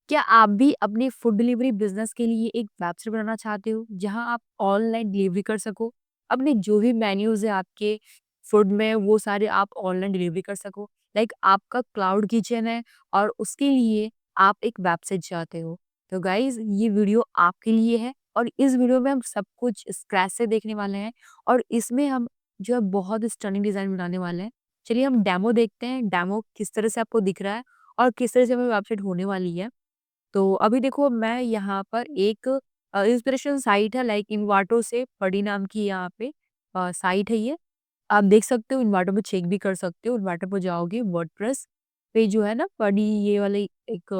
क्या आप भी अपनी फूड डिलीवरी बिजनेस के लिए एक वेबसाइट बनाना चाहते हो जहां आप ऑनलाइन डिलीवरी कर सको? अपने जो भी मेन्यूज है आपके फूड में वो सारे आप ऑनलाइन डिलीवरी कर सको। लाइक आपका क्लाउड किचन है और उसके लिए आप एक वेबसाइट चाहते हो। तो गाइज ये वीडियो आपके लिए है और इस वीडियो में हम सब कुछ स्क्रैच से देखने वाले हैं और इसमें हम जो है बहुत स्टनिंग डिजाइन बनाने वाले हैं। चलिए हम डेमो देखते हैं, डेमो किस तरह से आपको दिख रहा है और किस तरह से हमें वेबसाइट होने वाली है। तो अभी देखो मैं यहाँ पर एक इंस्पिरेशन साइट है लाइक इन्वाटो से पड़ी नाम की यहाँ पे साइट है ये। आप देख सकते हो इन्वाटो पे चेक भी कर सकते हो। इन्वाटो पे जाओगे वर्डप्रेस पे जो है ना पड़ी ये वाली एक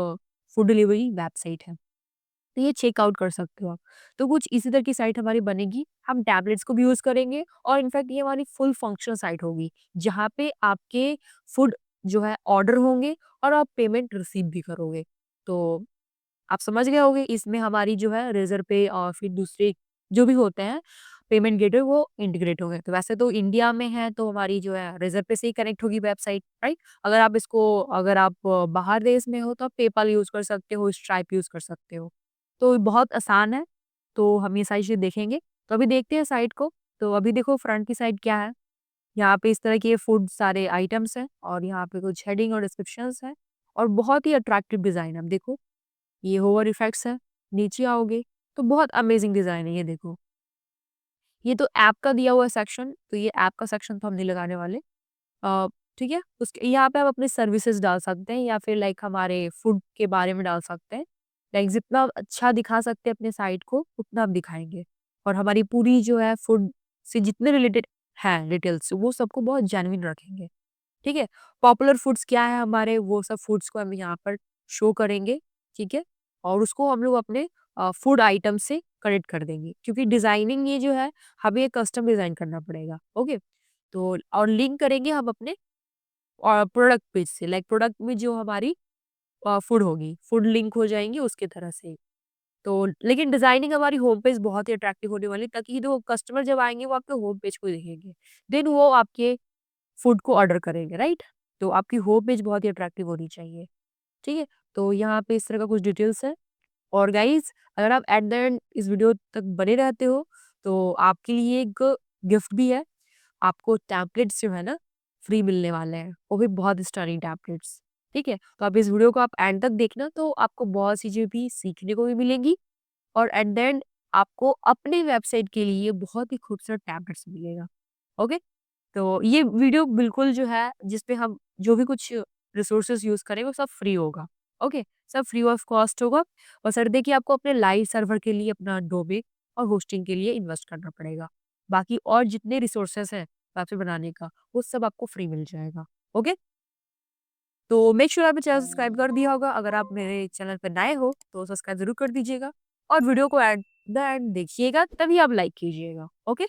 फूड डिलीवरी वेबसाइट है। तो ये चेकआउट कर सकते हो आप। तो कुछ इसी तरह की साइट हमारी बनेगी। हम टैबलेट्स को भी यूज़ करेंगे और इनफैक्ट ये हमारी फुल फंक्शनल साइट होगी, जहाँ पे आपके फूड जो है ऑर्डर होंगे और आप पेमेंट रिसीव भी करोगे। तो आप समझ गए होंगे इसमें हमारी जो है रेज़र पे और फिर दूसरे जो भी होते हैं पेमेंट गेटवे वो इंटीग्रेट होंगे। तो वैसे तो इंडिया में है तो हमारी जो है रेज़र पे से ही कनेक्ट होगी वेबसाइट, राइट? अगर आप बाहर देश में हो तो आप पेपाल यूज़ कर सकते हो, स्ट्राइप यूज़ कर सकते हो। तो बहुत आसान है, तो हम ये सारी चीज़ें देखेंगे। तो अभी देखते हैं साइट को। तो अभी देखो फ्रंट की साइड क्या है, यहाँ पे इस तरह के फूड सारे आइटम्स हैं और यहाँ पे कुछ हेडिंग और डिस्क्रिप्शंस हैं और बहुत ही अट्रैक्टिव डिज़ाइन है। अब देखो ये होवर इफेक्ट्स है, नीचे आओगे तो बहुत अमेजिंग डिज़ाइन है ये देखो। ये तो ऐप का दिया हुआ है सेक्शन, तो ये ऐप का सेक्शन तो हम नहीं लगाने वाले। अ, ठीक है? उसके यहाँ पे आप अपनी सर्विसेज़ डाल सकते हैं या फिर लाइक हमारे फूड के बारे में डाल सकते हैं। लाइक जितना आप अच्छा दिखा सकते हैं अपने साइट को, उतना हम दिखाएँगे। और हमारी पूरी जो है फूड से जितने रिलेटेड हैं डिटेल्स, वो सबको बहुत जेन्युइन रखेंगे। ठीक है? पॉपुलर फूड्स क्या है हमारे, वो सब फूड्स को हम यहाँ पर शो करेंगे, ठीक है? और उसको हम लोग अपने फूड आइटम से कनेक्ट कर देंगे क्योंकि डिज़ाइनिंग ये जो है, हमें ये कस्टम डिज़ाइन करना पड़ेगा, ओके? तो और लिंक करेंगे हम अपने प्रोडक्ट पेज से, लाइक प्रोडक्ट में जो हमारी फूड होगी, फूड लिंक हो जाएँगी उसकी तरह से। तो लेकिन डिज़ाइनिंग हमारी होम पेज बहुत ही अट्रैक्टिव होने वाली है ताकि जो कस्टमर जब आएँगे वो आपके होम पेज को देखेंगे। देन वो आपके फूड को ऑर्डर करेंगे, राइट? तो आपकी होम पेज बहुत ही अट्रैक्टिव होनी चाहिए, ठीक है? तो यहाँ पे इस तरह का कुछ डिटेल्स है और गाइज़ अगर आप एट द एंड इस वीडियो तक बने रहते हो, तो आपके लिए एक गिफ्ट भी है। आपको टैबलेट्स जो है ना फ्री मिलने वाले हैं, वो भी बहुत स्टनिंग टैबलेट्स, ठीक है? तो आप इस वीडियो को आप एंड तक देखना तो आपको बहुत सी चीज़ें भी सीखने को भी मिलेंगी और एट द एंड आपको अपनी वेबसाइट के लिए बहुत ही खूबसूरत टैबलेट्स मिलेगा, ओके? तो ये वीडियो बिल्कुल जो है जिसपे हम जो भी कुछ रिसोर्सेज यूज़ करें वो सब फ्री होगा, ओके? सब फ्री ऑफ कॉस्ट होगा। बस ये देखिए आपको अपने लाइव सर्वर के लिए अपना डोमेन और होस्टिंग के लिए इन्वेस्ट करना पड़ेगा। बाकी और जितने रिसोर्सेज हैं वेबसाइट बनाने का वो सब आपको फ्री मिल जाएगा, ओके? तो मेक श्योर आपने चैनल सब्सक्राइब कर दिया होगा। अगर आप मेरे चैनल पर नए हो तो सब्सक्राइब ज़रूर कर दीजिएगा और वीडियो को एट द एंड देखिएगा तभी आप लाइक कीजिएगा, ओके?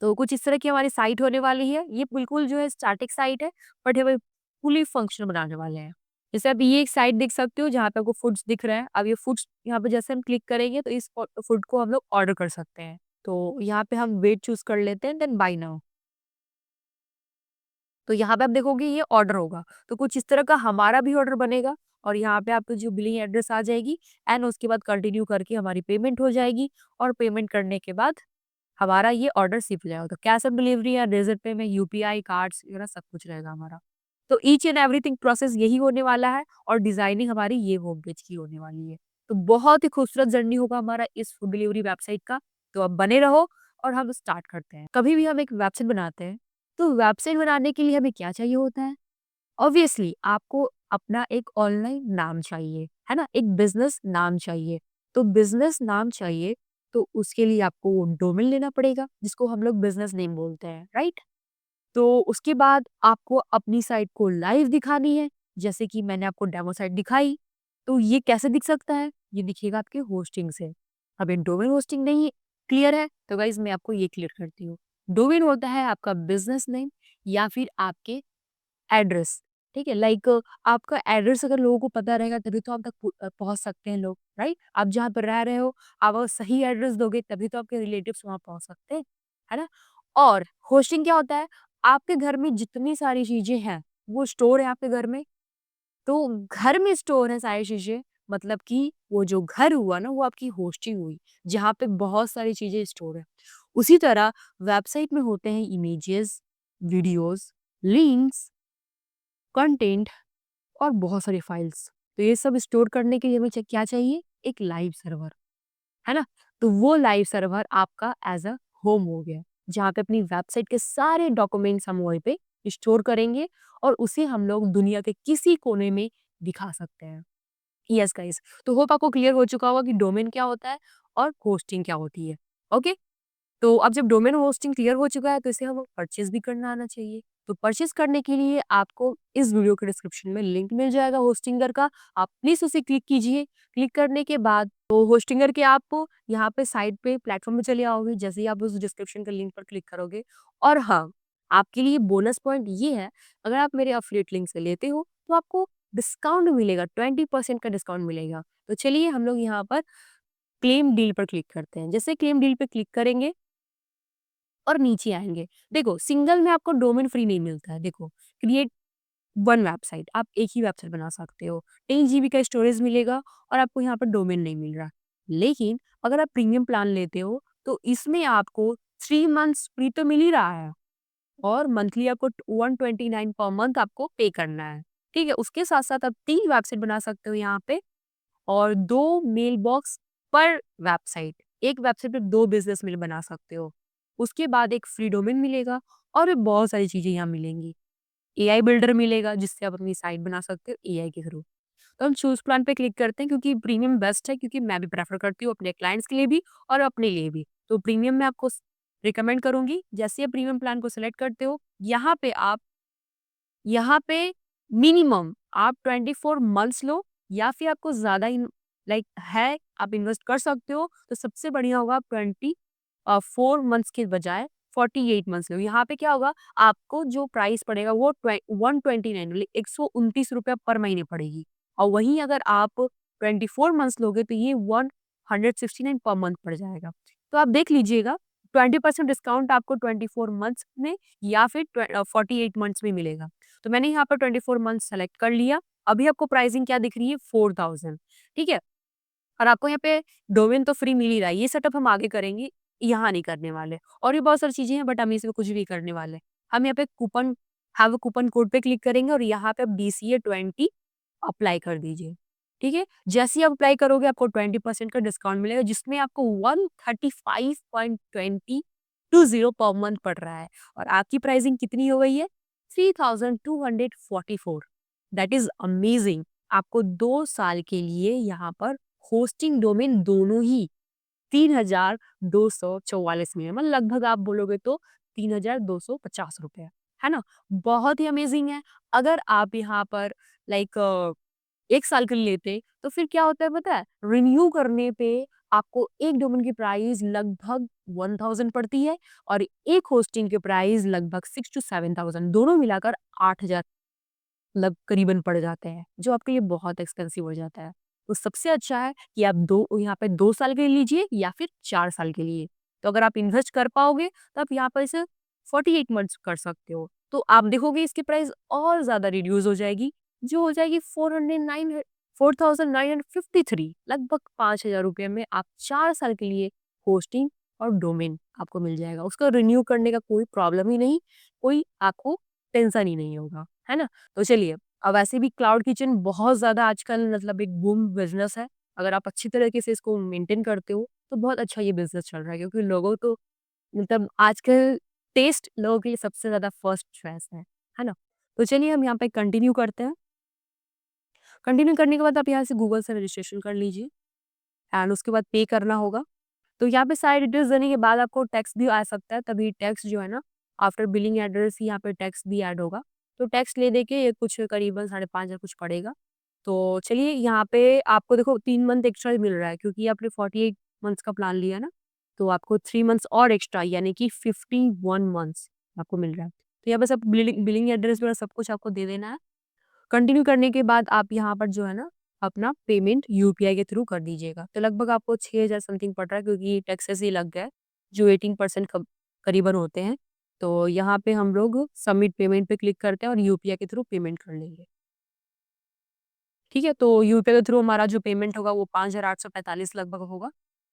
तो कुछ इस तरह की हमारी साइट होने वाली है। ये बिल्कुल जो है स्टैटिक साइट है, बट हमें फुली फंक्शनल बनाने वाले हैं। जैसे आप ये एक साइट देख सकते हो जहाँ पे आपको फूड्स दिख रहे हैं। अब ये फूड्स यहाँ पे जैसे हम क्लिक करेंगे तो इस फूड को हम लोग ऑर्डर कर सकते हैं। तो यहाँ पे हम वेट चूज़ कर लेते हैं देन बाय नाउ। तो यहाँ पे आप देखोगे ये ऑर्डर होगा। तो कुछ इस तरह का हमारा भी ऑर्डर बनेगा और यहाँ पे आपको जो बिलिंग एड्रेस आ जाएगी एंड उसके बाद कंटिन्यू करके हमारी पेमेंट हो जाएगी और पेमेंट करने के बाद हमारा ये ऑर्डर शिप हो जाएगा। तो कैश ऑन डिलीवरी या रेज़र पे में यूपीआई, कार्ड्स वगैरह सब कुछ रहेगा हमारा। तो ईच एंड एवरीथिंग प्रोसेस यही होने वाला है और डिज़ाइनिंग हमारी ये होम पेज की होने वाली है। तो बहुत ही खूबसूरत जर्नी होगा हमारा इस फूड डिलीवरी वेबसाइट का। तो आप बने रहो और हम स्टार्ट करते हैं। कभी भी हम एक वेबसाइट बनाते हैं, तो वेबसाइट बनाने के लिए हमें क्या चाहिए होता है? ऑब्वियसली आपको अपना एक ऑनलाइन नाम चाहिए, है ना? एक बिज़नेस नाम चाहिए। तो बिज़नेस नाम चाहिए, तो उसके लिए आपको डोमेन लेना पड़ेगा, जिसको हम लोग बिज़नेस नेम बोलते हैं, राइट? तो उसके बाद आपको अपनी साइट को लाइव दिखानी है, जैसे कि मैंने आपको डेमो साइट दिखाई। तो ये कैसे दिख सकता है? ये दिखेगा आपके होस्टिंग से। अब ये डोमेन होस्टिंग नहीं क्लियर है, तो गाइज़ मैं आपको ये क्लियर करती हूँ। डोमेन होता है आपका बिज़नेस नेम या फिर आपके एड्रेस, ठीक है? लाइक आपका एड्रेस अगर लोगों को पता रहेगा तभी तो आप तक पहुँच सकते हैं लोग, राइट? आप जहाँ पर रह रहे हो, आप अगर सही एड्रेस दोगे तभी तो आपके रिलेटिव्स वहाँ पहुँच सकते हैं, है ना? और होस्टिंग क्या होता है? आपके घर में जितनी सारी चीज़ें हैं, वो स्टोर है आपके घर में, तो घर में स्टोर है सारी चीज़ें, मतलब कि वो जो घर हुआ ना वो आपकी होस्टिंग हुई, जहाँ पे बहुत सारी चीज़ें स्टोर है। उसी तरह वेबसाइट में होते हैं इमेजेस, वीडियोज़, लिंक्स, कंटेंट और बहुत सारी फाइल्स। तो ये सब स्टोर करने के लिए हमें क्या चाहिए? एक लाइव सर्वर, है ना? तो वो लाइव सर्वर आपका एज़ अ होम हो गया, जहाँ पे अपनी वेबसाइट के सारे डॉक्यूमेंट्स हम वहीं पे स्टोर करेंगे और उसे हम लोग दुनिया के किसी कोने में दिखा सकते हैं। यस गाइस, तो होप आपको क्लियर हो चुका होगा कि डोमेन क्या होता है और होस्टिंग क्या होती है। ओके, तो अब जब डोमेन होस्टिंग क्लियर हो चुका है तो इसे हमें परचेज भी करना आना चाहिए। तो परचेज करने के लिए आपको इस वीडियो के डिस्क्रिप्शन में लिंक मिल जाएगा होस्टिंगर का, आप प्लीज उसे क्लिक कीजिए। क्लिक करने के बाद तो होस्टिंगर के आपको यहाँ पे साइड पे प्लेटफॉर्म में चले आओगे, जैसे ही आप उस डिस्क्रिप्शन के लिंक पर क्लिक करोगे। और हाँ, आपके लिए बोनस पॉइंट ये है, अगर आप मेरे अफिलिएट लिंक से लेते हो तो आपको डिस्काउंट मिलेगा, 20% का डिस्काउंट मिलेगा। तो चलिए हम लोग यहाँ पर क्लेम डील पर क्लिक करते हैं। जैसे क्लेम डील पे क्लिक करेंगे और नीचे आएँगे। देखो, सिंगल में आपको डोमेन फ्री नहीं मिलता है। देखो, क्रिएट वन वेबसाइट, आप एक ही वेबसाइट बना सकते हो। 3 जीबी का स्टोरेज मिलेगा और आपको यहाँ पर डोमेन नहीं मिल रहा। लेकिन अगर आप प्रीमियम प्लान लेते हो, तो इसमें आपको 3 मंथ्स फ्री तो मिल ही रहा है और मंथली आपको 129 पर मंथ आपको पे करना है। ठीक है? उसके साथ-साथ आप 3 वेबसाइट बना सकते हो यहाँ पे और 2 मेल बॉक्स पर वेबसाइट। एक वेबसाइट पे 2 बिज़नेस मेल बना सकते हो। उसके बाद एक फ्री डोमेन मिलेगा और भी बहुत सारी चीज़ें यहाँ मिलेंगी। एआई बिल्डर मिलेगा जिससे आप अपनी साइट बना सकते हो एआई के थ्रू। तो हम चूज़ प्लान पे क्लिक करते हैं क्योंकि प्रीमियम बेस्ट है, क्योंकि मैं भी प्रेफ़र करती हूँ अपने क्लाइंट्स के लिए भी और अपने लिए भी। तो प्रीमियम मैं आपको रिकमेंड करूँगी। जैसे आप प्रीमियम प्लान को सेलेक्ट करते हो, यहाँ पे मिनिमम आप 24 मंथ्स लो या फिर आपको ज़्यादा इन लाइक है, आप इन्वेस्ट कर सकते हो, तो सबसे बढ़िया होगा आप 4 मंथ्स के बजाय 48 मंथ्स लो। यहाँ पे क्या होगा, आपको जो प्राइस पड़ेगा वो 129 मतलब ₹129 पर महीने पड़ेगी और वहीं अगर आप 24 मंथ्स लोगे तो ये 169 पर मंथ पड़ जाएगा। तो आप देख लीजिएगा, 20% डिस्काउंट आपको 24 मंथ्स में या फिर 48 मंथ्स में मिलेगा। तो मैंने यहाँ पर 24 मंथ्स सेलेक्ट कर लिया। अभी आपको प्राइसिंग क्या दिख रही है, 4000, ठीक है? और आपको यहाँ पे डोमेन तो फ्री मिल ही रहा है। ये सेटअप हम आगे करेंगे, यहाँ नहीं करने वाले। और भी बहुत सारी चीज़ें हैं बट हम इसमें कुछ भी करने वाले। हम यहाँ पे coupon have a coupon code पे क्लिक करेंगे और यहाँ पे आप डीसीए 20 अप्लाई कर दीजिए, ठीक है? जैसे ही आप अप्लाई करोगे आपको 20% का डिस्काउंट मिलेगा जिसमें आपको 135.20 पर मंथ पड़ रहा है और आपकी प्राइसिंग कितनी हो गई है? 3244। That is amazing. आपको 2 साल के लिए यहाँ पर होस्टिंग डोमेन दोनों ही 3244 में है, मतलब लगभग आप बोलोगे तो 3250 रुपए, है ना? बहुत ही अमेजिंग है। अगर आप यहाँ पर लाइक 1 साल के लिए लेते, तो फिर क्या होता है पता है? रिन्यू करने पे आपको एक डोमेन की प्राइस लगभग 1000 पड़ती है और एक होस्टिंग की प्राइस लगभग 6 टू 7000 दोनों मिलाकर 8000 मतलब करीबन पड़ जाते हैं, जो आपके लिए बहुत एक्सपेंसिव हो जाता है। तो सबसे अच्छा है कि आप 2 यहाँ पे 2 साल के लिए लीजिए या फिर 4 साल के लिए। तो अगर आप इन्वेस्ट कर पाओगे, तो आप यहाँ पर इसे 48 मंथ्स कर सकते हो। तो आप देखोगे इसकी प्राइस और ज़्यादा रिड्यूस हो जाएगी, जो हो जाएगी 4953 लगभग 5000 रुपए में आप 4 साल के लिए होस्टिंग और डोमेन आपको मिल जाएगा। उसको रिन्यू करने का कोई प्रॉब्लम ही नहीं, कोई आपको टेंशन ही नहीं होगा, है ना? तो चलिए, अब वैसे भी क्लाउड किचन बहुत ज़्यादा आजकल मतलब एक बूम बिज़नेस है। अगर आप अच्छी तरीके से इसको मेंटेन करते हो, तो बहुत अच्छा ये बिज़नेस चल रहा है क्योंकि लोगों तो मतलब आजकल टेस्ट लोगों के लिए सबसे ज़्यादा फर्स्ट चॉइस है ना? तो चलिए हम यहाँ पे कंटिन्यू करते हैं। कंटिन्यू करने के बाद आप यहाँ से गूगल से रजिस्ट्रेशन कर लीजिए एंड उसके बाद पे करना होगा। तो यहाँ पे सारी डिटेल्स देने के बाद आपको टैक्स भी आ सकता है, तभी टैक्स जो है ना आफ्टर बिलिंग एड्रेस यहाँ पे टैक्स भी ऐड होगा। तो टैक्स ले दे के ये कुछ करीबन 5,500 कुछ पड़ेगा। तो चलिए यहाँ पे आपको देखो 3 मंथ एक्स्ट्रा मिल रहा है क्योंकि आपने 48 मंथ्स का प्लान लिया ना, तो आपको 3 मंथ्स और एक्स्ट्रा यानी कि 51 मंथ्स आपको मिल रहा है। तो यहाँ बस आप बिलिंग एड्रेस वगैरह सब कुछ आपको दे देना है। कंटिन्यू करने के बाद आप यहाँ पर जो है ना अपना पेमेंट यूपीआई के थ्रू कर दीजिएगा। तो लगभग आपको 6000 समथिंग पड़ रहा है क्योंकि टैक्सेस ही लग गए जो 18% करीबन होते हैं। तो यहाँ पे हम लोग सबमिट पेमेंट पे क्लिक करते हैं और यूपीआई के थ्रू पेमेंट कर लेंगे। ठीक है? तो यूपीआई के थ्रू हमारा जो पेमेंट होगा वो 5,845 लगभग होगा।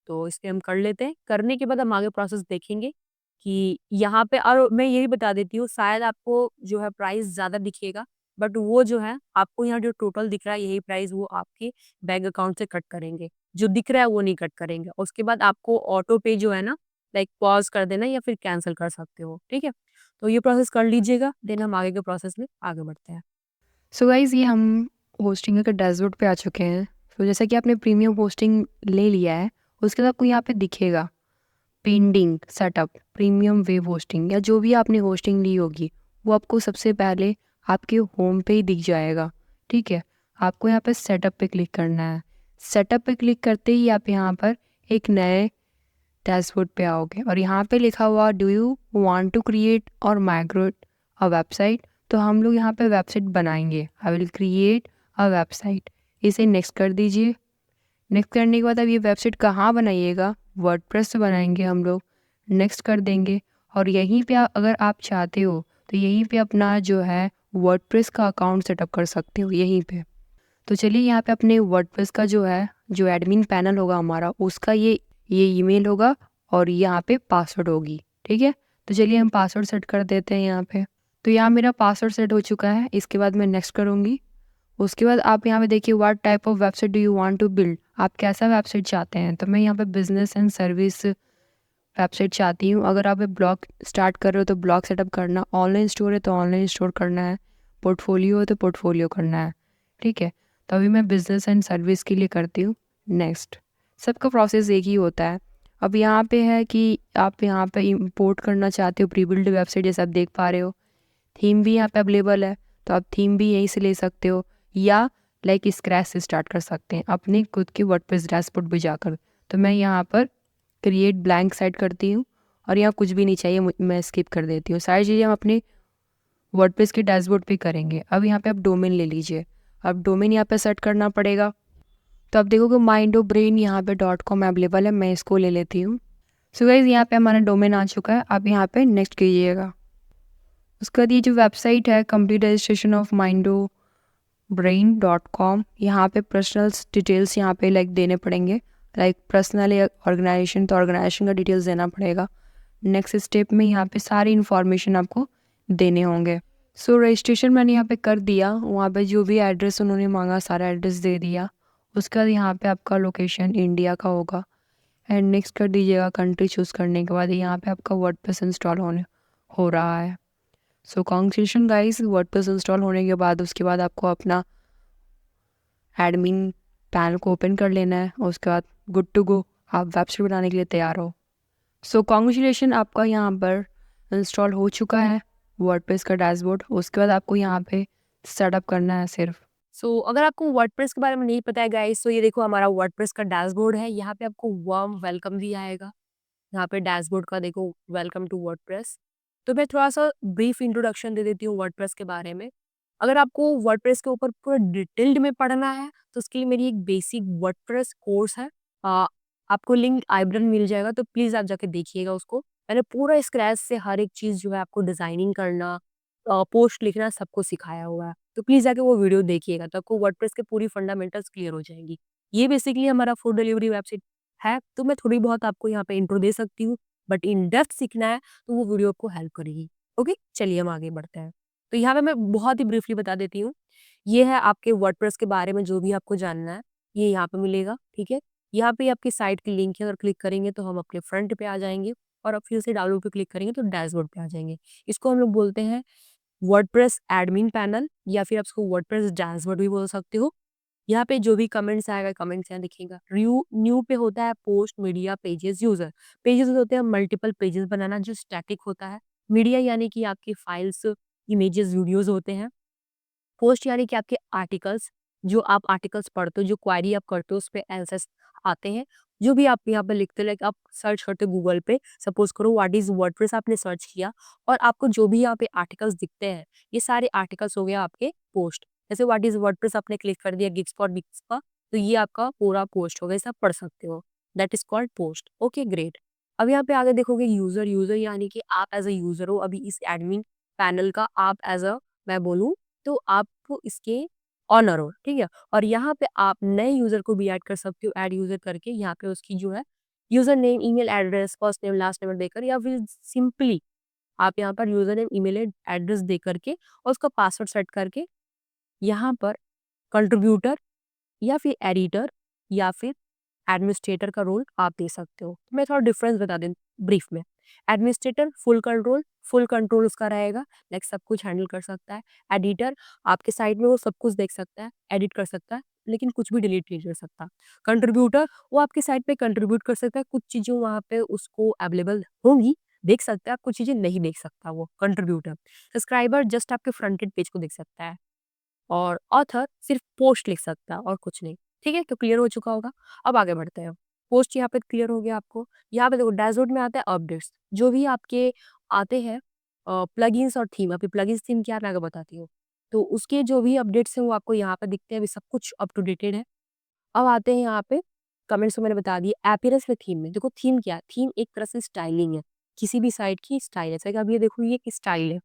तो इसलिए हम कर लेते हैं। करने के बाद हम आगे प्रोसेस देखेंगे कि यहाँ पे, और मैं यही बता देती हूँ, शायद आपको जो है प्राइस ज़्यादा दिखेगा, बट वो जो है आपको यहाँ जो टोटल दिख रहा है यही प्राइस वो आपके बैंक अकाउंट से कट करेंगे। जो दिख रहा है वो नहीं कट करेंगे। उसके बाद आपको ऑटो पे जो है ना, लाइक पॉज़ कर देना या फिर कैंसल कर सकते हो। ठीक है? तो ये प्रोसेस कर लीजिएगा, देन हम आगे के प्रोसेस में आगे बढ़ते हैं। सो गाइज़, ये हम होस्टिंग के डैशबोर्ड पे आ चुके हैं। तो जैसा कि आपने प्रीमियम होस्टिंग ले लिया है, उसके बाद आपको यहाँ पे दिखेगा pending setup premium web hosting, या जो भी आपने होस्टिंग ली होगी वो आपको सबसे पहले आपके होम पे ही दिख जाएगा। ठीक है, आपको यहाँ पे सेटअप पे क्लिक करना है। सेटअप पे क्लिक करते ही आप यहाँ पर एक नए डैशबोर्ड पे आओगे और यहाँ पे लिखा हुआ do you want to create or migrate a website. तो हम लोग यहाँ पे वेबसाइट बनाएंगे। I will create a website, इसे नेक्स्ट कर दीजिए। नेक्स्ट करने के बाद अब ये वेबसाइट कहाँ बनाइएगा, वर्डप्रेस से बनाएंगे हम लोग। नेक्स्ट कर देंगे और यहीं पे अगर आप चाहते हो तो यहीं पे अपना जो है वर्डप्रेस का अकाउंट सेटअप कर सकते हो यहीं पे। तो चलिए यहाँ पे अपने वर्डप्रेस का जो है, जो एडमिन पैनल होगा हमारा, उसका ये ईमेल होगा और यहाँ पे पासवर्ड होगी। ठीक है, तो चलिए हम पासवर्ड सेट कर देते हैं यहाँ पे। तो यहाँ मेरा पासवर्ड सेट हो चुका है। इसके बाद मैं नेक्स्ट करूँगी। उसके बाद आप यहाँ पे देखिए what type of website do you want to build, आप कैसा वेबसाइट चाहते हैं। तो मैं यहाँ पे बिजनेस एंड सर्विस वेबसाइट चाहती हूँ। अगर आप ब्लॉग स्टार्ट कर रहे हो तो ब्लॉग सेटअप करना, ऑनलाइन स्टोर है तो ऑनलाइन स्टोर करना है, पोर्टफोलियो है तो पोर्टफोलियो करना है। ठीक है, तो अभी मैं बिजनेस एंड सर्विस के लिए करती हूँ नेक्स्ट। सबका प्रोसेस एक ही होता है। अब यहाँ पे है कि आप यहाँ पे इंपोर्ट करना चाहते हो प्री बिल्ड वेबसाइट, जैसे आप देख पा रहे हो। थीम भी यहाँ पे अवेलेबल है, तो आप थीम भी यहीं से ले सकते हो, या लाइक स्क्रैच से स्टार्ट कर सकते हैं अपने खुद के वर्डप्रेस डैशबोर्ड पे जाकर। तो मैं यहाँ पर क्रिएट ब्लैंक साइट करती हूँ और यहाँ कुछ भी नहीं चाहिए, मैं स्किप कर देती हूँ। सारी चीज़ें हम अपने वर्डप्रेस के डैशबोर्ड पे करेंगे। अब यहाँ पे आप डोमेन ले लीजिए। अब डोमेन यहाँ पे सेट करना पड़ेगा। तो आप देखोगे माइंडो ब्रेन यहाँ पे .com अवेलेबल है, मैं इसको ले लेती हूँ। सो गाइस, यहाँ पे हमारा डोमेन आ चुका है। आप यहाँ पे नेक्स्ट कीजिएगा। उसके बाद ये जो वेबसाइट है कंप्लीट रजिस्ट्रेशन ऑफ mindobrain.com, यहाँ पे पर्सनल डिटेल्स यहाँ पे लाइक देने पड़ेंगे, लाइक पर्सनल ऑर्गेनाइजेशन तो ऑर्गेनाइजेशन का डिटेल्स देना पड़ेगा। नेक्स्ट स्टेप में यहाँ पे सारी इन्फॉर्मेशन आपको देने होंगे। सो रजिस्ट्रेशन मैंने यहाँ पे कर दिया। वहाँ पे जो भी एड्रेस उन्होंने मांगा सारा एड्रेस दे दिया। उसके बाद यहाँ पे आपका लोकेशन इंडिया का होगा एंड नेक्स्ट कर दीजिएगा। कंट्री चूज़ करने के बाद यहाँ पे आपका वर्डप्रेस इंस्टॉल हो रहा है। So congratulation guys, WordPress install होने के बाद उसके बाद आपको अपना एडमिन पैनल को ओपन कर लेना है और उसके बाद गुड टू गो, आप वेबसाइट बनाने के लिए तैयार हो। सो कॉन्ग्रेचुलेशन, आपका यहाँ पर इंस्टॉल हो चुका है वर्डप्रेस का डैशबोर्ड। उसके बाद आपको यहाँ पे सेटअप करना है सिर्फ। अगर आपको वर्डप्रेस के बारे में नहीं पता है गाइस, तो ये देखो हमारा वर्डप्रेस का डैशबोर्ड है। यहाँ पे आपको वार्म वेलकम भी आएगा। यहाँ पे डैशबोर्ड का देखो वेलकम टू वर्डप्रेस। तो मैं थोड़ा-सा ब्रीफ इंट्रोडक्शन दे देती हूँ वर्डप्रेस के बारे में। अगर आपको वर्डप्रेस के ऊपर पूरा डिटेल्ड में पढ़ना है, तो उसके लिए मेरी एक बेसिक वर्डप्रेस कोर्स है। अ, आपको लिंक आई बटन मिल जाएगा, तो प्लीज़ आप जाके देखिएगा उसको। मैंने पूरा स्क्रैच से हर एक चीज़ जो है आपको डिज़ाइनिंग करना, पोस्ट लिखना सबको सिखाया हुआ है। तो प्लीज़ जाके वो वीडियो देखिएगा, तो आपको वर्डप्रेस के पूरी फंडामेंटल्स क्लियर हो जाएँगी। ये बेसिकली हमारा फूड डिलीवरी वेबसाइट है, तो मैं थोड़ी बहुत आपको यहाँ पे इंट्रो दे सकती हूँ, बट इन डेप्थ सीखना है तो वो वीडियो आपको हेल्प करेगी। ओके, चलिए हम आगे बढ़ते हैं। तो यहाँ पे मैं बहुत ही ब्रीफली बता देती हूँ। ये है आपके वर्डप्रेस के बारे में जो भी आपको जानना है, ये यहाँ पे मिलेगा, ठीक है? यहाँ पे आपकी साइट की लिंक है, अगर क्लिक करेंगे तो हम अपने फ्रंट पे आ जाएँगे और अब फिर से डाउनलोड पे क्लिक करेंगे तो डैशबोर्ड पे आ जाएँगे। इसको हम लोग बोलते हैं वर्डप्रेस एडमिन पैनल, या फिर आप इसको वर्डप्रेस डैशबोर्ड भी बोल सकते हो। यहाँ पे जो भी कमेंट्स आएगा, कमेंट्स यहाँ दिखेगा। न्यू पे होता है post, media, pages, user. Pages होते हैं मल्टीपल पेजेस बनाना जो स्टैटिक होता है। मीडिया यानी कि आपकी फाइल्स, इमेजेस, वीडियोस होते हैं। पोस्ट यानी कि आपके आर्टिकल्स, जो आप आर्टिकल्स पढ़ते हो, जो क्वेरी आप करते हो, उस पे आंसर्स आते हैं। जो भी आप यहाँ पे लिखते हो, लाइक आप सर्च करते हो गूगल पे, सपोज करो व्हाट इज वर्डप्रेस आपने सर्च किया, और आपको जो भी यहाँ पे आर्टिकल्स दिखते हैं, ये सारे आर्टिकल्स हो गया आपके पोस्ट। जैसे व्हाट इज वर्डप्रेस आपने क्लिक कर दिया गिग्स फॉर बिग्स का, तो ये आपका पूरा पोस्ट होगा, इसे आप पढ़ सकते हो। That is called post. Okay, great. अब यहाँ पे आगे देखोगे यूजर। यूजर यानी कि आप एज अ यूजर हो अभी इस एडमिन पैनल का, आप एज अ, मैं बोलूँ तो आप इसके ऑनर हो, ठीक है? और यहाँ पे आप नए यूज़र को भी ऐड कर सकते हो, ऐड यूज़र करके यहाँ पे उसकी जो है user name, email address, first name, last name देकर या फिर सिंपली आप यहाँ पर यूज़र नेम, ईमेल एड्रेस दे करके और उसका पासवर्ड सेट करके यहाँ पर कंट्रीब्यूटर या फिर एडिटर या फिर एडमिनिस्ट्रेटर का रोल आप दे सकते हो। मैं थोड़ा डिफरेंस बता दें ब्रीफ में। एडमिनिस्ट्रेटर फुल कंट्रोल उसका रहेगा, लाइक सब कुछ हैंडल कर सकता है। एडिटर आपके साइड में वो सब कुछ देख सकता है, एडिट कर सकता है, लेकिन कुछ भी डिलीट नहीं कर सकता। कंट्रीब्यूटर वो आपके साइड पे कंट्रीब्यूट कर सकता है, कुछ चीज़ें वहाँ पे उसको अवेलेबल होंगी, देख सकता है, कुछ चीज़ें नहीं देख सकता वो कंट्रीब्यूटर। सब्सक्राइबर जस्ट आपके फ्रंटेड पेज को देख सकता है। और ऑथर सिर्फ पोस्ट लिख सकता है और कुछ नहीं। ठीक है? तो क्लियर हो चुका होगा। अब आगे बढ़ते हैं। पोस्ट यहाँ पे क्लियर हो गया आपको। यहाँ पे देखो डैशबोर्ड में आता है अपडेट्स, जो भी आपके आते हैं प्लगइन्स और थीम। अभी प्लगइन्स थीम क्या है मैं आगे बताती हूँ। तो उसके जो भी अपडेट्स हैं वो आपको यहाँ पे दिखते हैं, अभी सब कुछ अप टू डेटेड है। अब आते हैं यहाँ पे कमेंट्स में मैंने बता दिए अपीयरेंस में थीम में। देखो थीम क्या है? थीम एक तरह से स्टाइलिंग है, किसी भी साइट की स्टाइल है। जैसे कि अब ये देखो ये एक स्टाइल है,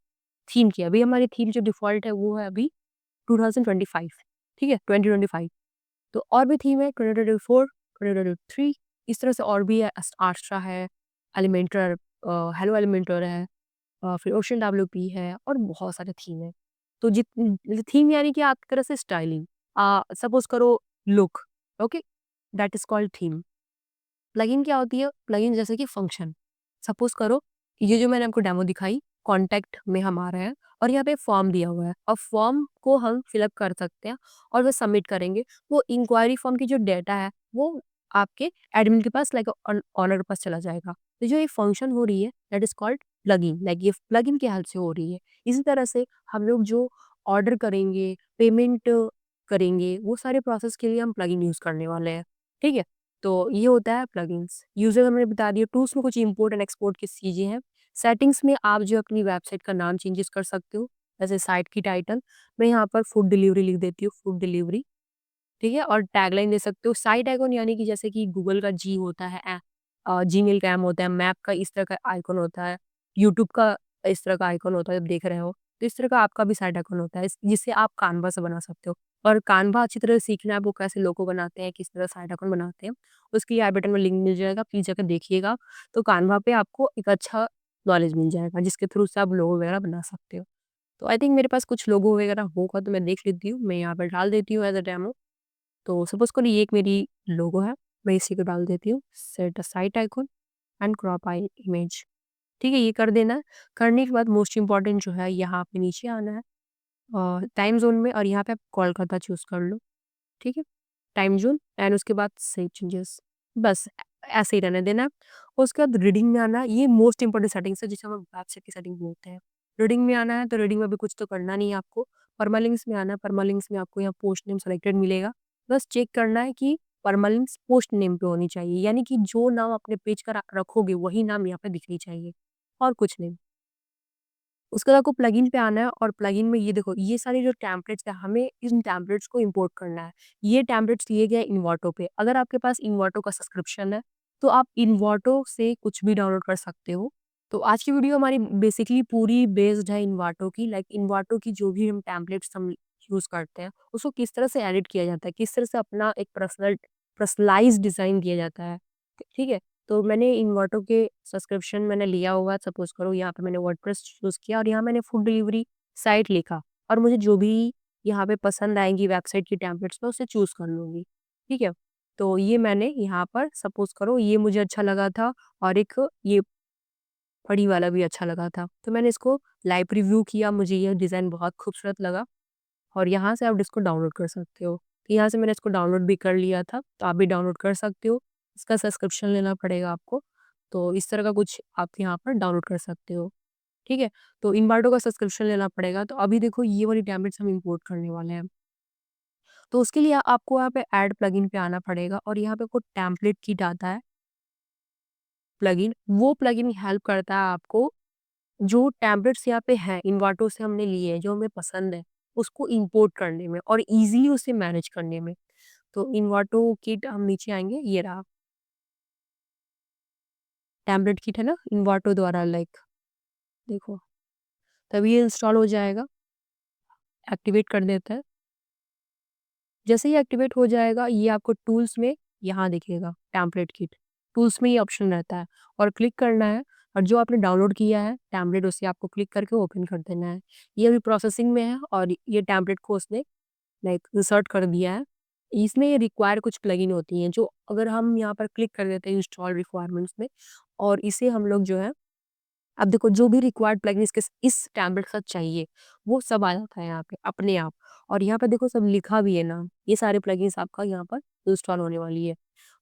थीम की। अभी हमारी थीम जो डिफ़ॉल्ट है वो है अभी 2025 ठीक है? 2025 तो और भी थीम है 2024, 2023 इस तरह से और भी है आस्ट्रा है, एलिमेंटर हेलो एलिमेंटर है फिर ओशन डब्ल्यूपी है और बहुत सारे थीम है। तो थीम यानी कि आपकी तरह से स्टाइलिंग सपोज़ करो look okay that is called theme. Plugin क्या होती है? प्लगइन जैसे कि फंक्शन। सपोज़ करो ये जो मैंने आपको डेमो दिखाई कॉन्टैक्ट में हम आ रहे हैं और यहाँ पे फॉर्म दिया हुआ है और फॉर्म को हम फिल अप कर सकते हैं और वो सबमिट करेंगे। वो इंक्वायरी फॉर्म की जो डेटा है वो आपके एडमिन के पास लाइक ओनर के पास चला जाएगा। तो जो ये फंक्शन हो रही है that is called plugin like ये प्लगइन की हेल्प से हो रही है। इसी तरह से हम लोग जो ऑर्डर करेंगे, पेमेंट करेंगे, वो सारे प्रोसेस के लिए हम प्लगइन यूज़ करने वाले हैं। ठीक है? तो ये होता है प्लगइन्स। यूज़र हमने बता दिया, टूल्स में कुछ इम्पोर्ट एंड एक्सपोर्ट की चीज़ें हैं। सेटिंग्स में आप जो अपनी वेबसाइट का नाम चेंजेस कर सकते हो, जैसे साइट की टाइटल, मैं यहाँ पर फूड डिलीवरी लिख देती हूँ, फूड डिलीवरी, ठीक है? और टैगलाइन दे सकते हो। साइट आइकन यानी कि जैसे कि गूगल का जी होता है जीमेल का एम होता है, मैप का इस तरह का आइकन होता है, यूट्यूब का इस तरह का आइकन होता है जब देख रहे हो, तो इस तरह का आपका भी साइट आइकन होता है, जिसे आप कानवा से बना सकते हो। और कानवा अच्छी तरह से सीखना है, वो कैसे लोगो बनाते हैं, किस तरह साइट आइकन बनाते हैं, उसकी आई बटन में लिंक मिल जाएगा, प्लीज़ जाकर देखिएगा। तो कानवा पे आपको एक अच्छा नॉलेज मिल जाएगा, जिसके थ्रू से आप लोगो वगैरह बना सकते हो। तो आई थिंक मेरे पास कुछ लोगो वगैरह होगा तो मैं देख लेती हूँ, मैं यहाँ पर डाल देती हूँ एज़ अ डेमो। तो सपोज़ करो ये एक मेरी लोगो है, मैं इसी को डाल देती हूँ, set a site icon and crop I image. ठीक है, ये कर देना है। करने के बाद मोस्ट इम्पोर्टेंट जो है यहाँ पे नीचे आना है टाइम ज़ोन में और यहाँ पे आप कोलकाता चूज़ कर लो, ठीक है? टाइम ज़ोन एंड उसके बाद सेव चेंजेस बस ऐसे ही रहने देना है। उसके बाद रीडिंग में आना है, ये मोस्ट इम्पोर्टेंट सेटिंग्स है जिसे हम वेबसाइट की सेटिंग बोलते हैं। रीडिंग में आना है तो रीडिंग में भी कुछ तो करना नहीं है आपको। परमालिंक्स में आना है, परमालिंक्स में आपको यहाँ पोस्ट नेम सेलेक्टेड मिलेगा। बस चेक करना है कि परमालिंक्स पोस्ट नेम पे होनी चाहिए, यानी कि जो नाम अपने पेज का रखोगे वही नाम यहाँ पे दिखनी चाहिए और कुछ नहीं। उसके बाद आपको प्लगइन पे आना है और प्लगइन में ये देखो ये सारे जो टेम्पलेट्स हैं हमें इन टेम्पलेट्स को इंपोर्ट करना है। ये टेम्पलेट्स लिए गए इन्वाटो पे। अगर आपके पास इन्वाटो का सब्सक्रिप्शन है तो आप इन्वाटो से कुछ भी डाउनलोड कर सकते हो। तो आज की वीडियो हमारी बेसिकली पूरी बेस्ड है इन्वाटो की लाइक इन्वाटो की जो भी हम टेम्पलेट्स हम यूज़ करते हैं उसको किस तरह से एडिट किया जाता है, किस तरह से अपना एक पर्सनलाइज़्ड डिज़ाइन दिया जाता है। ठीक है? तो मैंने इन्वर्टर के सब्सक्रिप्शन मैंने लिया हुआ है सपोज़ करो यहाँ पे मैंने वर्डप्रेस चूज़ किया और यहाँ मैंने फूड डिलीवरी साइट लिखा और मुझे जो भी यहाँ पे पसंद आएँगी वेबसाइट की टेम्पलेट्स मैं उसे चूज़ कर लूँगी, ठीक है? तो ये मैंने यहाँ पर सपोज़ करो ये मुझे अच्छा लगा था और एक ये फड़ी वाला भी अच्छा लगा था। तो मैंने इसको लाइव रिव्यू किया, मुझे ये डिज़ाइन बहुत खूबसूरत लगा और यहाँ से आप इसको डाउनलोड कर सकते हो। तो यहाँ से मैंने इसको डाउनलोड भी कर लिया था, तो आप भी डाउनलोड कर सकते हो। इसका सब्सक्रिप्शन लेना पड़ेगा आपको। तो इस तरह का कुछ आप यहाँ पर डाउनलोड कर सकते हो, ठीक है? तो इनवाडो का सब्सक्रिप्शन लेना पड़ेगा। तो अभी देखो ये वाली टेम्पलेट्स हम इम्पोर्ट करने वाले हैं। तो उसके लिए आपको यहाँ पे ऐड प्लगइन पे आना पड़ेगा और यहाँ पे आपको टेम्पलेट किट आता है प्लगइन, वो प्लगइन हेल्प करता है आपको जो टेम्पलेट्स यहाँ पे हैं, इन्वाटो से हमने लिए हैं, जो हमें पसंद है, उसको इम्पोर्ट करने में और ईज़िली उसे मैनेज करने में। तो इन्वाटो किट हम नीचे आएँगे, ये रहा। टेम्पलेट किट है ना, इन्वाटो द्वारा लाइक देखो, तभी ये इंस्टॉल हो जाएगा, एक्टिवेट कर देते हैं। जैसे ही एक्टिवेट हो जाएगा, ये आपको टूल्स में यहाँ दिखेगा टेम्पलेट किट। टूल्स में ये ऑप्शन रहता है और क्लिक करना है और जो आपने डाउनलोड किया है टेम्पलेट, उसे आपको क्लिक करके ओपन कर देना है। ये अभी प्रोसेसिंग में है और ये टेम्पलेट को उसने लाइक इंसर्ट कर दिया है। इसमें ये रिक्वायर कुछ प्लगइन होती हैं, जो अगर हम यहाँ पर क्लिक कर देते हैं इंस्टॉल रिक्वायरमेंट्स में, और इसे हम लोग जो है, अब देखो जो भी रिक्वायर्ड प्लगइन इस टेम्पलेट के साथ चाहिए, वो सब आ जाता है यहाँ पे अपने आप। और यहाँ पे देखो सब लिखा भी है ना, ये सारे प्लगइन्स आपका यहाँ पर इंस्टॉल होने वाली है।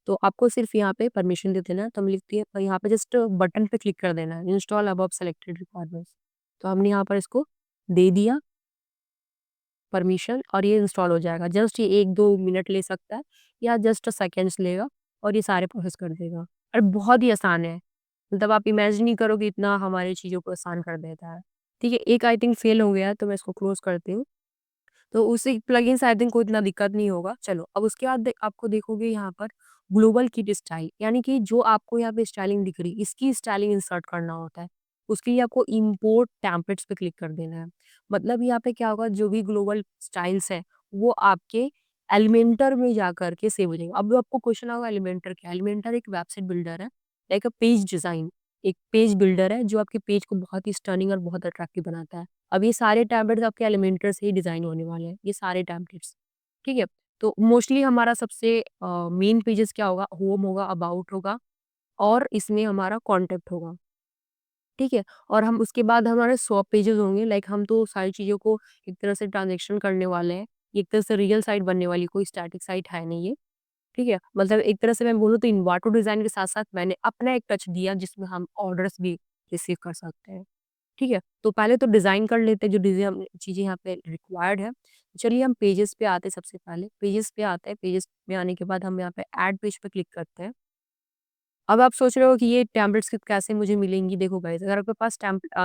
तो आपको सिर्फ यहाँ पे परमिशन दे देना है, तो हम लिखती है यहाँ पे जस्ट बटन पे क्लिक कर देना है, इंस्टॉल अबव सेलेक्टेड रिक्वायरमेंट्स। तो हमने यहाँ पर इसको दे दिया परमिशन और ये इंस्टॉल हो जाएगा। जस्ट ये 1-2 मिनट ले सकता है या जस्ट सेकंड्स लेगा और ये सारे प्रोसेस कर देगा। और बहुत ही आसान है। मतलब आप इमेजिन नहीं करोगे इतना हमारी चीज़ों को आसान कर देता है। ठीक है, एक आई थिंक फेल हो गया है, तो मैं इसको क्लोज़ करती हूँ। तो उसी प्लगइन से आई थिंक कोई इतना दिक्कत नहीं होगा। चलो, अब उसके बाद आपको देखोगे यहाँ पर ग्लोबल किट स्टाइल, यानी कि जो आपको यहाँ पे स्टाइलिंग दिख रही है, इसकी स्टाइलिंग इंसर्ट करना होता है। उसके लिए आपको इम्पोर्ट टेम्पलेट्स पे क्लिक कर देना है। मतलब यहाँ पे क्या होगा, जो भी ग्लोबल स्टाइल्स है, वो आपके एलिमेंटर में जाकर के सेव हो जाएंगे। अब आपको क्वेश्चन होगा एलिमेंटर क्या है? एलिमेंटर एक वेबसाइट बिल्डर है, लाइक अ पेज डिजाइन, एक पेज बिल्डर है जो आपके पेज को बहुत ही स्टर्निंग और बहुत अट्रैक्टिव बनाता है। अब ये सारे टैबलेट्स आपके एलिमेंटर से ही डिज़ाइन होने वाले हैं, ये सारे टैबलेट्स, ठीक है? तो मोस्टली हमारा सबसे मेन पेजेस क्या होगा, होम होगा, अबाउट होगा और इसमें हमारा कॉन्टैक्ट होगा, ठीक है? और हम उसके बाद हमारे स्वैप पेजेस होंगे, लाइक हम तो सारी चीज़ों को एक तरह से ट्रांज़ैक्शन करने वाले हैं, एक तरह से रियल साइट बनने वाली, कोई स्टैटिक साइट है नहीं ये, ठीक है? मतलब एक तरह से मैं बोलूँ तो इन्वाटो डिज़ाइन के साथ-साथ मैंने अपना एक टच दिया जिसमें हम ऑर्डर्स भी रिसीव कर सकते हैं। ठीक है? तो पहले तो डिज़ाइन कर लेते हैं, जो डिज़ाइन चीज़ें यहाँ पे रिक्वायर्ड है। चलिए हम पेजेस पे आते हैं सबसे पहले, पेजेस पे आते हैं, पेजेस में आने के बाद हम यहाँ पे ऐड पेज पे क्लिक करते हैं। अब आप सोच रहे हो कि ये टेम्पलेट्स कैसे मुझे मिलेंगी? देखो गाइज़, अगर आपके पास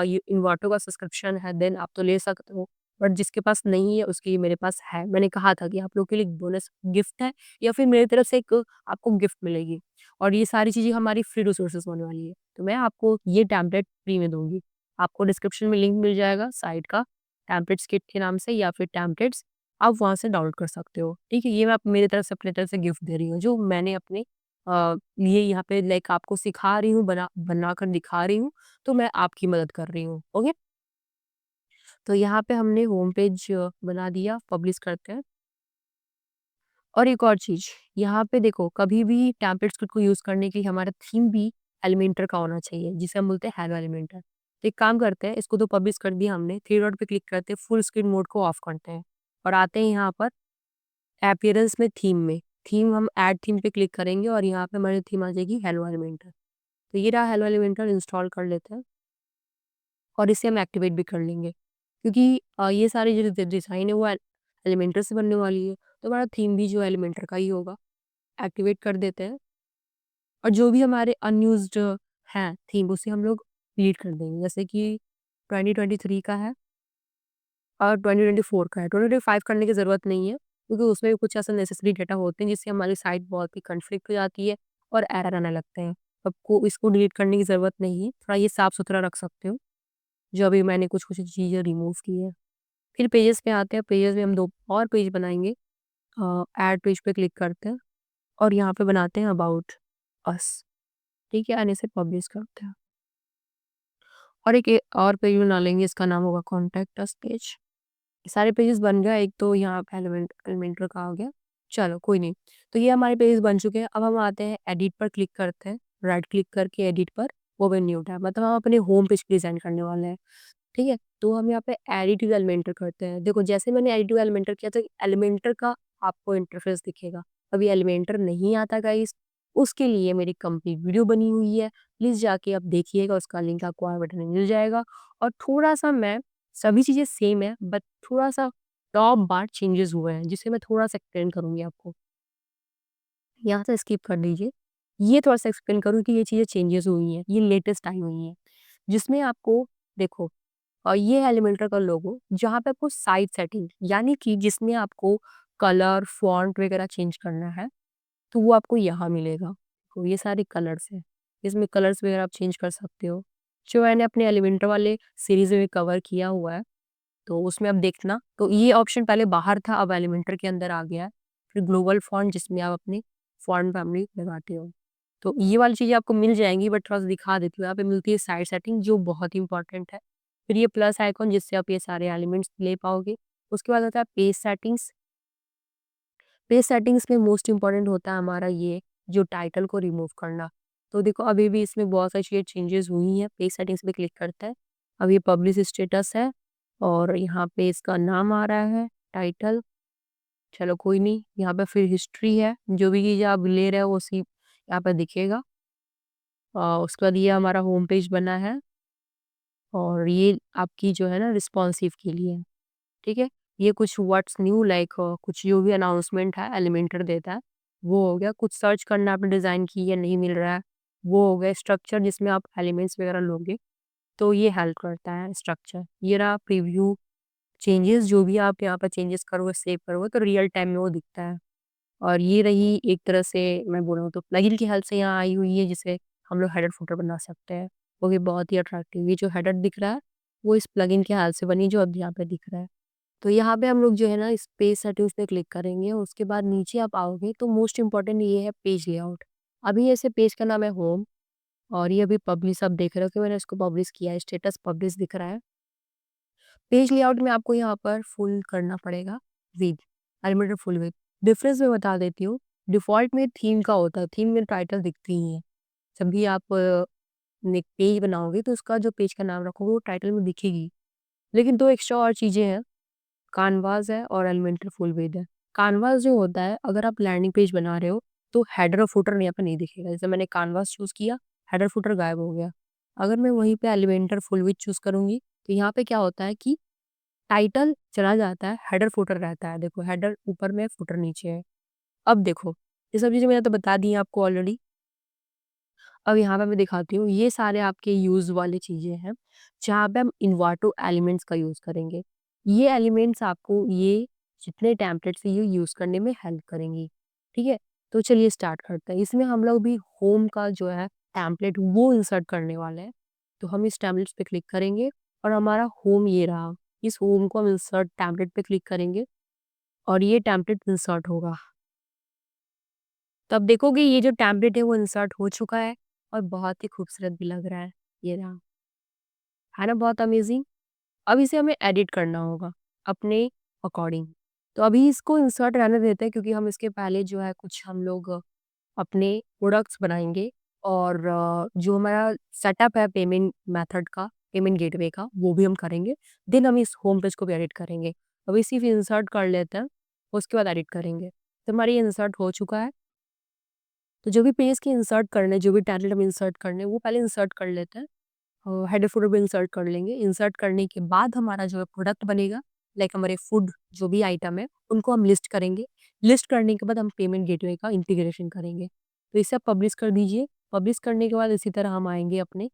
ये इन्वाटो का सब्सक्रिप्शन है देन आप तो ले सकते हो, बट जिसके पास नहीं है उसके लिए मेरे पास है। मैंने कहा था कि आप लोग के लिए एक बोनस गिफ्ट है या फिर मेरी तरफ से एक आपको गिफ्ट मिलेगी और ये सारी चीज़ें हमारी फ्री रिसोर्सेज़ होने वाली है। तो मैं आपको ये टेम्पलेट फ्री में दूँगी। आपको डिस्क्रिप्शन में लिंक मिल जाएगा साइट का, टेम्पलेट्स किट के नाम से या फिर टेम्पलेट्स, आप वहाँ से डाउनलोड कर सकते हो। ठीक है? ये मैं मेरी तरफ से अपनी तरफ से गिफ्ट दे रही हूँ, जो मैंने अपने ये यहाँ पे लाइक आपको सिखा रही हूँ, बनाकर दिखा रही हूँ, तो मैं आपकी मदद कर रही हूँ, ओके? तो यहाँ पे हमने होम पेज बना दिया, पब्लिश करते हैं। और एक और चीज़, यहाँ पे देखो कभी भी टेम्पलेट्स को यूज़ करने के लिए हमारा थीम भी एलिमेंटर का होना चाहिए, जिसे हम बोलते हैं हेलो एलिमेंटर। तो एक काम करते हैं, इसको तो पब्लिश कर दिया हमने, थ्री डॉट पे क्लिक करते हैं, फुल स्क्रीन मोड को ऑफ करते हैं और आते हैं यहाँ पर अपीयरेंस में थीम में। थीम हम ऐड थीम पे क्लिक करेंगे और यहाँ पे हमारी थीम आ जाएगी हेलो एलिमेंटर। तो ये रहा हेलो एलिमेंटर, इंस्टॉल कर लेते हैं और इसे हम एक्टिवेट भी कर लेंगे क्योंकि ये सारी जो डिज़ाइन है वो एलिमेंटर से बनने वाली है, तो हमारा थीम भी जो है एलिमेंटर का ही होगा। एक्टिवेट कर देते हैं और जो भी हमारे अनयूज़्ड हैं थीम, उसे हम लोग डिलीट कर देंगे। जैसे कि 2023 का है और 2024 का है। 2025 करने की ज़रूरत नहीं है क्योंकि उसमें भी कुछ ऐसे नेसेसरी डेटा होते हैं जिससे हमारी साइट बहुत ही कॉन्फ्लिक्ट हो जाती है और एरर आने लगते हैं। आपको इसको डिलीट करने की ज़रूरत नहीं है, थोड़ा ये साफ-सुथरा रख सकते हो, जो अभी मैंने कुछ-कुछ चीज़ें रिमूव की है। फिर पेजेस पे आते हैं, पेजेस में हम 2 और पेज बनाएँगे। ऐड पेज पे क्लिक करते हैं और यहाँ पे बनाते हैं अबाउट अस, ठीक है? एंड इसे पब्लिश करते हैं और एक और पेज बना लेंगे, इसका नाम होगा कॉन्टैक्ट अस पेज। सारे पेजेस बन गए, एक तो यहाँ पे एलिमेंटर का हो गया, चलो कोई नहीं। तो ये हमारे पेजेस बन चुके हैं, अब हम आते हैं एडिट पर क्लिक करते हैं, राइट क्लिक करके एडिट पर ओपन न्यू टैब, मतलब हम अपने होम पेज की डिज़ाइन करने वाले हैं। ठीक है? तो हम यहाँ पे एडिट टू एलिमेंटर करते हैं। देखो जैसे मैंने एडिट टू एलिमेंटर किया तो एलिमेंटर का आपको इंटरफ़ेस दिखेगा। अभी एलिमेंटर नहीं आता गाइस, उसके लिए मेरी कंप्लीट वीडियो बनी हुई है। प्लीज़ जाके आप देखिएगा, उसका लिंक आपको आई बटन में मिल जाएगा और थोड़ा-सा मैं सभी चीज़ें सेम है बट थोड़ा-सा टॉप बार चेंजेज़ हुए हैं, जिसे मैं थोड़ा-सा एक्सप्लेन करूँगी आपको। यहाँ से स्किप कर दीजिए। ये थोड़ा-सा एक्सप्लेन करूँ कि ये चीज़ें चेंजेज़ हुई हैं, ये लेटेस्ट आई हुई हैं, जिसमें आपको देखो और ये है एलिमेंटर का लोगो, जहाँ पे आपको साइड सेटिंग यानी कि जिसमें आपको कलर, फ़ॉन्ट वगैरह चेंज करना है, तो वो आपको यहाँ मिलेगा। तो ये सारे कलर्स हैं, इसमें कलर्स वगैरह आप चेंज कर सकते हो। जो मैंने अपने एलिमेंटर वाले सीरीज़ में कवर किया हुआ है, तो उसमें अब देखना, तो ये ऑप्शन पहले बाहर था, अब एलिमेंटर के अंदर आ गया है। फिर ग्लोबल फ़ॉन्ट जिसमें आप अपनी फ़ॉन्ट फैमिली लगाते हो। तो ये वाली चीज़ें आपको मिल जाएँगी, बट थोड़ा-सा दिखा देती हूँ। यहाँ पे मिलती है साइड सेटिंग, जो बहुत ही इम्पोर्टेंट है। फिर ये प्लस आइकॉन, जिससे आप ये सारे एलिमेंट्स ले पाओगे। उसके बाद आता है पेज सेटिंग्स। पेज सेटिंग्स में मोस्ट इम्पोर्टेंट होता है हमारा ये जो टाइटल को रिमूव करना। तो देखो अभी भी इसमें बहुत सारी चीज़ें चेंजेस हुई हैं। पेज सेटिंग्स पे क्लिक करते हैं। अब ये पब्लिश स्टेटस है और यहाँ पे इसका नाम आ रहा है, टाइटल। चलो कोई नहीं, यहाँ पे फिर हिस्ट्री है, जो भी चीज़ें आप ले रहे हो वो सी यहाँ पे दिखेगा। उसके बाद ये हमारा होम पेज बना है और ये आपकी जो है ना रिस्पॉन्सिव के लिए है, ठीक है? ये कुछ व्हाट्स न्यू लाइक कुछ जो भी अनाउंसमेंट है एलिमेंटर देता है, वो हो गया। कुछ सर्च करना आपने डिज़ाइन की या नहीं मिल रहा है, वो हो गया। स्ट्रक्चर जिसमें आप एलिमेंट्स वगैरह लोगे, तो ये हेल्प करता है स्ट्रक्चर। ये रहा प्रीव्यू, चेंजेस जो भी आप यहाँ पर चेंजेस करोगे, सेव करोगे तो रियल टाइम में वो दिखता है। और ये रही एक तरह से मैं बोलूँ तो प्लगइन की हेल्प से यहाँ आई हुई है, जिसे हम लोग हेडर फुटर बना सकते हैं। वो भी बहुत ही अट्रैक्टिव। ये जो हेडर दिख रहा है, वो इस प्लगइन की हेल्प से बनी, जो अब यहाँ पे दिख रहा है। तो यहाँ पे हम लोग जो है ना इस पेज सेटिंग्स पे क्लिक करेंगे। उसके बाद नीचे आप आओगे तो मोस्ट इम्पोर्टेंट ये है पेज लेआउट। अभी ऐसे पेज का नाम है होम और ये अभी पब्लिश आप देख रहे हो कि मैंने इसको पब्लिश किया है, स्टेटस पब्लिश दिख रहा है। पेज लेआउट में आपको यहाँ पर फुल करना पड़ेगा with, unlimited full with. Difference मैं बता देती हूँ। डिफ़ॉल्ट में थीम का होता है, थीम में टाइटल दिखती ही है। जब भी आप एक पेज बनाओगे तो उसका जो पेज का नाम रखोगे वो टाइटल में दिखेगी। लेकिन 2 एक्स्ट्रा और चीज़ें हैं, कानवास है और एलिमेंटल फुल विद है। कानवास जो होता है, अगर आप लैंडिंग पेज बना रहे हो तो हेडर और फुटर यहाँ पे नहीं दिखेगा। जैसे मैंने कानवास चूज़ किया, हेडर फुटर गायब हो गया। अगर मैं वहीं पे एलिमेंटल फुल विद चूज़ करूँगी, तो यहाँ पे क्या होता है कि टाइटल चला जाता है, हेडर फुटर रहता है। देखो हेडर ऊपर में, फुटर नीचे है। अब देखो, ये सब चीज़ें मैंने तो बता दी हैं आपको ऑलरेडी। अब यहाँ पे मैं दिखाती हूँ, ये सारे आपके यूज़ वाली चीज़ें हैं, जहाँ पे हम इन्वाटो एलिमेंट्स का यूज़ करेंगे। ये एलिमेंट्स आपको ये जितने टेम्पलेट्स हैं ये यूज़ करने में हेल्प करेंगी, ठीक है? तो चलिए स्टार्ट करते हैं। इसमें हम लोग भी होम का जो है टेम्पलेट वो इंसर्ट करने वाले हैं। तो हम इस टेम्पलेट्स पे क्लिक करेंगे और हमारा होम ये रहा। इस होम को हम इंसर्ट टेम्पलेट पे क्लिक करेंगे और ये टेम्पलेट इंसर्ट होगा। तो अब देखोगे ये जो टेम्पलेट है वो इंसर्ट हो चुका है और बहुत ही खूबसूरत भी लग रहा है। ये रहा, है ना बहुत अमेज़िंग? अब इसे हमें एडिट करना होगा अपने अकॉर्डिंग। तो अभी इसको इंसर्ट रहने देते हैं, क्योंकि हम इसके पहले जो है कुछ हम लोग अपने प्रोडक्ट्स बनाएँगे और जो हमारा सेटअप है पेमेंट मेथड का, पेमेंट गेटवे का, वो भी हम करेंगे। देन हम इस होम पेज को भी एडिट करेंगे। अभी सिर्फ़ इंसर्ट कर लेते हैं, उसके बाद एडिट करेंगे। तो हमारा ये इंसर्ट हो चुका है। तो जो भी पेज के इंसर्ट करने, जो भी टेम्पलेट हम इंसर्ट करने, वो पहले इंसर्ट कर लेते हैं। हेडर फुटर भी इंसर्ट कर लेंगे। इंसर्ट करने के बाद हमारा जो है प्रोडक्ट बनेगा, लाइक हमारे फूड जो भी आइटम है, उनको हम लिस्ट करेंगे। लिस्ट करने के बाद हम पेमेंट गेटवे का इंटीग्रेशन करेंगे। तो इसे आप पब्लिश कर दीजिए। पब्लिश करने के बाद इसी तरह हम आएँगे अपने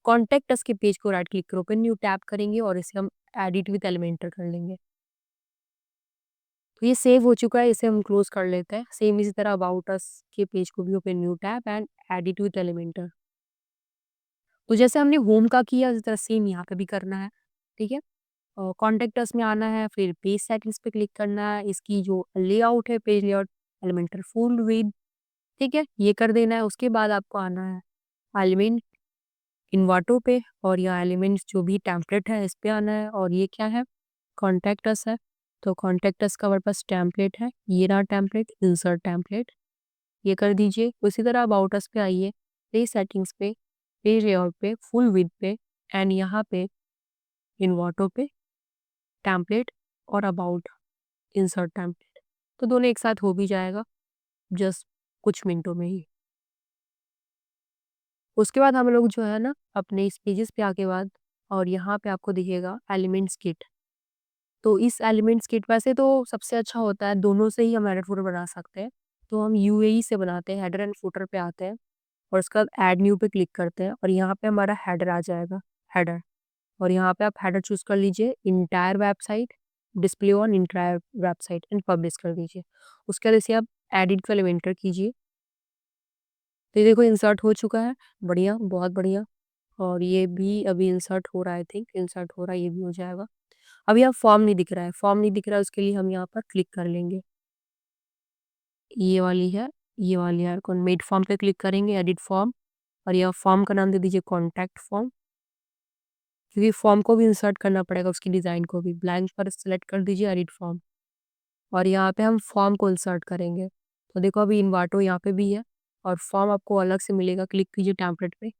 कॉन्टैक्ट अस के पेज को राइट क्लिक करो, ओपन न्यू टैब करेंगे और इसे हम एडिट विद एलिमेंटर कर लेंगे। तो ये सेव हो चुका है, इसे हम क्लोज़ कर लेते हैं। सेम इसी तरह अबाउट अस के पेज को भी open new tab and edit with Elementor. तो जैसे हमने होम का किया, उसी तरह सेम यहाँ पे भी करना है, ठीक है? कॉन्टैक्ट अस में आना है, फिर पेज सेटिंग्स पे क्लिक करना है, इसकी जो लेआउट है, page layout, Elementor full width, ठीक है? ये कर देना है। उसके बाद आपको आना है एलिमेंट इन्वाटो पे और यहाँ एलिमेंट्स जो भी टेम्पलेट है, इस पे आना है और ये क्या है? कॉन्टैक्ट अस है। तो कॉन्टैक्ट अस का हमारे पास टेम्पलेट है, ये रहा टेम्पलेट, इंसर्ट टेम्पलेट, ये कर दीजिए। उसी तरह अबाउट अस पे आइए, पेज सेटिंग्स पे, पेज लेआउट पे, फुल विड्थ पे एंड यहाँ पे इन्वाटो पे, टेम्पलेट और अबाउट, इंसर्ट टेम्पलेट। तो दोनों एक साथ हो भी जाएगा जस्ट कुछ मिनटों में ही। उसके बाद हम लोग जो है ना अपने इस पेजेस पे आके बाद और यहाँ पे आपको दिखेगा एलिमेंट्स किट। तो इस एलिमेंट्स किट वैसे तो सबसे अच्छा होता है, दोनों से ही हम हेडर फुटर बना सकते हैं। तो हम यूएई से बनाते हैं, हेडर एंड फुटर पे आते हैं और उसके बाद ऐड न्यू पे क्लिक करते हैं और यहाँ पे हमारा हेडर आ जाएगा, हेडर। और यहाँ पे आप हेडर चूज़ कर लीजिए, entire website, display on entire website and publish कर दीजिए। उसके बाद इसे आप एडिट को एलिमेंटर कीजिए। तो ये देखो इंसर्ट हो चुका है, बढ़िया, बहुत बढ़िया। और ये भी अभी इंसर्ट हो रहा है, आई थिंक इंसर्ट हो रहा है, ये भी हो जाएगा। अभी यहाँ फॉर्म नहीं दिख रहा है, फॉर्म नहीं दिख रहा है, उसके लिए हम यहाँ पर क्लिक कर लेंगे। ये वाली है, ये वाली आइकॉन मेड फॉर्म पे क्लिक करेंगे, एडिट फॉर्म, और यह फॉर्म का नाम दे दीजिए कॉन्टैक्ट फॉर्म, क्योंकि फॉर्म को भी इंसर्ट करना पड़ेगा, उसकी डिज़ाइन को भी। ब्लैंक पर सेलेक्ट कर दीजिए एडिट फॉर्म, और यहाँ पे हम फॉर्म को इंसर्ट करेंगे। तो देखो अभी इन्वाटो यहाँ पे भी है, और फॉर्म आपको अलग से मिलेगा। क्लिक कीजिए टेम्पलेट पे,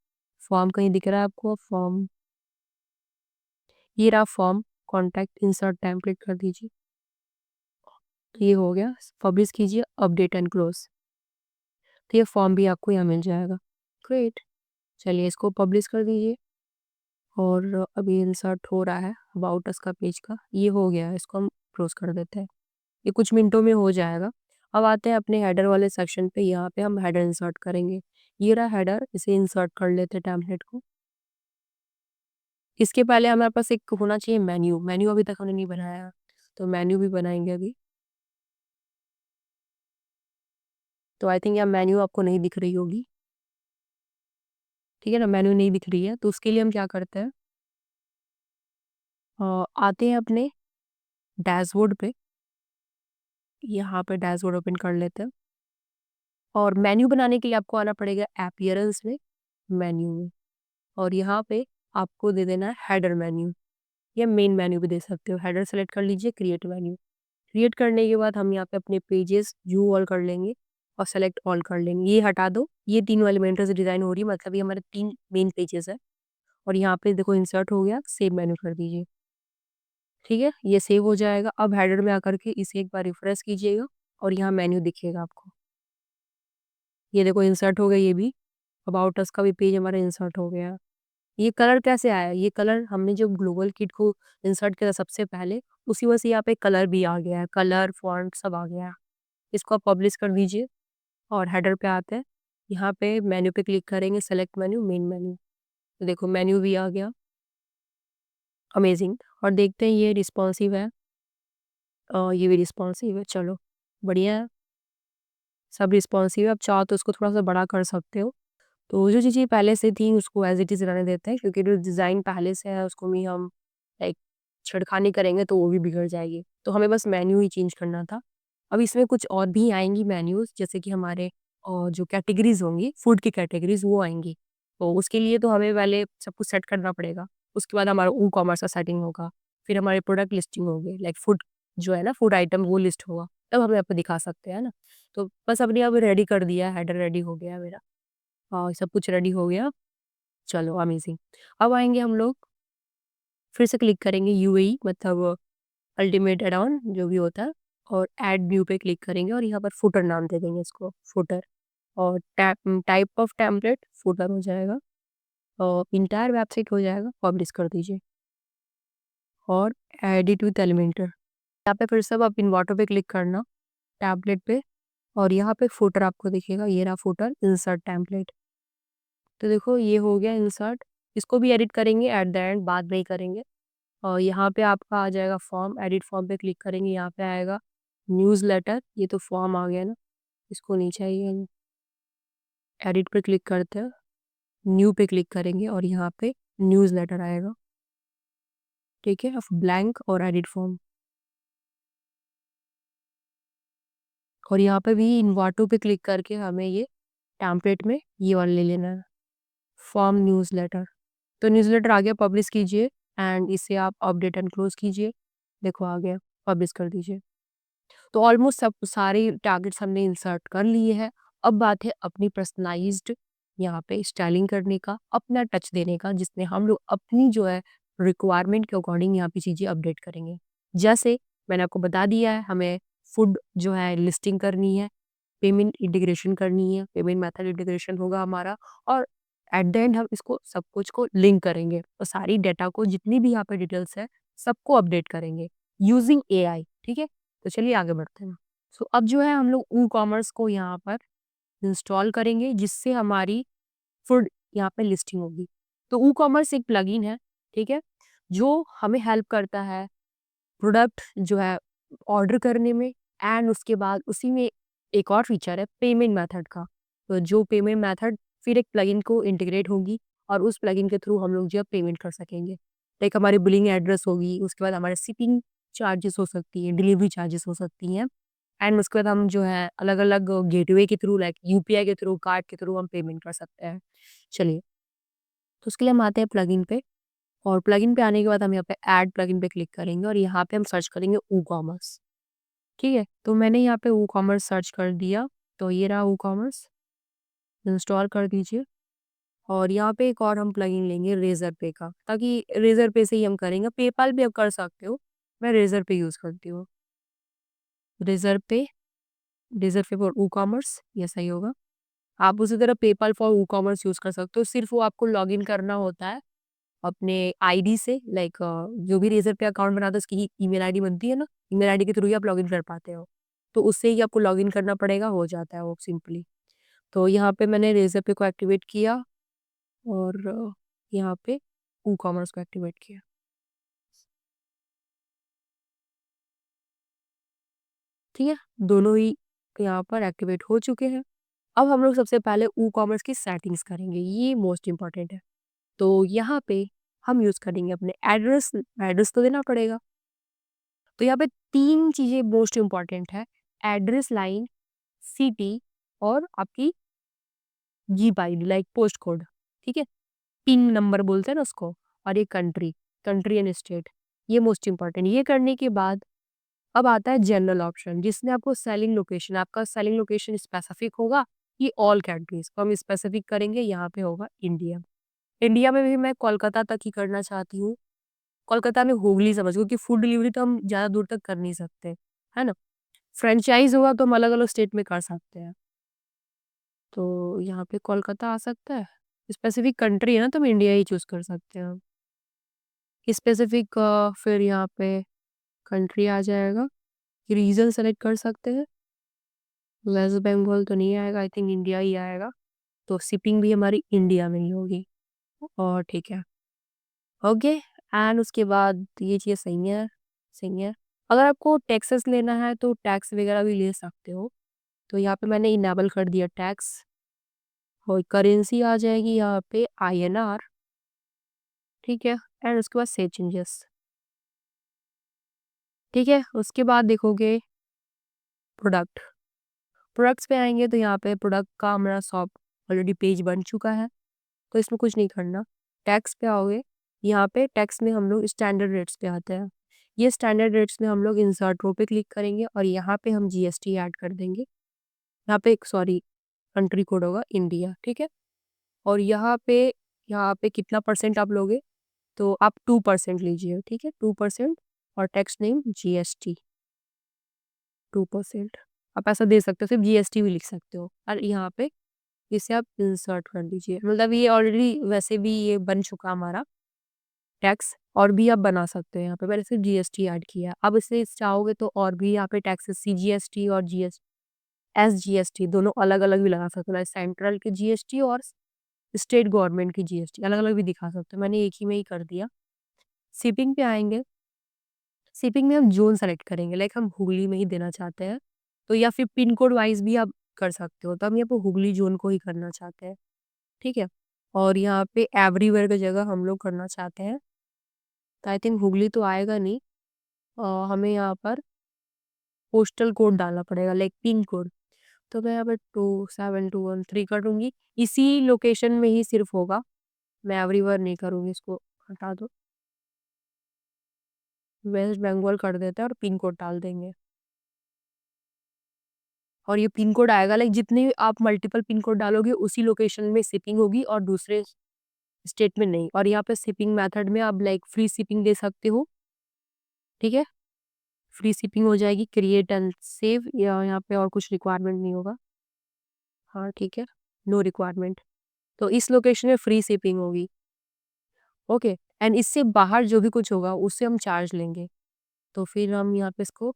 फॉर्म कहीं दिख रहा है आपको? फॉर्म, ये रहा फॉर्म, कॉन्टैक्ट इंसर्ट टेम्पलेट कर दीजिए। तो ये हो गया, पब्लिश कीजिए, अपडेट एंड क्लोज। तो ये फॉर्म भी आपको यहाँ मिल जाएगा। ग्रेट, चलिए इसको पब्लिश कर दीजिए, और अभी इंसर्ट हो रहा है अबाउट अस का पेज का। ये हो गया है, इसको हम क्लोज कर देते हैं। ये कुछ मिनटों में हो जाएगा। अब आते हैं अपने हेडर वाले सेक्शन पे, यहाँ पे हम हेडर इंसर्ट करेंगे। ये रहा हेडर, इसे इंसर्ट कर लेते हैं टेम्पलेट को। इसके पहले हमारे पास एक होना चाहिए मेन्यू। मेन्यू अभी तक हमने नहीं बनाया, तो मेन्यू भी बनाएंगे अभी। तो आई थिंक यहाँ मेन्यू आपको नहीं दिख रही होगी, ठीक है ना? मेन्यू नहीं दिख रही है, तो उसके लिए हम क्या करते हैं, आते हैं अपने डैशबोर्ड पे। यहाँ पे डैशबोर्ड ओपन कर लेते हैं, और मेन्यू बनाने के लिए आपको आना पड़ेगा अपीयरेंस में, मेन्यू में, और यहाँ पे आपको दे देना है हेडर मेन्यू, या मेन मेन्यू भी दे सकते हो। हेडर सेलेक्ट कर लीजिए, क्रिएट मेन्यू। क्रिएट करने के बाद हम यहाँ पे अपने पेजेस व्यू ऑल कर लेंगे, और सेलेक्ट ऑल कर लेंगे। ये हटा दो, ये तीनों एलिमेंटों से डिजाइन हो रही है, मतलब ये हमारे 3 मेन पेजेस है। और यहाँ पे देखो इंसर्ट हो गया, सेव मेन्यू कर दीजिए, ठीक है? ये सेव हो जाएगा। अब हेडर में आकर के इसे एक बार रिफ्रेश कीजिएगा, और यहाँ मेन्यू दिखेगा आपको। ये देखो इंसर्ट हो गया, ये भी अबाउट अस का भी पेज हमारा इंसर्ट हो गया। ये कलर कैसे आया? ये कलर हमने जो ग्लोबल किट को इंसर्ट किया था सबसे पहले, उसी वजह से यहाँ पे कलर भी आ गया है, कलर फॉन्ट सब आ गया है। इसको आप पब्लिश कर दीजिए, और हेडर पे आते हैं। यहाँ पे मेन्यू पे क्लिक करेंगे, सेलेक्ट मेन्यू, मेन मेन्यू। तो देखो मेन्यू भी आ गया, अमेजिंग। और देखते हैं ये रिस्पॉन्सिव है, ये भी रिस्पॉन्सिव है, चलो बढ़िया है, सब रिस्पॉन्सिव है। अब चाहो तो उसको थोड़ा सा बड़ा कर सकते हो। तो जो चीज़ें पहले से थी उसको एज इट इज़ रहने देते हैं, क्योंकि जो डिज़ाइन पहले से है उसको भी हम लाइक छेड़खानी करेंगे तो वो भी बिगड़ जाएगी। तो हमें बस मेन्यू ही चेंज करना था। अब इसमें कुछ और भी आएंगी मेन्यूज, जैसे कि हमारे जो कैटेगरीज होंगी, फूड की कैटेगरीज वो आएंगी। तो उसके लिए तो हमें पहले सब कुछ सेट करना पड़ेगा। उसके बाद हमारा ई कॉमर्स का सेटिंग होगा, फिर हमारे प्रोडक्ट लिस्टिंग होगी, लाइक फूड जो है ना, फूड आइटम वो लिस्ट होगा, तब हमें आपको दिखा सकते हैं ना। तो बस अपने अब रेडी कर दिया, हेडर रेडी हो गया मेरा, हाँ सब कुछ रेडी हो गया। चलो अमेजिंग। अब आएंगे हम लोग, फिर से क्लिक करेंगे यूएई, मतलब अल्टीमेट एड ऑन जो भी होता है, और ऐड न्यू पे क्लिक करेंगे, और यहाँ पर फुटर नाम दे देंगे इसको, फुटर। और टाइप ऑफ टेम्पलेट फुटर हो जाएगा, और इंटायर वेबसाइट हो जाएगा। पब्लिश कर दीजिए, और एडिट विथ एलिमेंटर। यहाँ पे फिर से अब इन्वाटो पे क्लिक करना, टैबलेट पे, और यहाँ पे फुटर आपको दिखेगा, ये रहा फुटर, इंसर्ट टेम्पलेट। तो देखो ये हो गया इंसर्ट। इसको भी एडिट करेंगे एट द एंड, बाद में ही करेंगे। और यहाँ पे आपका आ जाएगा फॉर्म, एडिट फॉर्म पे क्लिक करेंगे, यहाँ पे आएगा न्यूज़लेटर। ये तो फॉर्म आ गया ना, इसको नहीं चाहिए। एडिट पे क्लिक करते हैं, न्यू पे क्लिक करेंगे, और यहाँ पे न्यूज़लेटर आएगा, ठीक है? अब ब्लैंक और एडिट फॉर्म, और यहाँ पे भी इन्वाटो पे क्लिक करके हमें ये टेम्पलेट में ये वाला ले लेना है, फॉर्म न्यूज़लेटर। तो न्यूज़लेटर आ गया, पब्लिश कीजिए, एंड इसे आप अपडेट एंड क्लोज कीजिए। देखो आ गया, पब्लिश कर दीजिए। तो ऑलमोस्ट सब सारे टारगेट्स हमने इंसर्ट कर लिए हैं। अब बात है अपनी पर्सनलाइज्ड यहाँ पे स्टाइलिंग करने का, अपना टच देने का, जिसमें हम लोग अपनी जो है रिक्वायरमेंट के अकॉर्डिंग यहाँ पे चीज़ें अपडेट करेंगे। जैसे मैंने आपको बता दिया है, हमें फूड जो है लिस्टिंग करनी है, पेमेंट इंटीग्रेशन करनी है, पेमेंट मेथड इंटीग्रेशन होगा हमारा, और एट द एंड हम इसको सब कुछ को लिंक करेंगे, और सारी डेटा को जितनी भी यहाँ पे डिटेल्स है सबको अपडेट करेंगे यूजिंग एआई, ठीक है? तो चलिए आगे बढ़ते हैं। सो अब जो है हम लोग ई कॉमर्स को यहाँ पर इंस्टॉल करेंगे, जिससे हमारी फूड यहाँ पे लिस्टिंग होगी। तो ई कॉमर्स एक प्लगइन है, ठीक है, जो हमें हेल्प करता है प्रोडक्ट जो है ऑर्डर करने में, एंड उसके बाद उसी में एक और फीचर है पेमेंट मेथड का। तो जो पेमेंट मेथड फिर एक प्लगइन को इंटीग्रेट होगी, और उस प्लगइन के थ्रू हम लोग जो है पेमेंट कर सकेंगे। लाइक हमारी बिलिंग एड्रेस होगी, उसके बाद हमारे शिपिंग चार्जेस हो सकती है, डिलीवरी चार्जेस हो सकती हैं, एंड उसके बाद हम जो है अलग-अलग गेटवे के थ्रू लाइक यूपीआई के थ्रू, कार्ड के थ्रू हम पेमेंट कर सकते हैं। चलिए, तो उसके लिए हम आते हैं प्लगइन पे और प्लगइन पे आने के बाद हम यहाँ पे ऐड प्लगइन पे क्लिक करेंगे और यहाँ पे हम सर्च करेंगे वूकॉमर्स, ठीक है? तो मैंने यहाँ पे वूकॉमर्स सर्च कर दिया, तो ये रहा वूकॉमर्स, इंस्टॉल कर दीजिए और यहाँ पे एक और हम प्लगइन लेंगे रेज़र पे का, ताकि रेज़र पे से ही हम करेंगे, पेपाल भी आप कर सकते हो, मैं रेज़र पे यूज़ करती हूँ। रेज़र पे फॉर वूकॉमर्स ये सही होगा। आप उसी तरह पेपाल फॉर वूकॉमर्स यूज़ कर सकते हो, सिर्फ़ वो आपको लॉगिन करना होता है अपने आईडी से लाइक जो भी रेज़र पे अकाउंट बनाता है उसकी ईमेल आईडी बनती है ना, ईमेल आईडी के थ्रू ही आप लॉगिन कर पाते हो। तो उससे ही आपको लॉगिन करना पड़ेगा, हो जाता है वो सिंपली। तो यहाँ पे मैंने रेज़र पे को एक्टिवेट किया और यहाँ पे वूकॉमर्स को एक्टिवेट किया। ठीक है? दोनों ही यहाँ पर एक्टिवेट हो चुके हैं। अब हम लोग सबसे पहले वूकॉमर्स की सेटिंग्स करेंगे, ये मोस्ट इम्पोर्टेंट है। तो यहाँ पे हम यूज़ करेंगे अपने एड्रेस, एड्रेस तो देना पड़ेगा। तो यहाँ पे 3 चीज़ें मोस्ट इम्पोर्टेंट है, एड्रेस लाइन, सिटी और आपकी jeep ID like post code, ठीक है? पिन नंबर बोलते हैं ना उसको और ये कंट्री, कंट्री एंड स्टेट, ये मोस्ट इम्पोर्टेंट। ये करने के बाद अब आता है जनरल ऑप्शन जिसमें आपको सेलिंग लोकेशन, आपका सेलिंग लोकेशन स्पेसिफिक होगा कि ऑल कंट्रीज़, तो हम स्पेसिफिक करेंगे, यहाँ पे होगा इंडिया। इंडिया में भी मैं कोलकाता तक ही करना चाहती हूँ। कोलकाता में हुगली समझ क्योंकि फूड डिलीवरी तो हम ज़्यादा दूर तक कर नहीं सकते, है ना? फ्रैंचाइज़ हुआ तो हम अलग-अलग स्टेट में कर सकते हैं। तो यहाँ पे कोलकाता आ सकता है। स्पेसिफिक कंट्री है ना तो हम इंडिया ही चूज़ कर सकते हैं। स्पेसिफिक फिर यहाँ पे कंट्री आ जाएगा। रीजन सेलेक्ट कर सकते हैं। वेस्ट बंगाल तो नहीं आएगा, आई थिंक इंडिया ही आएगा। तो शिपिंग भी हमारी इंडिया में ही होगी और ठीक है। ओके एंड उसके बाद ये चीज़ सही है, सही है। अगर आपको टैक्सेस लेना है तो टैक्स वगैरह भी ले सकते हो। तो यहाँ पे मैंने इनेबल कर दिया टैक्स और करेंसी आ जाएगी यहाँ पे आईएनआर, ठीक है? एंड उसके बाद सेव चेंजेस, ठीक है? उसके बाद देखोगे प्रोडक्ट, प्रोडक्ट्स पे आएँगे तो यहाँ पे प्रोडक्ट का हमारा शॉप ऑलरेडी पेज बन चुका है, तो इसमें कुछ नहीं करना। टैक्स पे आओगे, यहाँ पे टैक्स में हम लोग स्टैंडर्ड रेट्स पे आते हैं। ये स्टैंडर्ड रेट्स में हम लोग इंसर्ट रो पे क्लिक करेंगे और यहाँ पे हम जीएसटी ऐड कर देंगे। यहाँ पे एक सॉरी कंट्री कोड होगा इंडिया, ठीक है? और यहाँ पे कितना परसेंट आप लोगे? तो आप 2% लीजिए, ठीक है? 2% और टैक्स नेम जीएसटी 2%। आप ऐसा दे सकते हो, सिर्फ जीएसटी भी लिख सकते हो और यहाँ पे इसे आप इंसर्ट कर दीजिए। मतलब ये ऑलरेडी वैसे भी ये बन चुका हमारा टैक्स और भी आप बना सकते हो यहाँ पे, मैंने सिर्फ जीएसटी ऐड किया। अब इसे चाहोगे तो और भी यहाँ पे टैक्सेस सीजीएसटी और एसजीएसटी दोनों अलग-अलग भी लगा सकते हो, लाइक सेंट्रल की जीएसटी और स्टेट गवर्नमेंट की जीएसटी अलग-अलग भी दिखा सकते हो। मैंने एक ही में ही कर दिया। शिपिंग पे आएँगे, शिपिंग में हम ज़ोन सेलेक्ट करेंगे, लाइक हम हुगली में ही देना चाहते हैं, तो या फिर पिन कोड वाइज़ भी आप कर सकते हो, तो हम यहाँ पे हुगली ज़ोन को ही करना चाहते हैं, ठीक है? और यहाँ पे एवरीवेयर की जगह हम लोग करना चाहते हैं, तो आई थिंक हुगली तो आएगा नहीं। हमें यहाँ पर पोस्टल कोड डालना पड़ेगा लाइक पिन कोड, तो मैं यहाँ पे 27213 करूँगी, इसी लोकेशन में ही सिर्फ होगा, मैं एवरीवेयर नहीं करूँगी, इसको हटा दो। वेस्ट बंगाल कर देते हैं और पिन कोड डाल देंगे। और ये पिन कोड आएगा लाइक जितने आप मल्टीपल पिन कोड डालोगे उसी लोकेशन में शिपिंग होगी और दूसरे स्टेट में नहीं। और यहाँ पे शिपिंग मेथड में आप लाइक फ्री शिपिंग दे सकते हो, ठीक है? फ्री शिपिंग हो जाएगी, क्रिएट एंड सेव या यहाँ पे और कुछ रिक्वायरमेंट नहीं होगा। हाँ, ठीक है, नो रिक्वायरमेंट। तो इस लोकेशन में फ्री शिपिंग होगी, ओके? एंड इससे बाहर जो भी कुछ होगा उससे हम चार्ज लेंगे। तो फिर हम यहाँ पे इसको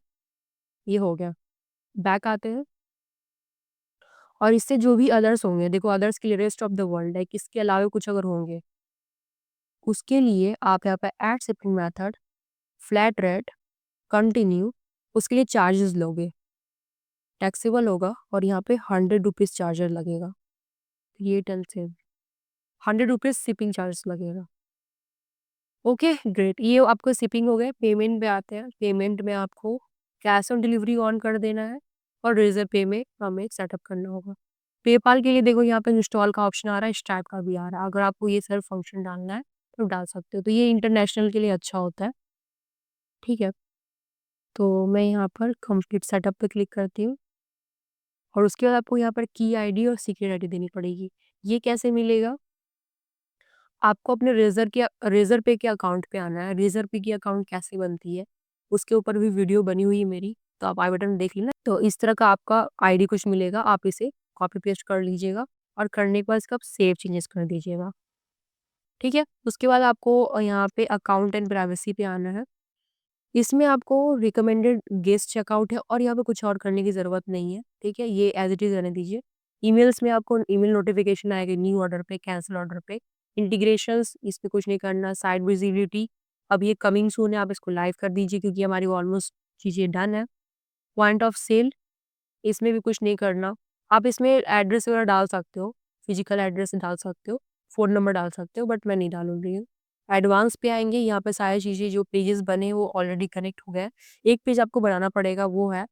ये हो गया, बैक आते हैं और इससे जो भी अदर्स होंगे, देखो अदर्स के लिए rest of the world like इसके अलावा कुछ अगर होंगे, उसके लिए आप यहाँ पे add shipping method, flat rate, continue, उसके लिए चार्जेस लोगे, टैक्सेबल होगा और यहाँ पे 100 रुपीज़ चार्जर लगेगा। Create and save, 100 rupees shipping charge लगेगा। ओके ग्रेट, ये आपको शिपिंग हो गए। पेमेंट पे आते हैं, पेमेंट में आपको कैश ऑन डिलीवरी ऑन कर देना है। और रेज़र पे में हमें सेटअप करना होगा। पेपाल के लिए देखो यहाँ पे इंस्टॉल का ऑप्शन आ रहा है, स्ट्राइप का भी आ रहा है। अगर आपको ये सारे फंक्शन डालना है तो डाल सकते हो। तो ये इंटरनेशनल के लिए अच्छा होता है, ठीक है? तो मैं यहाँ पर कंप्लीट सेटअप पे क्लिक करती हूँ और उसके बाद आपको यहाँ पर की आईडी और सीक्रेट आईडी देनी पड़ेगी। ये कैसे मिलेगा? आपको अपने रेज़र पे के अकाउंट पे आना है। रेज़र पे की अकाउंट कैसे बनती है, उसके ऊपर भी वीडियो बनी हुई है मेरी, तो आप आई बटन में देख लेना। तो इस तरह का आपका आईडी कुछ मिलेगा, आप इसे कॉपी पेस्ट कर लीजिएगा और करने के बाद इसका सेव चेंजेस कर दीजिएगा, ठीक है? उसके बाद आपको यहाँ पे अकाउंट एंड प्राइवेसी पे आना है। इसमें आपको रिकमेंडेड गेस्ट चेकआउट है और यहाँ पे कुछ और करने की ज़रूरत नहीं है, ठीक है? ये एज़ इट इज़ रहने दीजिए। ईमेल्स में आपको ईमेल नोटिफ़िकेशन आएगा न्यू ऑर्डर पे, कैंसल ऑर्डर पे। इंटीग्रेशंस इस पे कुछ नहीं करना। साइट विज़िबिलिटी अब ये कमिंग सून है, आप इसको लाइव कर दीजिए क्योंकि हमारी ऑलमोस्ट चीज़ें डन है। पॉइंट ऑफ सेल इसमें भी कुछ नहीं करना। आप इसमें एड्रेस वगैरह डाल सकते हो, फिजिकल एड्रेस डाल सकते हो, फ़ोन नंबर डाल सकते हो बट मैं नहीं डालूँगी। एडवांस पे आएँगे, यहाँ पे सारी चीज़ें जो पेजेज़ बने हैं वो ऑलरेडी कनेक्ट हो गए हैं। एक पेज आपको बनाना पड़ेगा वो है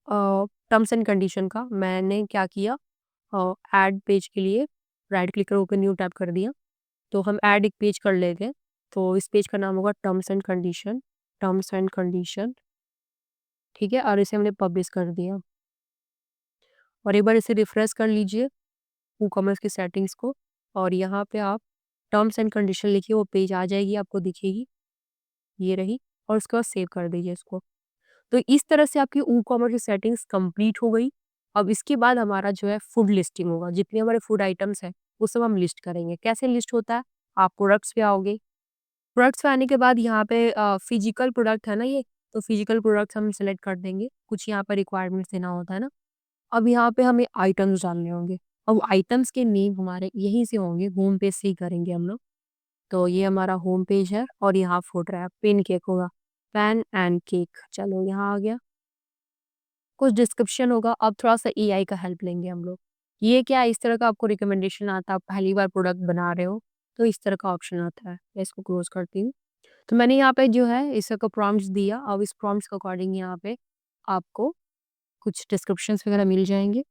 टर्म्स एंड कंडीशन का। मैंने क्या किया ऐड पेज के लिए राइट क्लिक करके न्यू टैब कर दिया। तो हम ऐड एक पेज कर लेते हैं। तो इस पेज का नाम होगा टर्म्स एंड कंडीशन, ठीक है? और इसे हमने पब्लिश कर दिया और एक बार इसे रिफ्रेश कर लीजिए वूकॉमर्स की सेटिंग्स को और यहाँ पे आप टर्म्स एंड कंडीशन लिखिए, वो पेज आ जाएगी, आपको दिखेगी, ये रही और उसके बाद सेव कर दीजिए इसको। तो इस तरह से आपकी वूकॉमर्स की सेटिंग्स कंप्लीट हो गई। अब इसके बाद हमारा जो है फूड लिस्टिंग होगा, जितने हमारे फूड आइटम्स हैं, वो सब हम लिस्ट करेंगे। कैसे लिस्ट होता है? आप प्रोडक्ट्स पे आओगे, प्रोडक्ट्स पे आने के बाद यहाँ पे फिजिकल प्रोडक्ट है ना ये, तो फिजिकल प्रोडक्ट्स हम सेलेक्ट कर देंगे। कुछ यहाँ पर रिक्वायरमेंट्स देना होता है ना। अब यहाँ पे हमें आइटम्स डालने होंगे। अब आइटम्स के नेम हमारे यहीं से होंगे, होम पेज से ही करेंगे हम लोग। तो ये हमारा होम पेज है और यहाँ फूड रहा है, पेन केक होगा, पैन एंड केक। चलो यहाँ आ गया। कुछ डिस्क्रिप्शन होगा, अब थोड़ा-सा एआई का हेल्प लेंगे हम लोग। ये क्या है, इस तरह का आपको रिकमेंडेशन आता है, आप पहली बार प्रोडक्ट बना रहे हो, तो इस तरह का ऑप्शन आता है। मैं इसको क्लोज़ करती हूँ। तो मैंने यहाँ पे जो है इसका प्रॉम्प्ट्स दिया, अब इस प्रॉम्प्ट्स के अकॉर्डिंग यहाँ पे आपको कुछ डिस्क्रिप्शंस वगैरह मिल जाएँगे।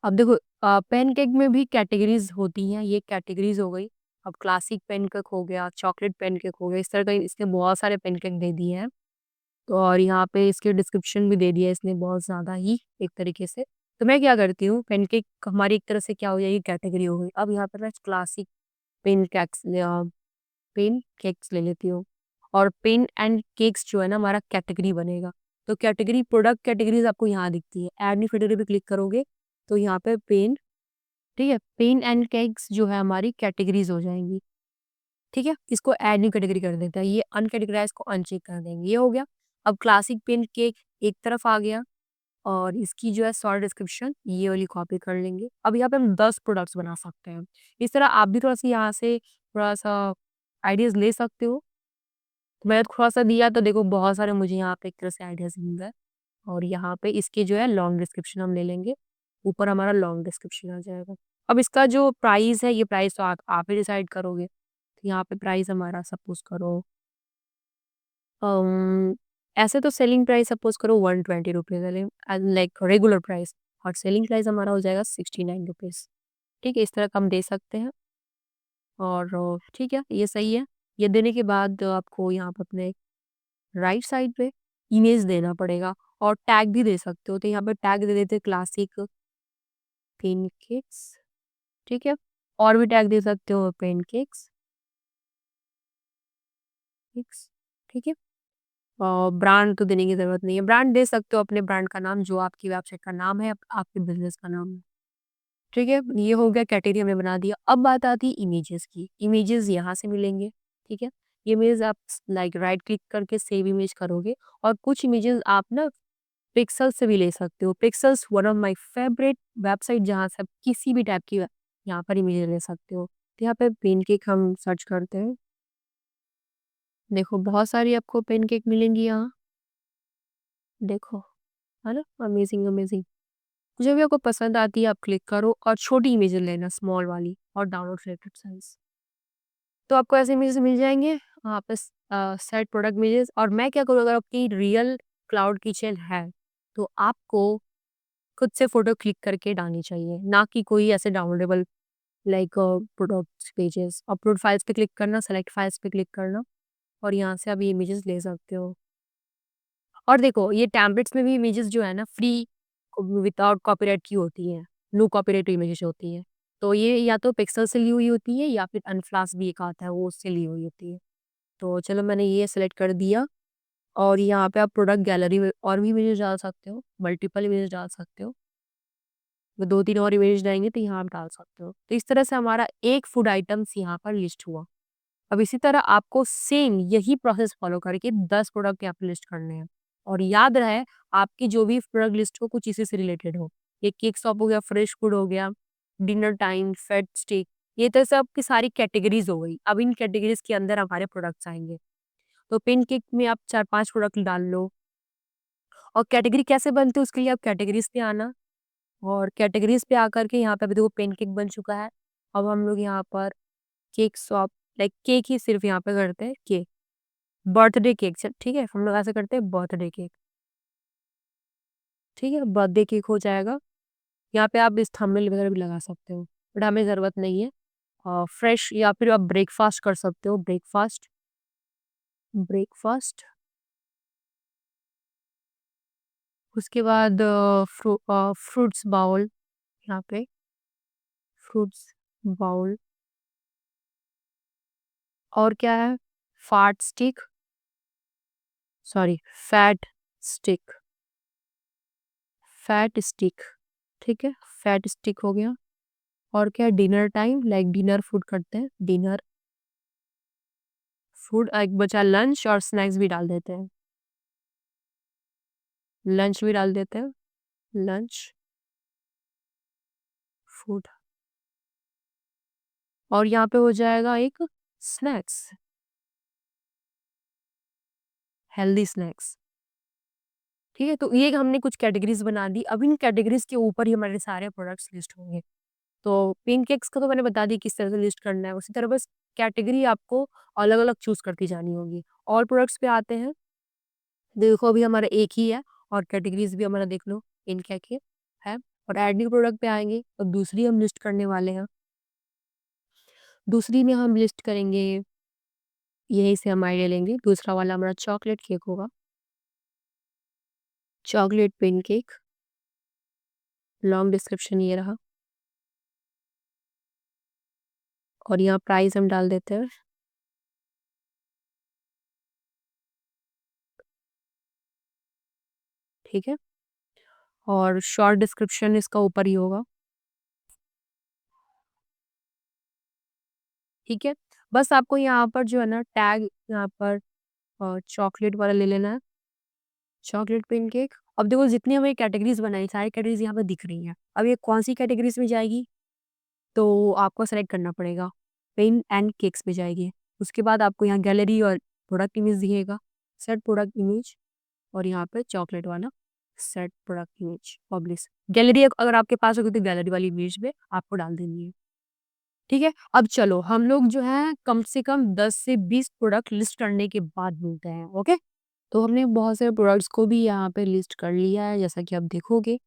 अब देखो पैनकेक में भी कैटेगरीज़ होती हैं, ये कैटेगरीज़ हो गई। अब क्लासिक पैनकेक हो गया, चॉकलेट पैनकेक हो गया, इस तरह का इसने बहुत सारे पैनकेक दे दिए हैं। तो और यहाँ पे इसके डिस्क्रिप्शन भी दे दिया है इसने बहुत ज़्यादा ही एक तरीके से। तो मैं क्या करती हूँ, पैनकेक हमारी एक तरह से क्या हो जाएगी, कैटेगरी हो गई। अब यहाँ पे मैं क्लासिक पेन केक्स ले लेती हूँ और पेन एंड केक्स जो है ना हमारा कैटेगरी बनेगा। तो कैटेगरी प्रोडक्ट कैटेगरीज़ आपको यहाँ दिखती है। ऐड न्यू कैटेगरी पे क्लिक करोगे तो यहाँ पे पेन, ठीक है? पेन एंड केक्स जो है हमारी कैटेगरीज़ हो जाएँगी, ठीक है? इसको ऐड न्यू कैटेगरी कर देते हैं। ये अनकैटेगराइज़ को अनचेक कर देंगे, ये हो गया। अब क्लासिक पेन केक एक तरफ आ गया और इसकी जो है शॉर्ट डिस्क्रिप्शन ये वाली कॉपी कर लेंगे। अब यहाँ पे हम 10 प्रोडक्ट्स बना सकते हैं। इस तरह आप भी थोड़ा-सा यहाँ से थोड़ा-सा आइडियाज़ ले सकते हो। मैंने थोड़ा-सा दिया तो देखो बहुत सारे मुझे यहाँ पे एक तरह से आइडियाज़ मिल गए और यहाँ पे इसके जो है लॉन्ग डिस्क्रिप्शन हम ले लेंगे। ऊपर हमारा लॉन्ग डिस्क्रिप्शन आ जाएगा। अब इसका जो प्राइस है, ये प्राइस तो आप ही डिसाइड करोगे। तो यहाँ पे प्राइस हमारा सपोज़ करो ऐसे तो सेलिंग प्राइस सपोज़ करो ₹120 है लाइक रेगुलर प्राइस और सेलिंग प्राइस हमारा हो जाएगा ₹69। ठीक है? इस तरह का हम दे सकते हैं और ठीक है, ये सही है। ये देने के बाद आपको यहाँ पे अपने राइट साइड पे इमेज देना पड़ेगा और टैग भी दे सकते हो। तो यहाँ पे टैग दे देते हैं क्लासिक पेनकेक्स, ठीक है? और भी टैग दे सकते हो पेनकेक्स, केक्स, ठीक है? ब्रांड तो देने की ज़रूरत नहीं है। ब्रांड दे सकते हो अपने ब्रांड का नाम जो आपकी वेबसाइट का नाम है, आपके बिज़नेस का नाम है। ठीक है? ये हो गया कैटेगरी हमने बना दिया। अब बात आती है इमेजेस की। इमेजेस यहाँ से मिलेंगे, ठीक है? ये इमेज आप लाइक राइट क्लिक करके सेव इमेज करोगे और कुछ इमेजेस आप ना पिक्सल से भी ले सकते हो। Pixels one of my favourite website जहाँ से आप किसी भी टाइप की यहाँ पर इमेज ले सकते हो। तो यहाँ पे पेनकेक हम सर्च करते हैं। देखो बहुत सारी आपको पेनकेक मिलेंगी यहाँ, देखो, है ना? Amazing, amazing. जो भी आपको पसंद आती है आप क्लिक करो और छोटी इमेजेस लेना स्मॉल वाली और डाउनलोड सिलेक्टेड साइज़। तो आपको ऐसे इमेजेस मिल जाएँगे वहाँ पे सेट प्रोडक्ट इमेजेस और मैं क्या करूँ अगर आपकी रियल क्लाउड किचन है, तो आपको खुद से फ़ोटो क्लिक करके डालनी चाहिए, ना कि कोई ऐसे downloadable like products pages. Upload files पे क्लिक करना, सेलेक्ट फाइल्स पे क्लिक करना और यहाँ से आप ये इमेजेस ले सकते हो। और देखो ये टेम्पलेट्स में भी इमेजेस जो है ना फ्री विदाउट कॉपीराइट की होती हैं, नो कॉपीराइट इमेजेस होती हैं। तो ये या तो पिक्सल से ली हुई होती है या फिर अनफ्लाश भी एक आता है वो उससे ली हुई होती है। तो चलो मैंने ये सेलेक्ट कर दिया और यहाँ पे आप प्रोडक्ट गैलरी में और भी इमेजेस डाल सकते हो, मल्टीपल इमेजेस डाल सकते हो। वो 2-3 और इमेज डालेंगे तो यहाँ आप डाल सकते हो। तो इस तरह से हमारा एक फूड आइटम्स यहाँ पर लिस्ट हुआ। अब इसी तरह आपको सेम यही प्रोसेस फॉलो करके 10 प्रोडक्ट यहाँ पे लिस्ट करने हैं। और याद रहे आपकी जो भी प्रोडक्ट लिस्ट हो कुछ इसी से रिलेटेड हो। ये केक शॉप हो गया, फ्रेश फूड हो गया, डिनर टाइम, फैट स्टिक, ये तो सब की सारी कैटेगरीज हो गई। अब इन कैटेगरीज के अंदर हमारे प्रोडक्ट्स आएंगे। तो पिन केक में आप 4-5 प्रोडक्ट डाल लो। और कैटेगरी कैसे बनती है उसके लिए आप कैटेगरीज पे आना और कैटेगरीज पे आकर के यहाँ पे अभी देखो पेन केक बन चुका है। अब हम लोग यहाँ पर केक शॉप लाइक केक ही सिर्फ यहाँ पे करते हैं केक, बर्थडे केक ठीक है, हम लोग ऐसे करते हैं बर्थडे केक। ठीक है, बर्थडे केक हो जाएगा। यहाँ पे आप इस थंबनेल वगैरह भी लगा सकते हो बट हमें ज़रूरत नहीं है। फ्रेश या फिर आप ब्रेकफास्ट कर सकते हो, ब्रेकफास्ट, ब्रेकफास्ट। उसके बाद फ्रूट्स बाउल, यहाँ पे फ्रूट्स बाउल। और क्या है, फाट stick, sorry fat stick, fat stick. ठीक है, फैट स्टिक हो गया। और क्या, dinner time like dinner food करते हैं, डिनर फूड। एक बचा लंच और स्नैक्स भी डाल देते हैं, लंच भी डाल देते हैं, लंच फूड। और यहाँ पे हो जाएगा एक स्नैक्स, हेल्दी स्नैक्स। ठीक है, तो ये हमने कुछ कैटेगरीज बना दी। अब इन कैटेगरीज के ऊपर ही हमारे सारे प्रोडक्ट्स लिस्ट होंगे। तो पिंक केक्स का तो मैंने बता दी किस तरह से लिस्ट करना है, उसी तरह बस कैटेगरी आपको अलग अलग चूज करती जानी होगी। और प्रोडक्ट्स पे आते हैं, देखो अभी हमारा एक ही है और कैटेगरीज भी हमारा देख लो इन क्या के है। और एड न्यू प्रोडक्ट पे आएंगे और दूसरी हम लिस्ट करने वाले हैं। दूसरी में हम लिस्ट करेंगे, यहीं से हम आइडिया लेंगे। दूसरा वाला हमारा चॉकलेट केक होगा, chocolate pin cake. Long description ये रहा और यहाँ प्राइस हम डाल देते हैं। ठीक है, और शॉर्ट डिस्क्रिप्शन इसका ऊपर ही होगा। ठीक है, बस आपको यहाँ पर जो है ना टैग यहाँ पर चॉकलेट वाला ले लेना है, चॉकलेट पिन केक। अब देखो जितनी हमें कैटेगरीज बनाई सारी कैटेगरीज यहाँ पे दिख रही हैं। अब ये कौन सी कैटेगरीज में जाएगी तो आपको सेलेक्ट करना पड़ेगा, पेन एंड केक्स में जाएगी। उसके बाद आपको यहाँ गैलरी और प्रोडक्ट इमेज दिखेगा, सेट प्रोडक्ट इमेज। और यहाँ पे चॉकलेट वाला set product image publish. Gallery अगर आपके पास होगी तो गैलरी वाली इमेज पे आपको डाल देनी है। ठीक है, अब चलो हम लोग जो है कम से कम 10 से 20 प्रोडक्ट लिस्ट करने के बाद मिलते हैं। ओके, तो हमने बहुत सारे प्रोडक्ट्स को भी यहाँ पे लिस्ट कर लिया है जैसा कि आप देखोगे।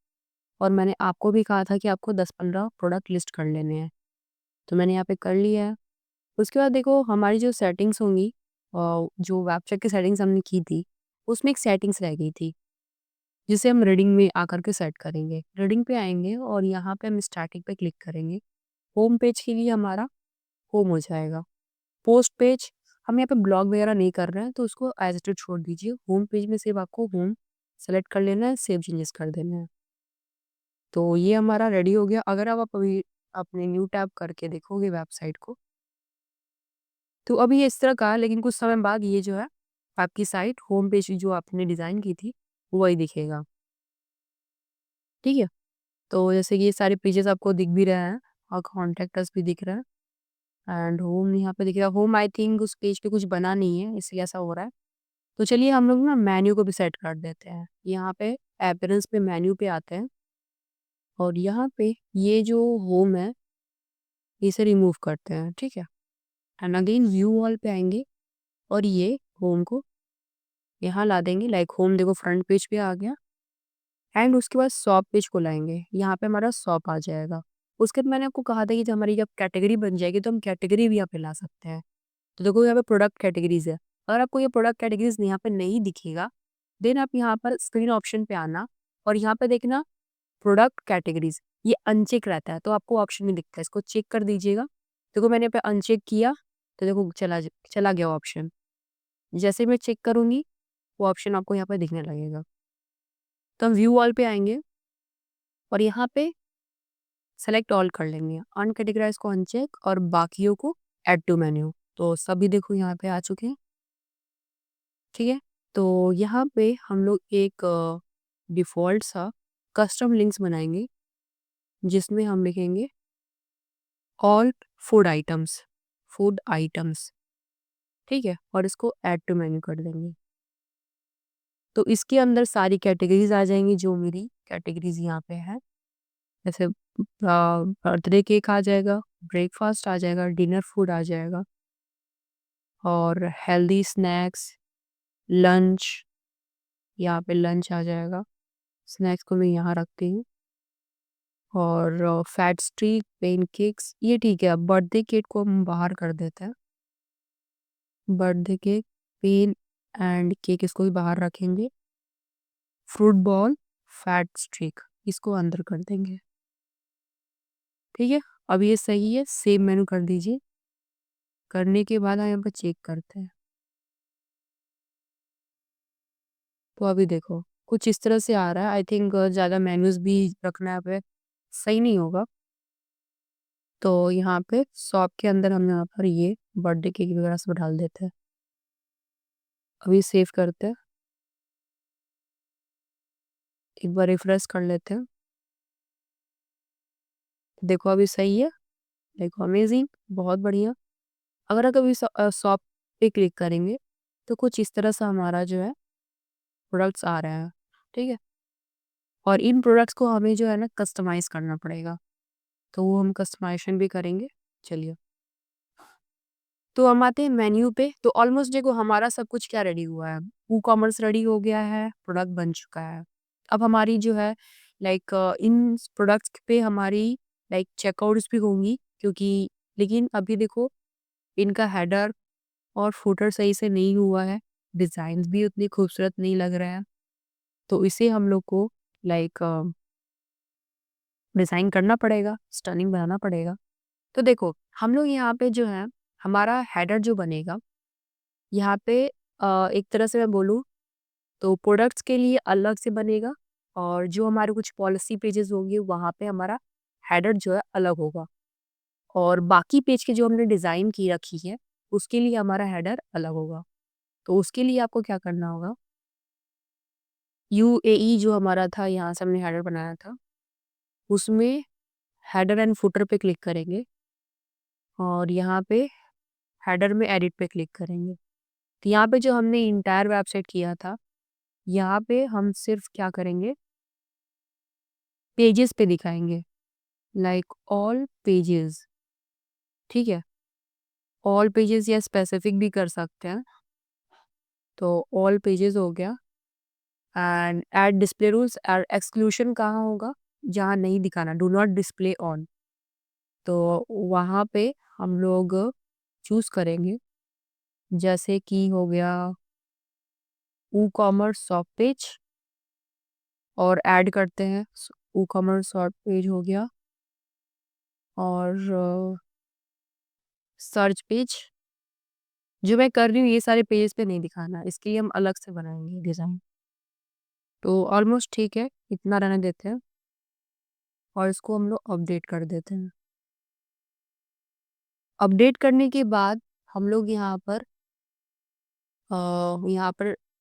और मैंने आपको भी कहा था कि आपको 10-15 प्रोडक्ट लिस्ट कर लेने हैं, तो मैंने यहाँ पे कर लिया है। उसके बाद देखो हमारी जो सेटिंग्स होंगी, जो वेबसाइट की सेटिंग्स हमने की थी उसमें एक सेटिंग्स रह गई थी जिसे हम रीडिंग में आकर के सेट करेंगे। रीडिंग पे आएंगे और यहाँ पे हम स्टार्टिंग पे क्लिक करेंगे। होम पेज के लिए हमारा होम हो जाएगा। पोस्ट पेज, हम यहाँ पे ब्लॉग वगैरह नहीं कर रहे हैं तो उसको एज इट इज छोड़ दीजिए। होम पेज में सिर्फ आपको होम सेलेक्ट कर लेना है, सेव चेंजेस कर देना है। तो ये हमारा रेडी हो गया। अगर आप अभी अपने न्यू टैब करके देखोगे वेबसाइट को तो अभी ये इस तरह का है, लेकिन कुछ समय बाद ये जो है आपकी साइट होम पेज जो आपने डिज़ाइन की थी वही दिखेगा। ठीक है, तो जैसे कि ये सारे पेजेस आपको दिख भी रहे हैं और कॉन्टेक्ट अस भी दिख रहा है एंड होम यहाँ पे दिख रहा है। होम आई थिंक उस पेज पे कुछ बना नहीं है इसलिए ऐसा हो रहा है। तो चलिए हम लोग ना मेन्यू को भी सेट कर देते हैं। यहाँ पे अपीयरेंस पे मेन्यू पे आते हैं और यहाँ पे ये जो होम है इसे रिमूव करते हैं। ठीक है, एंड अगेन व्यू ऑल पे आएंगे और ये होम को यहाँ ला देंगे, लाइक होम देखो फ्रंट पेज पे आ गया। एंड उसके बाद शॉप पेज को लाएंगे, यहाँ पे हमारा शॉप आ जाएगा। उसके बाद मैंने आपको कहा था कि जब हमारी जब कैटेगरी बन जाएगी तो हम कैटेगरी भी यहाँ पे ला सकते हैं। तो देखो यहाँ पे प्रोडक्ट कैटेगरीज है। अगर आपको ये प्रोडक्ट कैटेगरीज यहाँ पे नहीं दिखेगा, देन आप यहाँ पर स्क्रीन ऑप्शन पे आना और यहाँ पे देखना प्रोडक्ट कैटेगरीज, ये अनचेक रहता है तो आपको ऑप्शन नहीं दिखता है, इसको चेक कर दीजिएगा। देखो मैंने पे अनचेक किया तो देखो चला गया ऑप्शन। जैसे मैं चेक करूंगी वो ऑप्शन आपको यहाँ पे दिखने लगेगा। तो हम व्यू ऑल पे आएंगे और यहाँ पे सेलेक्ट ऑल कर लेंगे, अनकैटेगराइज को अनचेक और बाकियों को ऐड टू मेन्यू। तो सभी देखो यहाँ पे आ चुके हैं। ठीक है, तो यहाँ पे हम लोग एक डिफ़ॉल्ट सा कस्टम लिंक्स बनाएंगे जिसमें हम लिखेंगे ऑल फूड आइटम्स। ठीक है, और इसको ऐड टू मेन्यू कर देंगे। तो इसके अंदर सारी कैटेगरीज आ जाएंगी जो मेरी कैटेगरीज यहाँ पे है। जैसे बर्थडे केक आ जाएगा, ब्रेकफास्ट आ जाएगा, डिनर फूड आ जाएगा और हेल्दी स्नैक्स, लंच, यहाँ पे लंच आ जाएगा। स्नैक्स को मैं यहाँ रखती हूँ और फैट स्ट्रीक, पेन केक्स ये ठीक है। अब बर्थडे केक को हम बाहर कर देते हैं। Birthday cake, pen and cake इसको भी बाहर रखेंगे। फ्रूट बॉल, फैट स्ट्रीक इसको अंदर कर देंगे। ठीक है, अब ये सही है, सेव मेनू कर दीजिए। करने के बाद हम यहाँ पर चेक करते हैं। तो अभी देखो कुछ इस तरह से आ रहा है। आई थिंक ज़्यादा मेन्यूज भी रखना यहाँ पे सही नहीं होगा। तो यहाँ पे शॉप के अंदर हम यहाँ पर ये बर्थडे केक वगैरह सब डाल देते हैं। अभी सेव करते हैं, एक बार रिफ्रेश कर लेते हैं। देखो अभी सही है, देखो अमेजिंग, बहुत बढ़िया। अगर कभी शॉप पे क्लिक करेंगे तो कुछ इस तरह से हमारा जो है प्रोडक्ट्स आ रहे हैं। ठीक है, और इन प्रोडक्ट्स को हमें जो है ना कस्टमाइज करना पड़ेगा, तो वो हम कस्टमाइजेशन भी करेंगे। चलिए, तो हम आते हैं मेन्यू पे। तो ऑलमोस्ट देखो हमारा सब कुछ क्या रेडी हुआ है, ई कॉमर्स रेडी हो गया है, प्रोडक्ट बन चुका है। अब हमारी जो है लाइक इन प्रोडक्ट्स पे हमारी लाइक चेकआउट्स भी होंगी, क्योंकि लेकिन अभी देखो इनका हेडर और फुटर सही से नहीं हुआ है, डिज़ाइन भी उतनी खूबसूरत नहीं लग रहा है। तो इसे हम लोग को लाइक डिज़ाइन करना पड़ेगा, स्टनिंग बनाना पड़ेगा। तो देखो हम लोग यहाँ पे जो है हमारा हेडर जो बनेगा यहाँ पे एक तरह से मैं बोलूँ तो प्रोडक्ट्स के लिए अलग से बनेगा और जो हमारे कुछ पॉलिसी पेजेस होंगे वहाँ पे हमारा हेडर जो है अलग होगा और बाकी पेज के जो हमने डिज़ाइन की रखी है उसके लिए हमारा हेडर अलग होगा। तो उसके लिए आपको क्या करना होगा, यूएई जो हमारा था यहाँ से हमने हेडर बनाया था उसमें हेडर एंड फुटर पे क्लिक करेंगे और यहाँ पे हेडर में एडिट पे क्लिक करेंगे। तो यहाँ पे जो हमने इंटायर वेबसाइट किया था यहाँ पे हम सिर्फ क्या करेंगे, पेजेस पे दिखाएंगे, लाइक ऑल पेजेस। ठीक है, ऑल पेजेस या स्पेसिफिक भी कर सकते हैं। तो ऑल पेजेस हो गया एंड ऐड डिस्प्ले रूल्स और एक्सक्लूशन कहाँ होगा, जहाँ नहीं दिखाना, डू नॉट डिस्प्ले ऑन। तो वहाँ पे हम लोग चूज करेंगे, जैसे कि हो गया ई कॉमर्स शॉप पेज और ऐड करते हैं। ई कॉमर्स शॉप पेज हो गया और सर्च पेज। जो मैं कर रही हूँ ये सारे पेजेस पे नहीं दिखाना, इसके लिए हम अलग से बनाएंगे डिज़ाइन। तो ऑलमोस्ट ठीक है, इतना रहने देते हैं और इसको हम लोग अपडेट कर देते हैं। अपडेट करने के बाद हम लोग यहाँ पर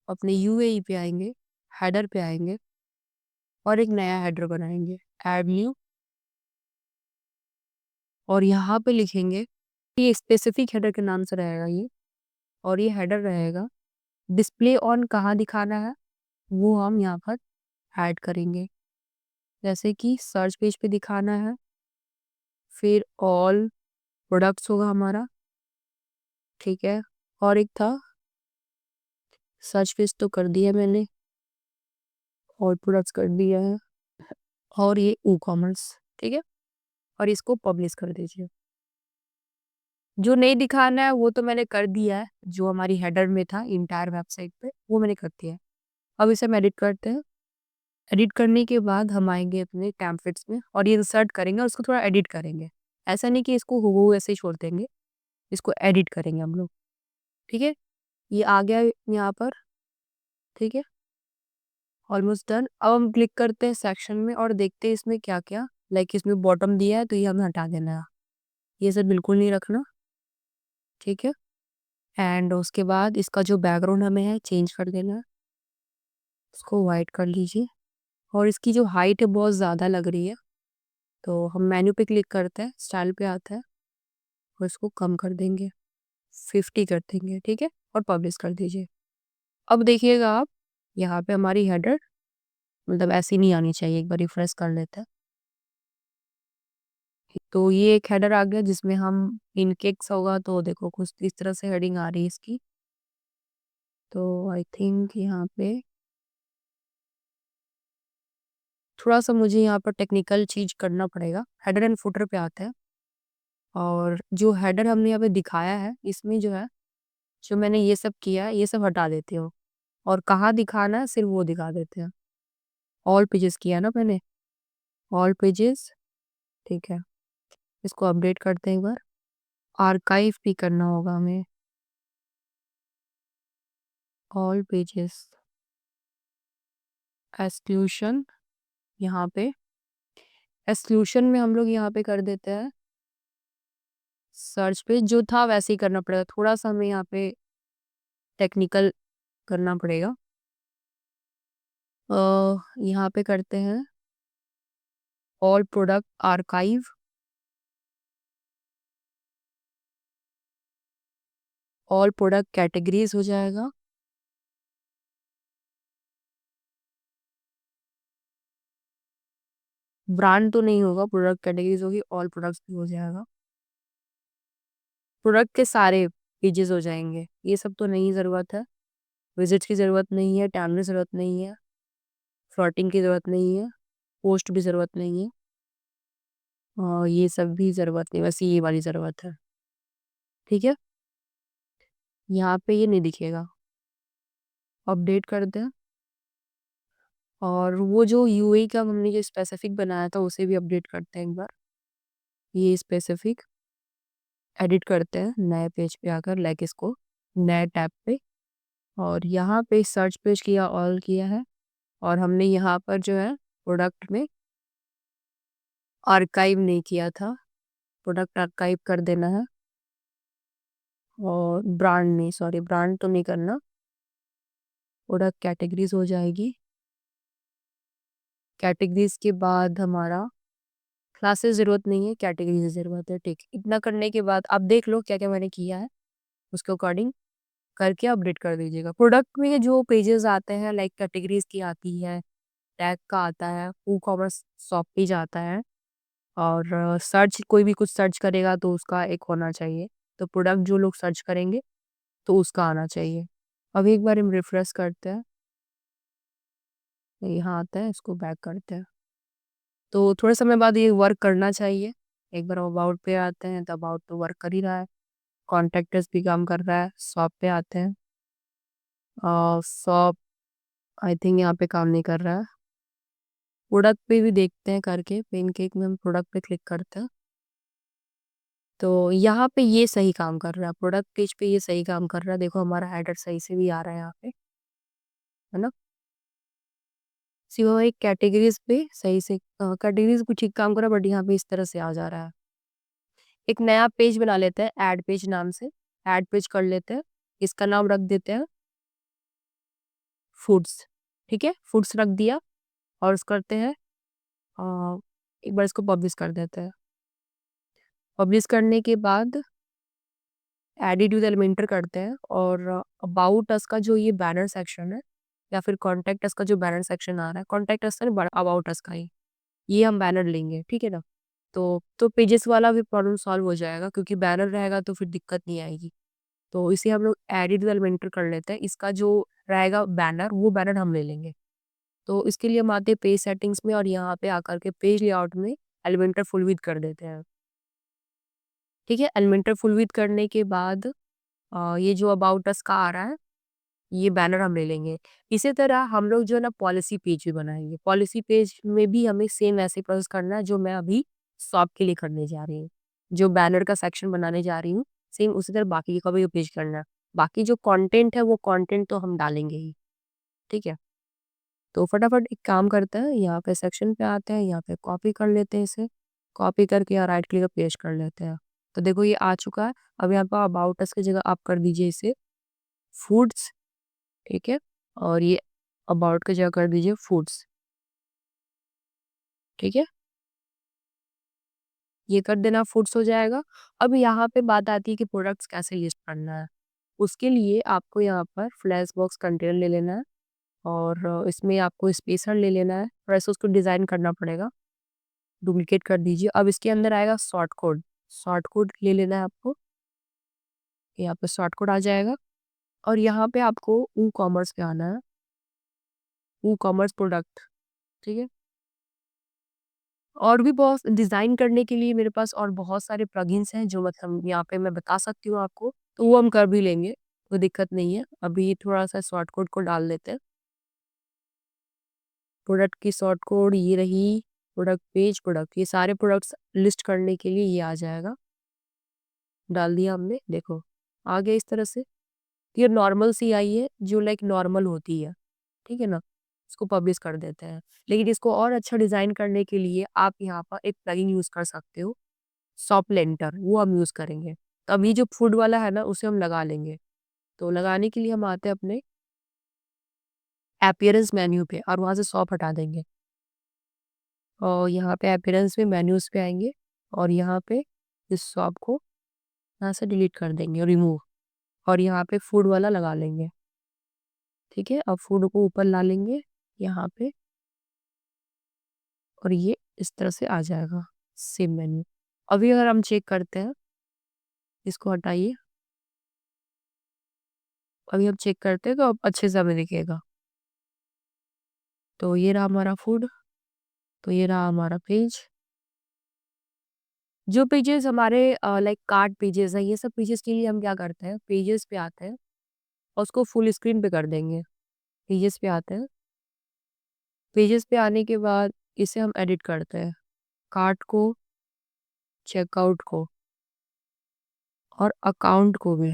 अपने यूएई पे आएंगे, हेडर पे आएंगे और एक नया हेडर बनाएंगे, ऐड न्यू। और यहाँ पे लिखेंगे, ये स्पेसिफिक हेडर के नाम से रहेगा ये, और ये हेडर रहेगा डिस्प्ले ऑन कहाँ दिखाना है वो हम यहाँ पर ऐड करेंगे। जैसे कि सर्च पेज पे दिखाना है, फिर ऑल प्रोडक्ट्स होगा हमारा। ठीक है, और एक था सर्च पेज तो कर दिया मैंने, और प्रोडक्ट्स कर दिया है, और ये ई कॉमर्स, ठीक है, और इसको पब्लिश कर दीजिए। जो नहीं दिखाना है वो तो मैंने कर दिया है, जो हमारी हेडर में था इंटायर वेबसाइट पे वो मैंने कर दिया है। अब इसे हम एडिट करते हैं। एडिट करने के बाद हम आएंगे अपने टेम्पलेट्स में और ये इंसर्ट करेंगे और उसको थोड़ा एडिट करेंगे। ऐसा नहीं कि इसको हूबहू ऐसे ही छोड़ देंगे, इसको एडिट करेंगे हम लोग, ठीक है। ये आ गया यहाँ पर, ठीक है, ऑलमोस्ट डन। अब हम क्लिक करते हैं सेक्शन में और देखते हैं इसमें क्या क्या, लाइक इसमें बॉटम दिया है तो ये हमें हटा देना है, ये सब बिल्कुल नहीं रखना, ठीक है। एंड उसके बाद इसका जो बैकग्राउंड हमें है चेंज कर देना है, इसको वाइट कर लीजिए। और इसकी जो हाइट है बहुत ज़्यादा लग रही है, तो हम मेन्यू पे क्लिक करते हैं, स्टाइल पे आता है और इसको कम कर देंगे, 50 कर देंगे, ठीक है, और पब्लिश कर दीजिए। अब देखिएगा आप, यहाँ पे हमारी हेडर मतलब ऐसी नहीं आनी चाहिए, एक बार रिफ्रेश कर लेते हैं। तो ये एक हेडर आ गया जिसमें हम इनकेक्स होगा तो देखो कुछ इस तरह से हेडिंग आ रही है इसकी। तो आई थिंक यहाँ पे थोड़ा सा मुझे यहाँ पर टेक्निकल चीज करना पड़ेगा। हेडर एंड फुटर पे आते हैं और जो हेडर हमने यहाँ पे दिखाया है इसमें जो है, जो मैंने ये सब किया है ये सब हटा देते हो और कहाँ दिखाना है सिर्फ वो दिखा देते हैं। ऑल पेजेस किया ना मैंने, ऑल पेजेस, ठीक है, इसको अपडेट करते हैं एक बार। आर्काइव भी करना होगा हमें, ऑल पेजेस, एक्सक्लूशन, यहाँ पे एक्सक्लूशन में हम लोग यहाँ पे कर देते हैं सर्च पे, जो था वैसे ही करना पड़ेगा, थोड़ा सा हमें यहाँ पे टेक्निकल करना पड़ेगा। यहाँ पे करते हैं all product archive, all product categories हो जाएगा, ब्रांड तो नहीं होगा, प्रोडक्ट कैटेगरीज होगी, ऑल प्रोडक्ट्स भी हो जाएगा, प्रोडक्ट के सारे पेजेस हो जाएंगे। ये सब तो नहीं ज़रूरत है, विजिट्स की ज़रूरत नहीं है, टाइम की ज़रूरत नहीं है, फ्लॉटिंग की ज़रूरत नहीं है, पोस्ट भी ज़रूरत नहीं है, और ये सब भी ज़रूरत नहीं, बस ये वाली ज़रूरत है, ठीक है। यहाँ पे ये नहीं दिखेगा, अपडेट कर दें। और वो जो यूएई का हमने जो स्पेसिफिक बनाया था उसे भी अपडेट करते हैं एक बार। ये स्पेसिफिक एडिट करते हैं नए पेज पे आकर, लाइक इसको नए टैब पे, और यहाँ पे सर्च पेज किया, ऑल किया है, और हमने यहाँ पर जो है प्रोडक्ट में आर्काइव नहीं किया था, प्रोडक्ट आर्काइव कर देना है। और ब्रांड नहीं, सॉरी ब्रांड तो नहीं करना, प्रोडक्ट कैटेगरीज हो जाएगी। कैटेगरीज के बाद हमारा क्लासेस ज़रूरत नहीं है, कैटेगरी की ज़रूरत है, ठीक। इतना करने के बाद आप देख लो क्या क्या मैंने किया है, उसके अकॉर्डिंग करके अपडेट कर दीजिएगा। प्रोडक्ट में जो पेजेस आते हैं लाइक कैटेगरीज की आती है, टैग का आता है, ई कॉमर्स शॉप पेज आता है, और सर्च कोई भी कुछ सर्च करेगा तो उसका एक होना चाहिए, तो प्रोडक्ट जो लोग सर्च करेंगे तो उसका आना चाहिए। अब एक बार हम रिफ्रेश करते हैं, यहाँ आता है, इसको बैक करते हैं, तो थोड़े समय बाद ये वर्क करना चाहिए। एक बार अबाउट पे आते हैं तो अबाउट तो वर्क कर ही रहा है, कॉन्टैक्टस भी काम कर रहा है। शॉप पे आते हैं, शॉप आई थिंक यहाँ पे काम नहीं कर रहा है। प्रोडक्ट पे भी देखते हैं करके, पेनकेक में हम प्रोडक्ट पे क्लिक करते हैं तो यहाँ पे ये सही काम कर रहा है, प्रोडक्ट पेज पे ये सही काम कर रहा है। देखो हमारा हेडर सही से भी आ रहा है यहाँ पे, है ना। सिवा एक कैटेगरीज पे सही से कैटेगरीज कुछ ठीक काम कर रहा है, बट यहाँ पे इस तरह से आ जा रहा है। एक नया पेज बना लेते हैं ऐड पेज नाम से, ऐड पेज कर लेते हैं, इसका नाम रख देते हैं फूड्स, ठीक है, फूड्स रख दिया। और उस करते हैं एक बार इसको पब्लिश कर देते हैं। पब्लिश करने के बाद एडिट टू द एलिमेंटर करते हैं, और अबाउट अस का जो ये बैनर सेक्शन है, या फिर कॉन्टैक्ट अस का जो बैनर सेक्शन आ रहा है, कॉन्टैक्ट अस का अबाउट अस का ही ये हम बैनर लेंगे, ठीक है ना। तो पेजेस वाला भी प्रॉब्लम सॉल्व हो जाएगा, क्योंकि बैनर रहेगा तो फिर दिक्कत नहीं आएगी। तो इसे हम लोग एडिट एलिमेंटर कर लेते हैं। इसका जो रहेगा बैनर, वो बैनर हम ले लेंगे। तो इसके लिए हम आते हैं पेज सेटिंग्स में और यहाँ पे आकर के पेज लेआउट में एलिमेंटर फुल विड्थ कर देते हैं। ठीक है, एलिमेंटर फुल विड्थ करने के बाद ये जो अबाउट अस का आ रहा है, ये बैनर हम ले लेंगे। इसी तरह हम लोग जो है ना पॉलिसी पेज भी बनाएँगे। पॉलिसी पेज में भी हमें सेम ऐसे प्रोसेस करना है जो मैं अभी शॉप के लिए करने जा रही हूँ। जो बैनर का सेक्शन बनाने जा रही हूँ, सेम उसी तरह बाकी का भी पेज करना है। बाकी जो कंटेंट है वो कंटेंट तो हम डालेंगे ही, ठीक है? तो फटाफट एक काम करते हैं, यहाँ पे सेक्शन पे आते हैं, यहाँ पे कॉपी कर लेते हैं इसे। कॉपी करके यहाँ राइट क्लिक पेस्ट कर लेते हैं। तो देखो ये आ चुका है। अब यहाँ पे अबाउट अस की जगह आप कर दीजिए इसे फूड्स, ठीक है? और ये अबाउट की जगह कर दीजिए फूड्स, ठीक है? ये कर देना फूड्स हो जाएगा। अब यहाँ पे बात आती है कि प्रोडक्ट्स कैसे लिस्ट करना है। उसके लिए आपको यहाँ पर फ्लैश बॉक्स कंटेनर ले लेना है और इसमें आपको स्पेसर ले लेना है। थोड़ा सा उसको डिज़ाइन करना पड़ेगा। डुप्लीकेट कर दीजिए। अब इसके अंदर आएगा शॉर्ट कोड। शॉर्ट कोड ले लेना है आपको। यहाँ पे शॉर्ट कोड आ जाएगा और यहाँ पे आपको कॉमर्स पे आना है। कॉमर्स प्रोडक्ट, ठीक है? और भी बहुत डिज़ाइन करने के लिए मेरे पास और बहुत सारे प्लगइन्स हैं जो मतलब यहाँ पे मैं बता सकती हूँ आपको, तो वो हम कर भी लेंगे, कोई दिक्कत नहीं है। अभी थोड़ा-सा शॉर्ट कोड को डाल देते हैं। प्रोडक्ट की शॉर्ट कोड ये रही, प्रोडक्ट पेज, प्रोडक्ट, ये सारे प्रोडक्ट्स लिस्ट करने के लिए ये आ जाएगा। डाल दिया हमने, देखो आ गया इस तरह से। ये नॉर्मल सी आई है जो लाइक नॉर्मल होती है, ठीक है ना? इसको पब्लिश कर देते हैं। लेकिन इसको और अच्छा डिज़ाइन करने के लिए आप यहाँ पर एक प्लगइन यूज़ कर सकते हो, सॉपलेंटर, वो हम यूज़ करेंगे। तो अभी जो फूड वाला है ना उसे हम लगा लेंगे। तो लगाने के लिए हम आते हैं अपने अपीयरेंस मेन्यू पे और वहाँ से सॉप हटा देंगे। और यहाँ पे अपीयरेंस में मेन्यूज़ पे आएँगे और यहाँ पे इस सॉप को यहाँ से डिलीट कर देंगे, रिमूव, और यहाँ पे फूड वाला लगा लेंगे। ठीक है? अब फूड को ऊपर ला लेंगे यहाँ पे और ये इस तरह से आ जाएगा सेम मेन्यू। अभी अगर हम चेक करते हैं, इसको हटाइए। अभी हम चेक करते हैं तो अब अच्छे से हमें दिखेगा। तो ये रहा हमारा फूड, तो ये रहा हमारा पेज। जो पेजेस हमारे लाइक कार्ट पेजेस हैं, ये सब पेजेस के लिए हम क्या करते हैं, पेजेस पे आते हैं और उसको फुल स्क्रीन पे कर देंगे। पेजेस पे आते हैं, पेजेस पे आने के बाद इसे हम एडिट करते हैं। कार्ट को, चेकआउट को और अकाउंट को भी।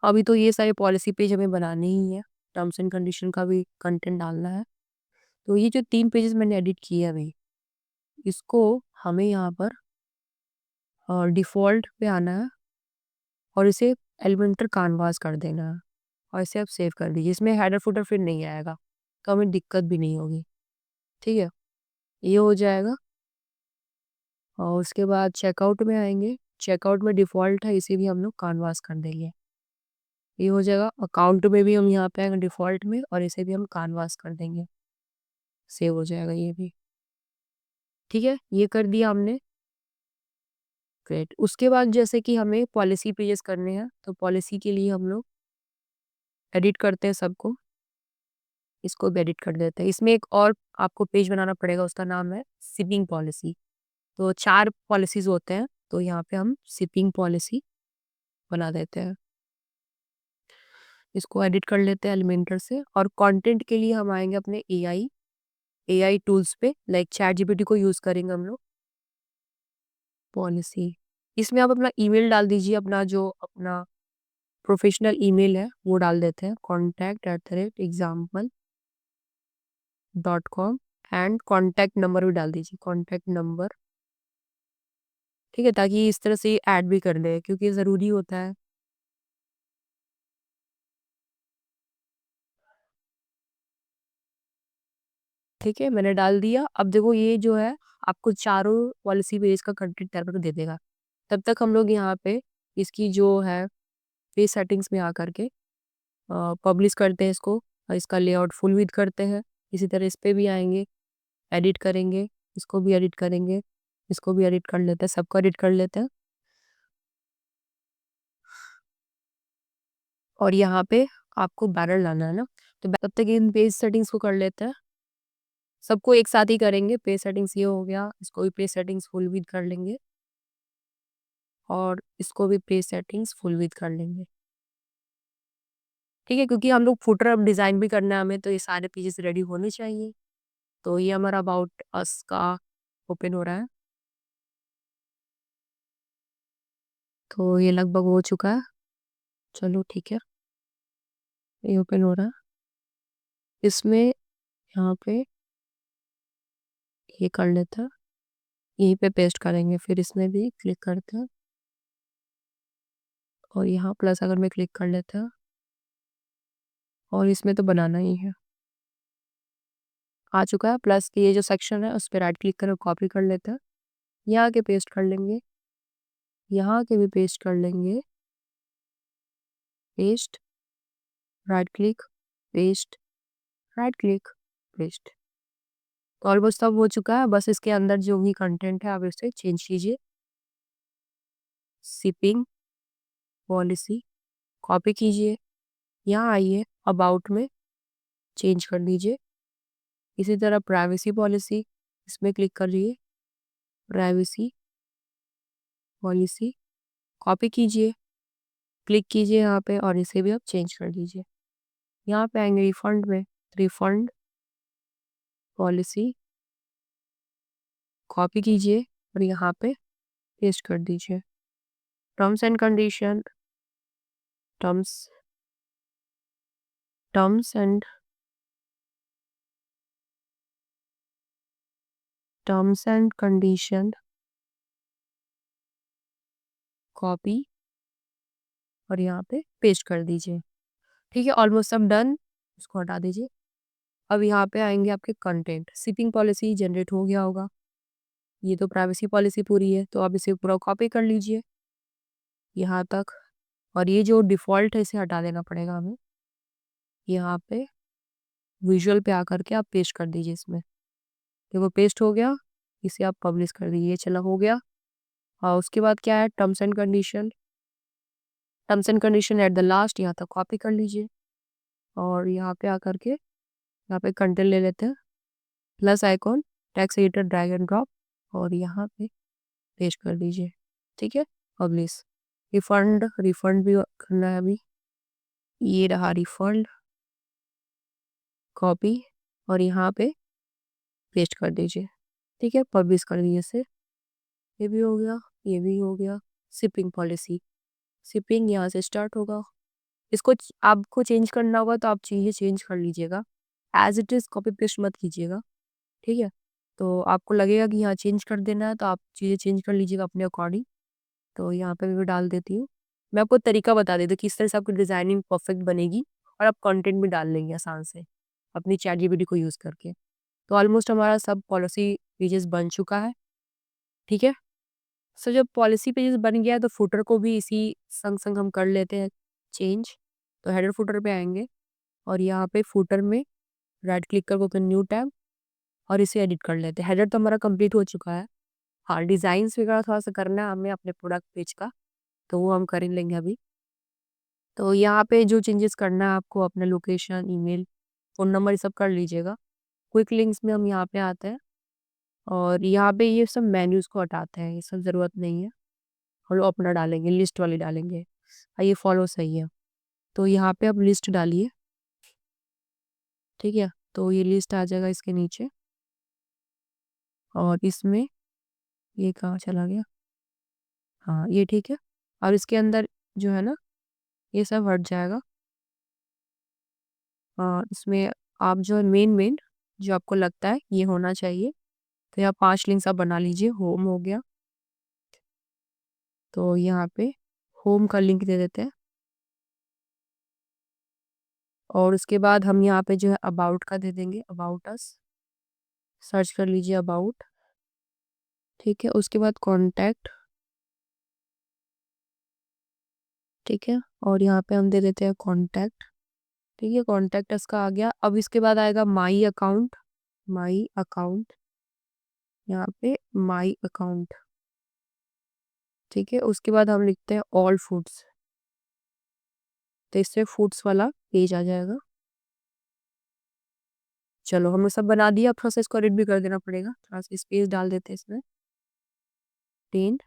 अभी तो ये सारे पॉलिसी पेज हमें बनाने ही है, टर्म्स एंड कंडीशन का भी कंटेंट डालना है। तो ये जो 3 पेजेस मैंने एडिट किए अभी, इसको हमें यहाँ पर डिफ़ॉल्ट पे आना है और इसे एलिमेंटर कैनवास कर देना है और इसे आप सेव कर दीजिए। इसमें हेडर फुटर फिर नहीं आएगा, तो हमें दिक्कत भी नहीं होगी, ठीक है? ये हो जाएगा और उसके बाद चेकआउट में आएँगे। चेकआउट में डिफ़ॉल्ट है, इसे भी हम लोग कैनवास कर देंगे। ये हो जाएगा। अकाउंट में भी हम यहाँ पे आएँगे डिफ़ॉल्ट में और इसे भी हम कैनवास कर देंगे। सेव हो जाएगा ये भी, ठीक है? ये कर दिया हमने। ग्रेट। उसके बाद जैसे कि हमें पॉलिसी पेजेस करने हैं, तो पॉलिसी के लिए हम लोग एडिट करते हैं सबको। इसको भी एडिट कर देते हैं। इसमें एक और आपको पेज बनाना पड़ेगा, उसका नाम है शिपिंग पॉलिसी। तो 4 पॉलिसीज़ होते हैं, तो यहाँ पे हम शिपिंग पॉलिसी बना देते हैं। इसको एडिट कर लेते हैं एलिमेंटर से और कंटेंट के लिए हम आएँगे अपने एआई टूल्स पे, लाइक चैटजीपीटी को यूज़ करेंगे हम लोग। पॉलिसी, इसमें आप अपना ईमेल डाल दीजिए, अपना जो अपना प्रोफेशनल ईमेल है वो डाल देते हैं, contact@example.com एंड कॉन्टैक्ट नंबर भी डाल दीजिए, कॉन्टैक्ट नंबर, ठीक है? ताकि इस तरह से ऐड भी कर ले क्योंकि ये ज़रूरी होता है। ठीक है, मैंने डाल दिया। अब देखो ये जो है आपको चारों पॉलिसी पेज का कंटेंट तैयार करके दे देगा। तब तक हम लोग यहाँ पे इसकी जो है पेज सेटिंग्स में आकर के पब्लिश करते हैं इसको और इसका लेआउट फुल विड्थ करते हैं। इसी तरह इस पे भी आएँगे, एडिट करेंगे, इसको भी एडिट करेंगे, इसको भी एडिट कर लेते हैं, सबको एडिट कर लेते हैं। और यहाँ पे आपको बैनर लाना है ना, तो तब तक इन पेज सेटिंग्स को कर लेते हैं। सबको एक साथ ही करेंगे। पेज सेटिंग्स ये हो गया, इसको भी पेज सेटिंग्स फुल विड्थ कर लेंगे और इसको भी पेज सेटिंग्स फुल विड्थ कर लेंगे। ठीक है, क्योंकि हम लोग फुटर अब डिज़ाइन भी करना है हमें, तो ये सारे पेजेस रेडी होने चाहिए। तो ये हमारा अबाउट अस का ओपन हो रहा है। तो ये लगभग हो चुका है। चलो ठीक है, ये ओपन हो रहा है। इसमें यहाँ पे ये कर लेते हैं, यहीं पे पेस्ट करेंगे। फिर इसमें भी क्लिक करते हैं और यहाँ प्लस अगर में क्लिक कर लेते हैं और इसमें तो बनाना ही है। आ चुका है प्लस के ये जो सेक्शन है उस पर राइट क्लिक कर कॉपी कर लेते हैं। यहाँ के पेस्ट कर लेंगे, यहाँ के भी पेस्ट कर लेंगे। Paste, right click, paste, right click, paste. तो ऑलमोस्ट सब हो चुका है। बस इसके अंदर जो भी कंटेंट है आप इसे चेंज कीजिए। शिपिंग पॉलिसी कॉपी कीजिए, यहाँ आइए अबाउट में चेंज कर दीजिए। इसी तरह प्राइवेसी पॉलिसी, इसमें क्लिक करिए, प्राइवेसी पॉलिसी कॉपी कीजिए, क्लिक कीजिए यहाँ पे और इसे भी आप चेंज कर दीजिए। यहाँ पे आएंगे रिफंड में, रिफंड पॉलिसी कॉपी कीजिए और यहाँ पे पेस्ट कर दीजिए। Terms and condition, terms terms and terms and condition copy और यहाँ पे पेस्ट कर दीजिए। ठीक है, ऑलमोस्ट सब डन। इसको हटा दीजिए। अब यहाँ पे आएंगे आपके कंटेंट। शिपिंग पॉलिसी जनरेट हो गया होगा। ये तो प्राइवेसी पॉलिसी पूरी है, तो आप इसे पूरा कॉपी कर लीजिए यहाँ तक। और ये जो डिफ़ॉल्ट है इसे हटा देना पड़ेगा हमें। यहाँ पे विजुअल पे आकर के आप पेस्ट कर दीजिए इसमें। देखो पेस्ट हो गया, इसे आप पब्लिश कर दीजिए। चला हो गया। और उसके बाद क्या है, terms and condition. Terms and condition at the last यहाँ तक कॉपी कर लीजिए और यहाँ पे आकर के यहाँ पे कंटेंट ले लेते हैं, plus icon, text editor, drag and drop और यहाँ पे पेस्ट कर दीजिए। ठीक है, पब्लिश। रिफंड, रिफंड भी करना है अभी। ये रहा रिफंड, कॉपी और यहाँ पे पेस्ट कर दीजिए। ठीक है, पब्लिश कर दीजिए इसे। ये भी हो गया, ये भी हो गया। शिपिंग पॉलिसी, शिपिंग यहाँ से स्टार्ट होगा। इसको आपको चेंज करना होगा तो आप चीज़ें चेंज कर लीजिएगा, as it is copy paste मत कीजिएगा। ठीक है, तो आपको लगेगा कि यहाँ चेंज कर देना है तो आप चीज़ें चेंज कर लीजिएगा अपने अकॉर्डिंग। तो यहाँ पे भी डाल देती हूँ। मैं आपको तरीका बता देती हूँ किस तरह से आपकी डिज़ाइनिंग परफेक्ट बनेगी और आप कंटेंट भी डाल लेंगे आसान से अपनी चैट जीपीटी को यूज़ करके। तो ऑलमोस्ट हमारा सब पॉलिसी पेजेस बन चुका है। ठीक है, सो जब पॉलिसी पेजेस बन गया है तो फुटर को भी इसी संग संग हम कर लेते हैं चेंज। तो हेडर फुटर पे आएंगे और यहाँ पे फुटर में राइट क्लिक कर ओपन न्यू टैब और इसे एडिट कर लेते हैं। हेडर तो हमारा कंप्लीट हो चुका है। हाँ, डिज़ाइंस वगैरह थोड़ा सा करना है हमें अपने प्रोडक्ट पेज का, तो वो हम कर लेंगे अभी। तो यहाँ पे जो चेंजेस करना है आपको, अपना लोकेशन, ईमेल, फ़ोन नंबर ये सब कर लीजिएगा। क्विक लिंक्स में हम यहाँ पे आते हैं और यहाँ पे ये सब मेन्यूज़ को हटाते हैं, ये सब ज़रूरत नहीं है। और वो अपना डालेंगे, लिस्ट वाली डालेंगे। ये फॉलो सही है। तो यहाँ पे अब लिस्ट डालिए। ठीक है, तो ये लिस्ट आ जाएगा इसके नीचे और इसमें ये कहाँ चला गया, हाँ ये ठीक है। और इसके अंदर जो है ना ये सब हट जाएगा। इसमें आप जो है मेन मेन जो आपको लगता है ये होना चाहिए, तो यहाँ 5 लिंक्स आप बना लीजिए। होम हो गया, तो यहाँ पे होम का लिंक दे देते हैं और उसके बाद हम यहाँ पे जो है अबाउट का दे देंगे, अबाउट अस। सर्च कर लीजिए अबाउट। ठीक है, उसके बाद कॉन्टैक्ट। ठीक है, और यहाँ पे हम दे देते हैं कॉन्टैक्ट। ठीक है, कॉन्टैक्ट इसका आ गया। अब इसके बाद आएगा माई अकाउंट, माई अकाउंट, यहाँ पे माई अकाउंट। ठीक है, उसके बाद हम लिखते हैं ऑल फूड्स। तो इससे फूड्स वाला पेज आ जाएगा। चलो हमने सब बना दिया, अब थोड़ा सा इसको एडिट भी कर देना पड़ेगा, थोड़ा सा स्पेस डाल देते हैं इसमें, प्लेन,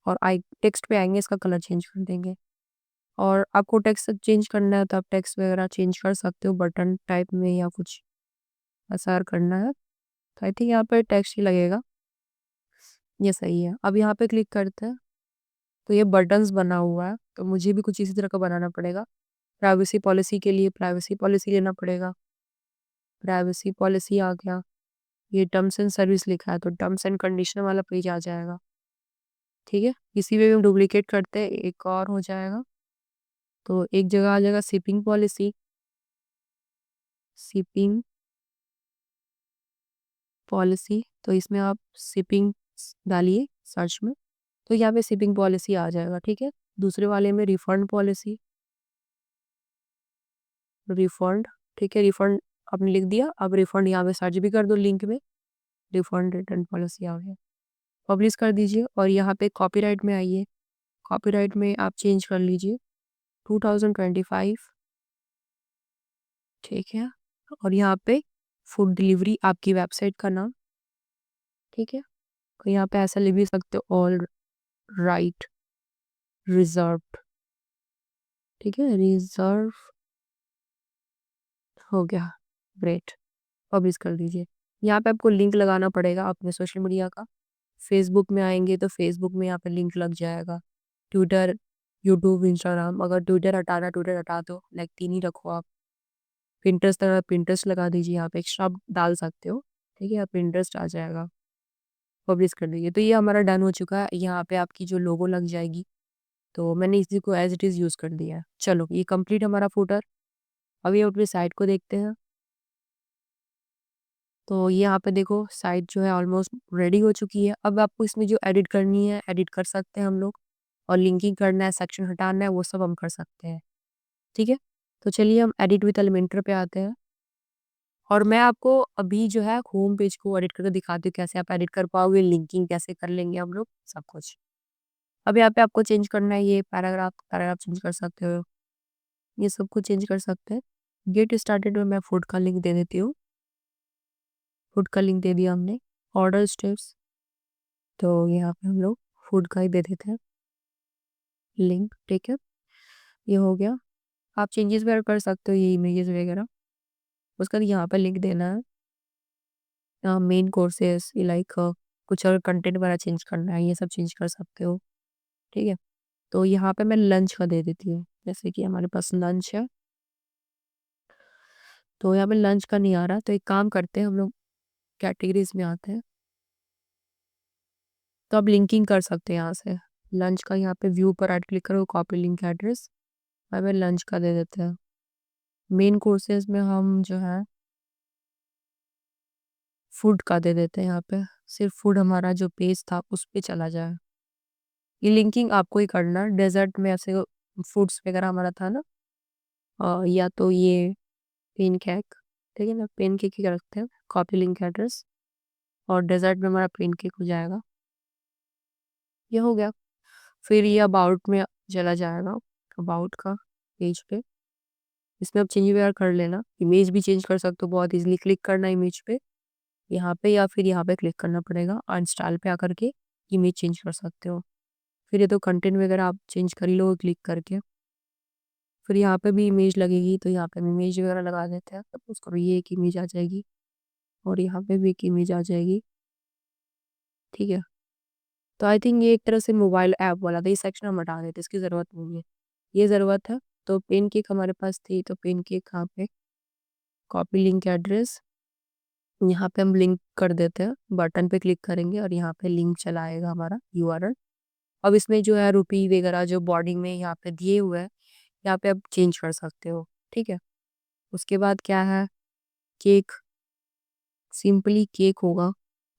और आई टेक्स्ट पे आएंगे, इसका कलर चेंज कर देंगे। और आपको टेक्स्ट चेंज करना है तो आप टेक्स्ट वगैरह चेंज कर सकते हो बटन टाइप में, या कुछ ऐसा करना है तो आई थिंक यहाँ पर टेक्स्ट ही लगेगा। ये सही है। अब यहाँ पे क्लिक करते हैं तो ये बटन्स बना हुआ है, तो मुझे भी कुछ इसी तरह का बनाना पड़ेगा। प्राइवेसी पॉलिसी के लिए प्राइवेसी पॉलिसी लेना पड़ेगा। प्राइवेसी पॉलिसी आ गया। ये टर्म्स एंड सर्विस लिखा है तो टर्म्स एंड कंडीशन वाला पेज आ जाएगा। ठीक है, इसी में भी हम डुप्लीकेट करते हैं, एक और हो जाएगा। तो एक जगह आ जाएगा शिपिंग पॉलिसी, शिपिंग पॉलिसी, तो इसमें आप शिपिंग डालिए सर्च में, तो यहाँ पे शिपिंग पॉलिसी आ जाएगा। ठीक है, दूसरे वाले में रिफंड पॉलिसी, रिफंड, ठीक है, रिफंड आपने लिख दिया। अब रिफंड यहाँ पे सर्च भी कर दो लिंक में, रिफंड रिटर्न पॉलिसी आ गया, पब्लिश कर दीजिए। और यहाँ पे कॉपीराइट में आइए, कॉपीराइट में आप चेंज कर लीजिए 2025। ठीक है, और यहाँ पे फूड डिलीवरी आपकी वेबसाइट का नाम। ठीक है, तो यहाँ पे ऐसा लिख भी सकते हो, ऑल राइट रिजर्व्ड। ठीक है, रिजर्व हो गया, ग्रेट, पब्लिश कर दीजिए। यहाँ पे आपको लिंक लगाना पड़ेगा अपने सोशल मीडिया का। फेसबुक में आएंगे तो फेसबुक में यहाँ पे लिंक लग जाएगा। ट्विटर, यूट्यूब, इंस्टाग्राम, अगर ट्विटर हटाना ट्विटर हटा दो, लाइक 3 ही रखो आप। पिंटरेस्ट अगर पिंटरेस्ट लगा दीजिए, यहाँ पे एक्स्ट्रा आप डाल सकते हो। ठीक है, आप पिंटरेस्ट आ जाएगा, पब्लिश कर दीजिए। तो ये हमारा डन हो चुका है। यहाँ पे आपकी जो लोगो लग जाएगी, तो मैंने इसी को एज इट इज़ यूज़ कर दिया है। चलो ये कंप्लीट हमारा फूटर। अभी हम अपनी साइट को देखते हैं। तो ये यहाँ पे देखो साइट जो है ऑलमोस्ट रेडी हो चुकी है। अब आपको इसमें जो एडिट करनी है एडिट कर सकते हैं हम लोग, और लिंकिंग करना है, सेक्शन हटाना है, वो सब हम कर सकते हैं। ठीक है, तो चलिए हम एडिट विद एलिमेंटर पे आते हैं। और मैं आपको अभी जो है होम पेज को एडिट करके दिखाती हूँ, कैसे आप एडिट कर पाओगे, लिंकिंग कैसे कर लेंगे हम लोग, सब कुछ। अब यहाँ पे आपको चेंज करना है, ये पैराग्राफ पैराग्राफ चेंज कर सकते हो, ये सब कुछ चेंज कर सकते हैं। गेट स्टार्टेड में मैं फूड का लिंक दे देती हूँ, फूड का लिंक दे दिया हमने। ऑर्डर स्टेप्स, तो यहाँ पे हम लोग फूड का ही दे देते हैं लिंक। ठीक है, ये हो गया। आप चेंजेस वगैरह कर सकते हो, ये इमेजेस वगैरह। उसके बाद यहाँ पे लिंक देना है, मेन कोर्सेस, लाइक कुछ और कंटेंट वगैरह चेंज करना है, ये सब चेंज कर सकते हो। ठीक है, तो यहाँ पे मैं लंच का दे देती हूँ, जैसे कि हमारे पास लंच है, तो यहाँ पे लंच का नहीं आ रहा, तो एक काम करते हैं हम लोग, कैटेगरीज में आते हैं। तो आप लिंकिंग कर सकते हैं यहाँ से लंच का। यहाँ पे व्यू पर राइट क्लिक करो, कॉपी लिंक एड्रेस, हमें लंच का दे देते हैं। मेन कोर्सेज में हम जो है फूड का दे देते हैं, यहाँ पे सिर्फ फूड हमारा जो पेज था उस पे चला जाए। ये लिंकिंग आपको ही करना है। डेजर्ट में ऐसे फूड्स वगैरह हमारा था ना, या तो ये पेन केक, ठीक है ना, पेन केक ही रखते हैं, कॉपी लिंक एड्रेस, और डेजर्ट में हमारा पेन केक हो जाएगा। ये हो गया। फिर ये अबाउट में चला जाएगा, अबाउट का पेज पे। इसमें आप चेंज वगैरह कर लेना, इमेज भी चेंज कर सकते हो बहुत इजीली। क्लिक करना इमेज पे यहाँ पे, या फिर यहाँ पे क्लिक करना पड़ेगा, अनस्टॉल पे आकर के इमेज चेंज कर सकते हो। फिर ये तो कंटेंट वगैरह आप चेंज कर ही लो क्लिक करके। फिर यहाँ पे भी इमेज लगेगी, तो यहाँ पे भी इमेज वगैरह लगा देते हैं, तो उसको भी ये एक इमेज आ जाएगी, और यहाँ पे भी एक इमेज आ जाएगी। ठीक है, तो आई थिंक ये एक तरह से मोबाइल ऐप वाला था, ये सेक्शन हम हटा देते, इसकी ज़रूरत नहीं है, ये ज़रूरत है। तो पेन केक हमारे पास थी, तो पेन केक यहाँ पे कॉपी लिंक एड्रेस, यहाँ पे हम लिंक कर देते हैं, बटन पे क्लिक करेंगे और यहाँ पे लिंक चला आएगा हमारा यूआरएल। अब इसमें जो है रुपी वगैरह जो बॉडी में यहाँ पे दिए हुए हैं, यहाँ पे आप चेंज कर सकते हो। ठीक है, उसके बाद क्या है, केक, सिंपली केक होगा,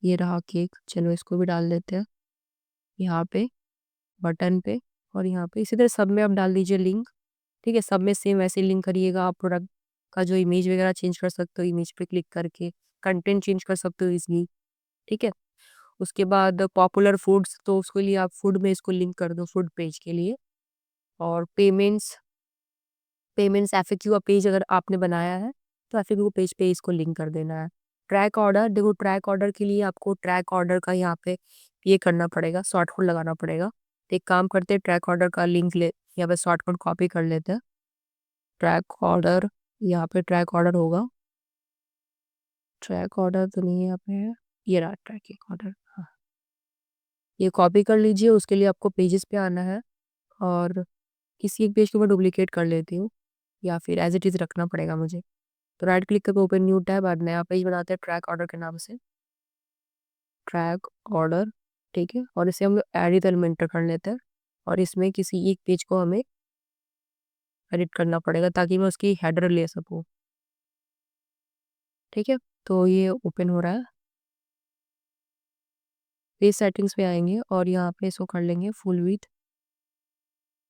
ये रहा केक, चलो इसको भी डाल देते हैं यहाँ पे बटन पे। और यहाँ पे इसी तरह सब में आप डाल दीजिए लिंक। ठीक है, सब में सेम वैसे लिंक करिएगा। आप प्रोडक्ट का जो इमेज वगैरह चेंज कर सकते हो, इमेज पे क्लिक करके कंटेंट चेंज कर सकते हो इजली। ठीक है, उसके बाद पॉपुलर फूड्स, तो उसके लिए आप फूड में इसको लिंक कर दो, फूड पेज के लिए। और पेमेंट्स, पेमेंट्स एफएक्यू पेज अगर आपने बनाया है तो एफएक्यू पेज पे इसको लिंक कर देना है। ट्रैक ऑर्डर, देखो ट्रैक ऑर्डर के लिए आपको ट्रैक ऑर्डर का यहाँ पे ये करना पड़ेगा, शॉर्ट कोड लगाना पड़ेगा। तो एक काम करते हैं, ट्रैक ऑर्डर का लिंक ले यहाँ पे शॉर्ट कोड कॉपी कर लेते हैं। ट्रैक ऑर्डर, यहाँ पे ट्रैक ऑर्डर होगा, ट्रैक ऑर्डर तो नहीं है यहाँ पे, ये रहा ट्रैकिंग ऑर्डर। हाँ, ये कॉपी कर लीजिए। उसके लिए आपको पेजेस पे आना है और किसी एक पेज को मैं डुप्लीकेट कर लेती हूँ या फिर एज इट इज़ रखना पड़ेगा मुझे। तो राइट क्लिक करके ओपन न्यू टैब और नया पेज बनाते हैं ट्रैक ऑर्डर के नाम से, ट्रैक ऑर्डर। ठीक है, और इसे हम लोग एडिट एलिमेंटर कर लेते हैं और इसमें किसी एक पेज को हमें एडिट करना पड़ेगा ताकि मैं उसकी हेडर ले सकूँ। ठीक है, तो ये ओपन हो रहा है। पेज सेटिंग्स पे आएंगे और यहाँ पे इसको कर लेंगे फुल विड्थ।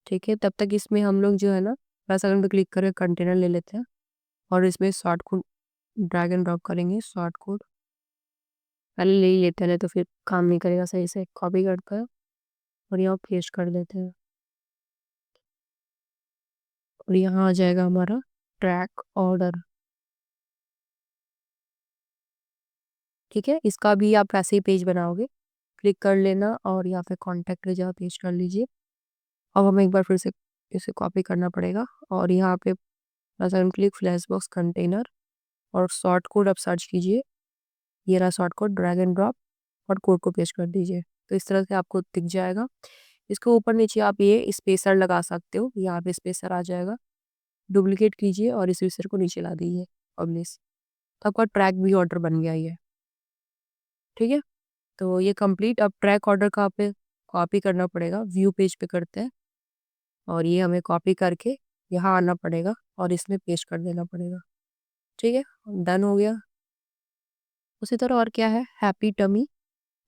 ठीक है, तब तक इसमें हम लोग जो है ना प्लस आइकन पे क्लिक करके कंटेनर ले लेते हैं और इसमें short code drag and drop करेंगे। शॉर्ट कोड पहले ले ही लेते हैं, नहीं तो फिर काम नहीं करेगा सही से। कॉपी करते हैं और यहाँ पेस्ट कर देते हैं और यहाँ आ जाएगा हमारा ट्रैक ऑर्डर। ठीक है, इसका भी आप ऐसे ही पेज बनाओगे, क्लिक कर लेना और यहाँ पे कॉन्टैक्ट में जहाँ पेस्ट कर लीजिए। अब हमें एक बार फिर से इसे कॉपी करना पड़ेगा और यहाँ पे plus icon click flash box container और शॉर्ट कोड आप सर्च कीजिए। ये रहा short code, drag and drop और कोड को पेस्ट कर दीजिए। तो इस तरह से आपको दिख जाएगा। इसके ऊपर नीचे आप ये स्पेसर लगा सकते हो, यहाँ पे स्पेसर आ जाएगा, डुप्लीकेट कीजिए और इस स्पेसर को नीचे ला दीजिए पब्लिश। तो आपका ट्रैक भी ऑर्डर बन गया ये। ठीक है, तो ये कंप्लीट। अब ट्रैक ऑर्डर का पे कॉपी करना पड़ेगा, व्यू पेज पे करते हैं और ये हमें कॉपी करके यहाँ आना पड़ेगा और इसमें पेस्ट कर देना पड़ेगा। ठीक है, डन हो गया। उसी तरह और क्या है, हैप्पी टमी,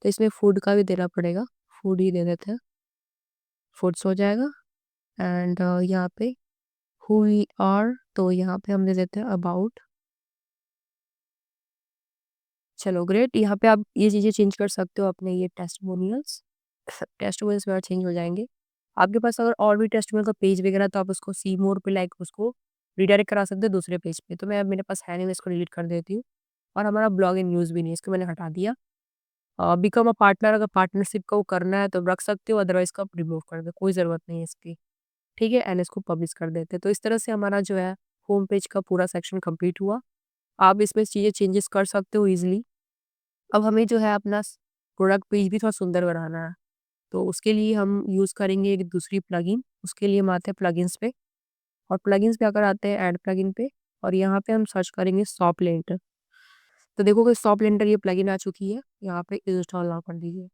तो इसमें फूड का भी देना पड़ेगा, फूड ही दे देते हैं, फूड्स हो जाएगा। एंड यहाँ पे हु वी आर, तो यहाँ पे हम दे देते हैं अबाउट। चलो ग्रेट, यहाँ पे आप ये चीज़ें चेंज कर सकते हो अपने ये टेस्टिमोनियल्स। टेस्टिमोनियल्स वगैरह चेंज हो जाएंगे। आपके पास अगर और भी टेस्टिमोनियल का पेज वगैरह तो आप उसको सी मोर पे लाइक उसको रिडायरेक्ट करा सकते हो दूसरे पेज पे। तो मैं अब मेरे पास है नहीं, मैं इसको डिलीट कर देती हूँ। और हमारा ब्लॉग इन न्यूज़ भी नहीं है, इसको मैंने हटा दिया। बिकम अ पार्टनर, अगर पार्टनरशिप को करना है तो रख सकते हो, अदरवाइज का रिमूव कर दो, कोई ज़रूरत नहीं है इसकी। ठीक है, एंड इसको पब्लिश कर देते हैं। तो इस तरह से हमारा जो है होम पेज का पूरा सेक्शन कंप्लीट हुआ। आप इसमें चीज़ें चेंजेस कर सकते हो ईजिली। अब हमें जो है अपना प्रोडक्ट पेज भी थोड़ा सुंदर बनाना है, तो उसके लिए हम यूज़ करेंगे एक दूसरी प्लगइन। उसके लिए हम आते हैं प्लगइन्स पे और प्लगइन्स पे अगर आते हैं ऐड प्लगइन पे और यहाँ पे हम सर्च करेंगे सॉप लेंटर। तो देखोगे सॉप लेंटर ये प्लगइन आ चुकी है, यहाँ पे इंस्टॉल नाउ कर दीजिए,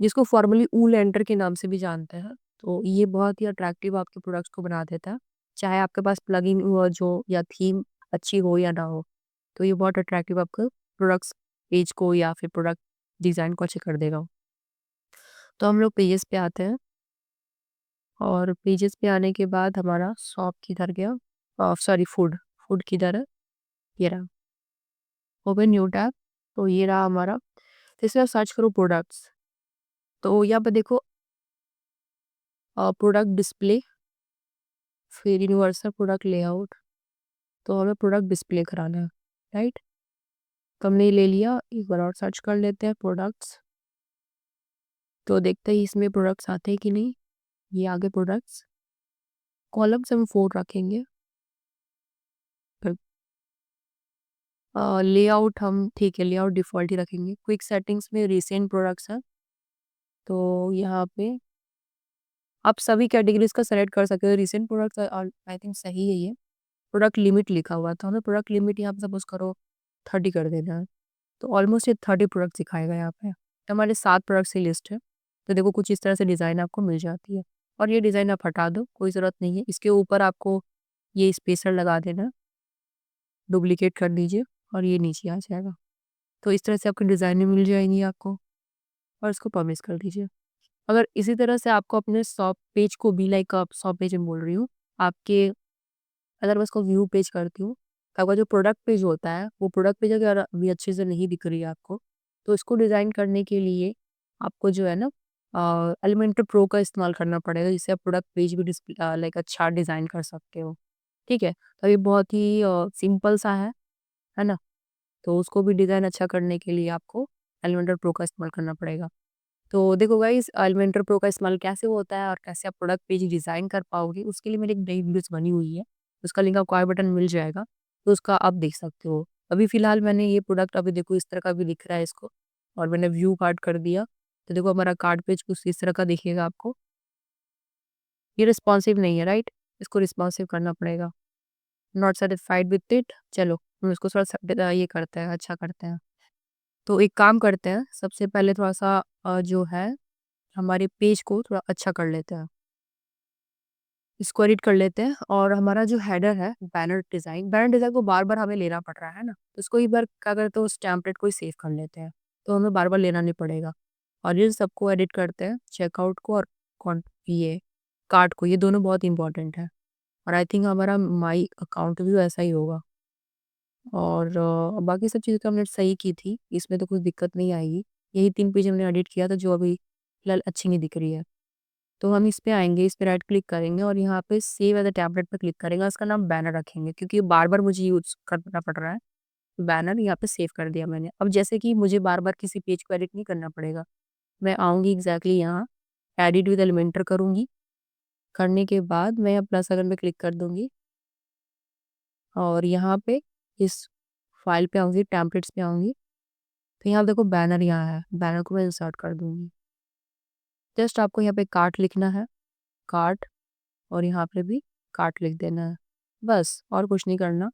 जिसको फॉर्मली ऊल एंटर के नाम से भी जानते हैं। तो ये बहुत ही अट्रैक्टिव आपके प्रोडक्ट्स को बना देता है, चाहे आपके पास प्लगइन जो या थीम अच्छी हो या ना हो। तो ये बहुत अट्रैक्टिव आपके प्रोडक्ट्स पेज को या फिर प्रोडक्ट डिज़ाइन को अच्छे कर देगा। तो हम लोग पेजेस पे आते हैं और पेजेस पे आने के बाद हमारा शॉप किधर गया, सॉरी फूड, फूड किधर है, ये रहा, ओपन न्यू टैब। तो ये रहा हमारा। तो इसमें सर्च करो प्रोडक्ट्स, तो यहाँ पे देखो प्रोडक्ट डिस्प्ले, फिर यूनिवर्सल प्रोडक्ट लेआउट। तो हमें प्रोडक्ट डिस्प्ले कराना है, राइट। तो हमने ये ले लिया, एक बार और सर्च कर लेते हैं प्रोडक्ट्स। तो देखते ही इसमें प्रोडक्ट्स आते हैं कि नहीं। ये आगे प्रोडक्ट्स, कॉलम्स हम 4 रखेंगे। फिर लेआउट हम ठीक है, लेआउट डिफ़ॉल्ट ही रखेंगे। क्विक सेटिंग्स में रिसेंट प्रोडक्ट्स हैं, तो यहाँ पे आप सभी कैटेगरीज़ का सेलेक्ट कर सकते हो। रिसेंट प्रोडक्ट्स आई थिंक सही है ये। प्रोडक्ट लिमिट लिखा हुआ है, तो हमें प्रोडक्ट लिमिट यहाँ पे सपोज़ करो 30 कर देना है। तो ऑलमोस्ट ये 30 प्रोडक्ट्स दिखाएगा यहाँ पे। तो हमारे 7 प्रोडक्ट्स की लिस्ट है। तो देखो कुछ इस तरह से डिज़ाइन आपको मिल जाती है और ये डिज़ाइन आप हटा दो, कोई ज़रूरत नहीं है। इसके ऊपर आपको ये स्पेसर लगा देना, डुप्लीकेट कर दीजिए और ये नीचे आ जाएगा। तो इस तरह से आपकी डिज़ाइनें मिल जाएंगी आपको और इसको पब्लिश कर दीजिए। अगर इसी तरह से आपको अपने शॉप पेज को भी लाइक शॉप पेज में बोल रही हूँ आपके, अगर मैं इसको व्यू पेज करती हूँ तो आपका जो प्रोडक्ट पेज होता है वो प्रोडक्ट पेज अगर अभी अच्छे से नहीं दिख रही है आपको, तो इसको डिज़ाइन करने के लिए आपको जो है ना एलिमेंटर प्रो का इस्तेमाल करना पड़ेगा, जिससे आप प्रोडक्ट पेज भी लाइक अच्छा डिज़ाइन कर सकते हो। ठीक है? तो ये बहुत ही सिंपल सा है ना? तो उसको भी डिज़ाइन अच्छा करने के लिए आपको एलिमेंटर प्रो का इस्तेमाल करना पड़ेगा। तो देखो गाइस, एलिमेंटर प्रो का इस्तेमाल कैसे होता है और कैसे आप प्रोडक्ट पेज डिज़ाइन कर पाओगे, उसके लिए मेरी एक नई वीडियोस बनी हुई है। उसका लिंक आपको आई बटन मिल जाएगा, तो उसका आप देख सकते हो। अभी फ़िलहाल मैंने ये प्रोडक्ट अभी देखो इस तरह का भी दिख रहा है इसको, और मैंने व्यू कार्ड कर दिया। तो देखो हमारा कार्ड पेज कुछ इस तरह का दिखेगा आपको। ये रिस्पॉन्सिव नहीं है, राइट? इसको रिस्पॉन्सिव करना पड़ेगा। नॉट सैटिस्फाइड विथ इट, चलो हम इसको थोड़ा ये करते हैं, अच्छा करते हैं। तो एक काम करते हैं, सबसे पहले थोड़ा-सा जो है हमारे पेज को थोड़ा अच्छा कर लेते हैं। इसको एडिट कर लेते हैं, और हमारा जो हेडर है बैनर डिज़ाइन को बार-बार हमें लेना पड़ रहा है ना? तो इसको एक बार क्या करते हैं, उस टेम्पलेट को ही सेव कर लेते हैं, तो हमें बार-बार लेना नहीं पड़ेगा। और इन सबको एडिट करते हैं, चेकआउट को और ये कार्ट को, ये दोनों बहुत इंपॉर्टेंट है। और आई थिंक हमारा माई अकाउंट भी वैसा ही होगा। और बाकी सब चीज़ें तो हमने सही की थी, इसमें तो कुछ दिक्कत नहीं आएगी। यही 3 पेज हमने एडिट किया था जो अभी फ़िलहाल अच्छी नहीं दिख रही है। तो हम इस पे आएँगे, इस पे राइट क्लिक करेंगे और यहाँ पे सेव एज़ अ टेम्पलेट पे क्लिक करेंगे, उसका नाम बैनर रखेंगे क्योंकि बार-बार मुझे यूज़ करना पड़ रहा है। बैनर यहाँ पे सेव कर दिया मैंने। अब जैसे कि मुझे बार-बार किसी पेज को एडिट नहीं करना पड़ेगा। मैं आऊँगी एग्ज़ैक्टली यहाँ, एडिट विद एलिमेंटर करूँगी, करने के बाद मैं प्लस आइकन पे क्लिक कर दूँगी, और यहाँ पे इस फाइल पे आऊँगी, टेम्पलेट्स पे आऊँगी, तो यहाँ देखो बैनर यहाँ है, बैनर को मैं इंसर्ट कर दूँगी। जस्ट आपको यहाँ पे कार्ट लिखना है, कार्ट, और यहाँ पे भी कार्ट लिख देना है। बस और कुछ नहीं करना।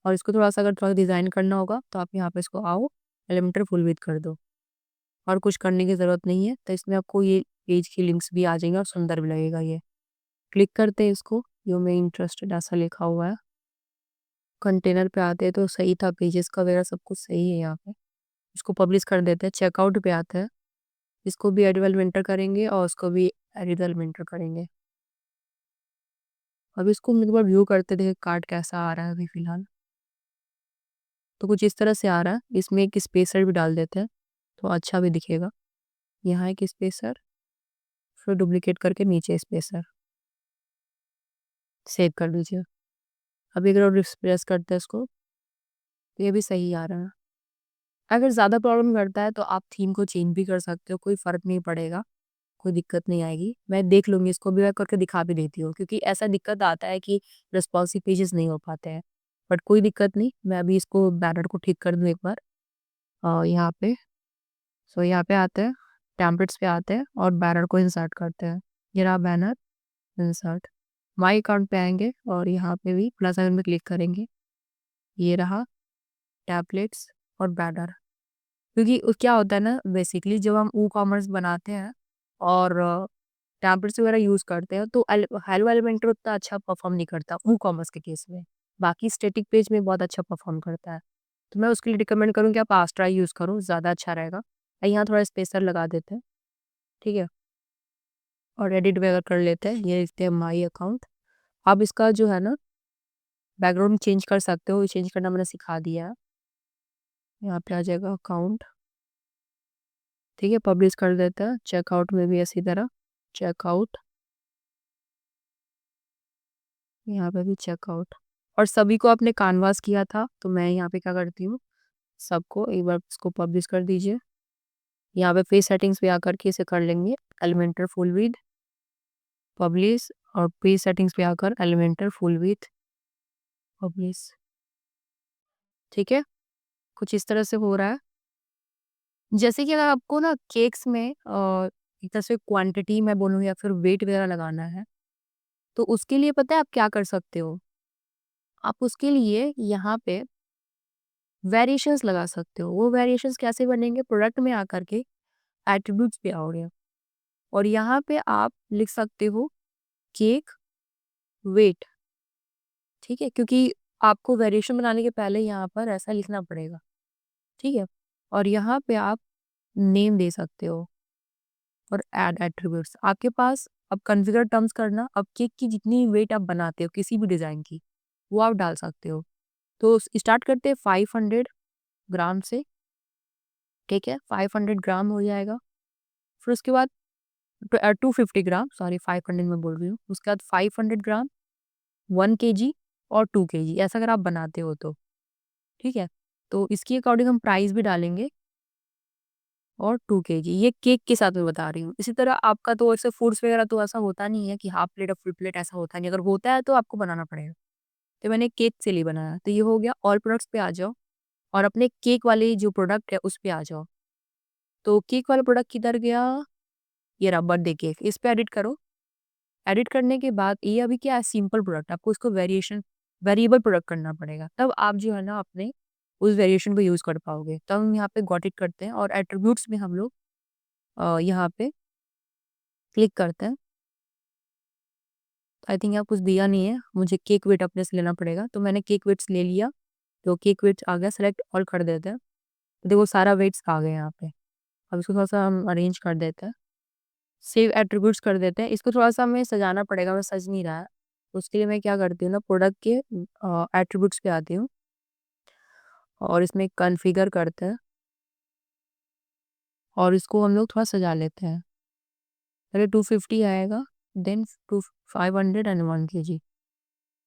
और इसको थोड़ा-सा अगर थोड़ा डिज़ाइन करना होगा तो आप यहाँ पे इसको आओ, एलिमेंटर फुल विड्थ कर दो, और कुछ करने की ज़रूरत नहीं है। तो इसमें आपको ये पेज की लिंक्स भी आ जाएँगी और सुंदर भी लगेगा ये। क्लिक करते हैं इसको, यू मे इंटरेस्टेड ऐसा लिखा हुआ है। कंटेनर पे आते हैं तो सही था, पेजेस का वगैरह सब कुछ सही है यहाँ पे। इसको पब्लिश कर देते हैं, चेकआउट पे आते हैं। इसको भी एडिट एलिमेंटर करेंगे और उसको भी एडिट एलिमेंटर करेंगे। अब इसको हम एक बार व्यू करते देखें कार्ड कैसा आ रहा है अभी फ़िलहाल। तो कुछ इस तरह से आ रहा है। इसमें एक स्पेसर भी डाल देते हैं, तो अच्छा भी दिखेगा। यहाँ एक स्पेसर, फिर डुप्लीकेट करके नीचे स्पेसर, सेव कर दीजिए। अभी अगर रिप्लेस करते हैं इसको, तो ये भी सही आ रहा है। अगर ज़्यादा प्रॉब्लम करता है तो आप थीम को चेंज भी कर सकते हो, कोई फ़र्क नहीं पड़ेगा, कोई दिक्कत नहीं आएगी। मैं देख लूँगी, इसको भी मैं करके दिखा भी देती हूँ, क्योंकि ऐसा दिक्कत आता है कि रिस्पॉन्सिव पेजेस नहीं हो पाते हैं। बट कोई दिक्कत नहीं, मैं अभी इसको बैनर को ठीक कर दूँ एक बार। यहाँ पे, सो यहाँ पे आते हैं, टेम्पलेट्स पे आते हैं और बैनर को इंसर्ट करते हैं। ये रहा बैनर, इंसर्ट। माय अकाउंट पे आएँगे और यहाँ पे भी प्लस आइकन पे क्लिक करेंगे। ये रहा टेम्पलेट्स और बैनर। क्योंकि क्या होता है ना, बेसिकली जब हम कॉमर्स बनाते हैं और टेम्पलेट्स वगैरह यूज़ करते हैं, तो हेलो एलिमेंटर उतना अच्छा परफॉर्म नहीं करता कॉमर्स के केस में। बाकी स्टैटिक पेज में बहुत अच्छा परफॉर्म करता है। तो मैं उसके लिए रिकमेंड करूँ कि आप आस्ट्रा यूज़ करो, ज़्यादा अच्छा रहेगा। यहाँ थोड़ा स्पेसर लगा देते हैं, ठीक है? और एडिट वगैरह कर लेते हैं। ये लिखते हैं माई अकाउंट। आप इसका जो है ना बैकग्राउंड चेंज कर सकते हो, ये चेंज करना मैंने सिखा दिया है। यहाँ पे आ जाएगा अकाउंट, ठीक है? पब्लिश कर देते हैं। चेकआउट में भी इसी तरह, चेकआउट, यहाँ पे भी चेकआउट। और सभी को आपने कैनवास किया था, तो मैं यहाँ पे क्या करती हूँ, सबको एक बार इसको पब्लिश कर दीजिए। यहाँ पे पेज सेटिंग्स पे आकर के इसे कर लेंगे एलिमेंटर फुल विड्थ, पब्लिश, और पेज सेटिंग्स पे आकर एलिमेंटर फुल विड्थ, पब्लिश, ठीक है? कुछ इस तरह से हो रहा है। जैसे कि अगर आपको ना केक्स में एक तरह से क्वांटिटी मैं बोलूँ या फिर वेट वगैरह लगाना है, तो उसके लिए पता है आप क्या कर सकते हो? आप उसके लिए यहाँ पे वेरिएशंस लगा सकते हो। वो वेरिएशंस कैसे बनेंगे? प्रोडक्ट में आकर के एट्रिब्यूट्स पे आओगे और यहाँ पे आप लिख सकते हो केक वेट, ठीक है? क्योंकि आपको वेरिएशन बनाने के पहले यहाँ पर ऐसा लिखना पड़ेगा, ठीक है? और यहाँ पे आप नेम दे सकते हो और ऐड एट्रिब्यूट्स। आपके पास अब कॉन्फ़िगर टर्म्स करना, अब केक की जितनी वेट आप बनाते हो किसी भी डिज़ाइन की, वो आप डाल सकते हो। तो स्टार्ट करते हैं 500 ग्राम से, ठीक है? 500 ग्राम हो जाएगा। फिर उसके बाद 250 ग्राम, सॉरी 500 में बोल रही हूँ। उसके बाद 500 ग्राम, 1 केजी और 2 केजी, ऐसा अगर आप बनाते हो तो, ठीक है? तो इसके अकॉर्डिंग हम प्राइस भी डालेंगे, और 2 केजी, ये केक के साथ मैं बता रही हूँ। इसी तरह आपका तो ऐसे फूड्स वगैरह तो ऐसा होता नहीं है कि हाफ प्लेट और फुल प्लेट, ऐसा होता नहीं। अगर होता है तो आपको बनाना पड़ेगा। तो मैंने केक के लिए बनाया। तो ये हो गया। ऑल प्रोडक्ट्स पे आ जाओ, और अपने केक वाले जो प्रोडक्ट है उस पे आ जाओ। तो केक वाला प्रोडक्ट किधर गया? ये रहा, बर्थडे केक। इस पे एडिट करो। एडिट करने के बाद ये अभी क्या है, सिंपल प्रोडक्ट, आपको इसको वेरिएबल प्रोडक्ट करना पड़ेगा, तब आप जो है ना अपने उस वेरिएशन को यूज कर पाओगे। तब हम यहाँ पे गॉट इट करते हैं, और एट्रीब्यूट्स में हम लोग यहाँ पे क्लिक करते हैं। आई थिंक यहाँ कुछ दिया नहीं है, मुझे केक वेट अपने से लेना पड़ेगा, तो मैंने केक वेट्स ले लिया। तो केक वेट्स आ गया, सेलेक्ट ऑल कर देते हैं। तो देखो सारा वेट्स आ गए यहाँ पे। अब इसको थोड़ा सा हम अरेंज कर देते हैं, सेव एट्रीब्यूट्स कर देते हैं। इसको थोड़ा सा हमें सजाना पड़ेगा, मैं सज नहीं रहा है। उसके लिए मैं क्या करती हूँ ना, प्रोडक्ट के एट्रीब्यूट्स पे आती हूँ, और इसमें कॉन्फ़िगर करते हैं, और इसको हम लोग थोड़ा सजा लेते हैं। पहले 250 आएगा, देन 500 एंड 1 केजी।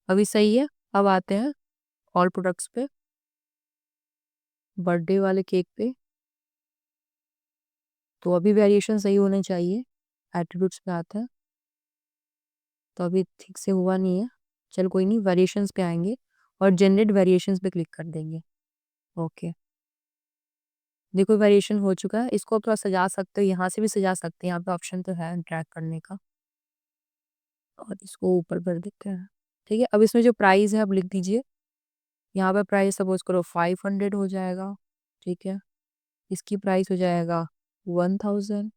अभी सही है। अब आते हैं ऑल प्रोडक्ट्स पे, बर्थडे वाले केक पे। तो अभी वेरिएशन सही होने चाहिए। एट्रीब्यूट्स पे आते हैं, तो अभी ठीक से हुआ नहीं है। चल कोई नहीं, वेरिएशंस पे आएंगे, और जनरेट वेरिएशंस पे क्लिक कर देंगे। ओके, देखो वेरिएशन हो चुका है। इसको आप थोड़ा सजा सकते हो, यहाँ से भी सजा सकते हैं, यहाँ पे ऑप्शन तो है ड्रैग करने का। और इसको ऊपर कर देते हैं, ठीक है। अब इसमें जो प्राइस है अब लिख दीजिए। यहाँ पे प्राइस सपोज करो 500 हो जाएगा, ठीक है। इसकी प्राइस हो जाएगा 1000,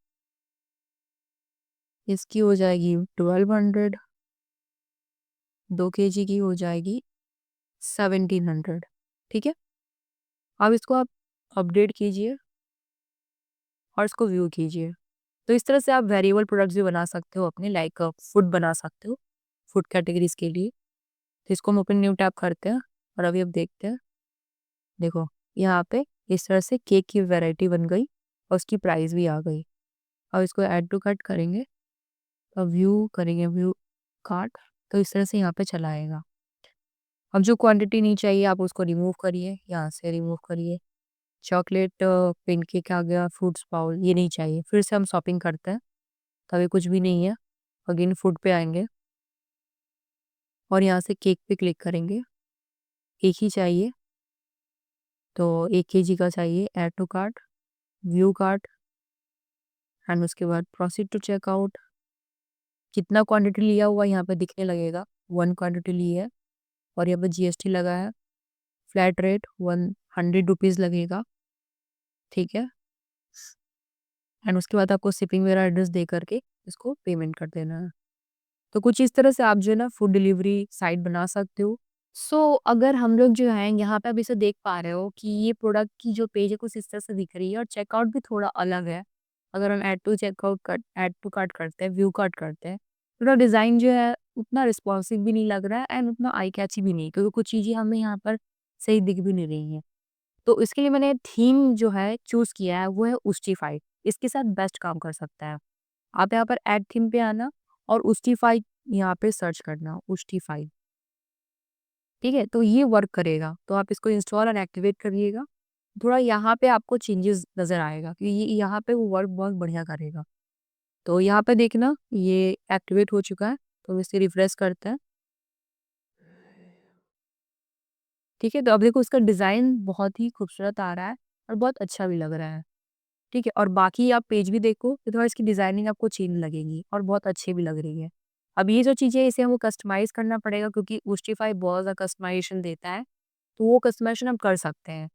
इसकी हो जाएगी 1200, 2 केजी की हो जाएगी 1700, ठीक है। अब इसको आप अपडेट कीजिए, और इसको व्यू कीजिए। तो इस तरह से आप वेरिएबल प्रोडक्ट्स भी बना सकते हो अपने, लाइक फूड बना सकते हो, फूड कैटेगरीज के लिए। तो इसको हम ओपन न्यू टैब करते हैं, और अभी अब देखते हैं। देखो यहाँ पे इस तरह से केक की वैरायटी बन गई, और उसकी प्राइस भी आ गई। अब इसको ऐड टू कार्ट करेंगे, अब व्यू करेंगे, व्यू कार्ट। तो इस तरह से यहाँ पे चला आएगा। अब जो क्वांटिटी नहीं चाहिए आप उसको रिमूव करिए, यहाँ से रिमूव करिए। चॉकलेट पेन केक आ गया, फ्रूट्स बाउल, ये नहीं चाहिए। फिर से हम शॉपिंग करते हैं, तभी कुछ भी नहीं है। अगेन फूड पे आएंगे, और यहाँ से केक पे क्लिक करेंगे। एक ही चाहिए, तो 1 केजी का चाहिए। Add to cart, view cart, and उसके बाद प्रोसीड टू चेकआउट। कितना क्वांटिटी लिया हुआ यहाँ पे दिखने लगेगा, 1 क्वांटिटी ली है, और यहाँ पे जीएसटी लगा है। फ्लैट रेट 100 रुपीज़ लगेगा, ठीक है। एंड उसके बाद आपको शिपिंग वगैरह एड्रेस दे करके इसको पेमेंट कर देना है। तो कुछ इस तरह से आप जो है ना फूड डिलीवरी साइट बना सकते हो। सो अगर हम लोग जो हैं यहाँ पे अभी से देख पा रहे हो कि ये प्रोडक्ट की जो पेज है कुछ इस तरह से दिख रही है, और चेकआउट भी थोड़ा अलग है। अगर हम ऐड टू कार्ट करते हैं, व्यू कार्ट करते हैं, थोड़ा डिज़ाइन जो है उतना रिस्पॉन्सिव भी नहीं लग रहा है, एंड उतना आई कैची भी नहीं, क्योंकि कुछ चीज़ें हमें यहाँ पर सही दिख भी नहीं रही हैं। तो इसके लिए मैंने थीम जो है चूज़ किया है, वो है उस्टीफाई। इसके साथ बेस्ट काम कर सकता है। आप यहाँ पर ऐड थीम पे आना, और उस्टीफाई यहाँ पे सर्च करना, उस्टीफाई, ठीक है। तो ये वर्क करेगा, तो आप इसको इंस्टॉल एंड एक्टिवेट करिएगा। थोड़ा यहाँ पे आपको चेंजेस नज़र आएगा, क्योंकि ये यहाँ पे वो वर्क बहुत बढ़िया करेगा। तो यहाँ पे देखना ये एक्टिवेट हो चुका है, तो इसे रिफ्रेश करते हैं, ठीक है। तो अब देखो उसका डिज़ाइन बहुत ही खूबसूरत आ रहा है, और बहुत अच्छा भी लग रहा है, ठीक है। और बाकी आप पेज भी देखो, तो थोड़ा इसकी डिज़ाइनिंग आपको चेंज लगेगी, और बहुत अच्छी भी लग रही है। अब ये जो चीज़ें हैं, इसे हमको कस्टमाइज़ करना पड़ेगा, क्योंकि उस्टीफाई बहुत ज़्यादा कस्टमाइज़ेशन देता है, तो वो कस्टमाइज़ेशन हम कर सकते हैं।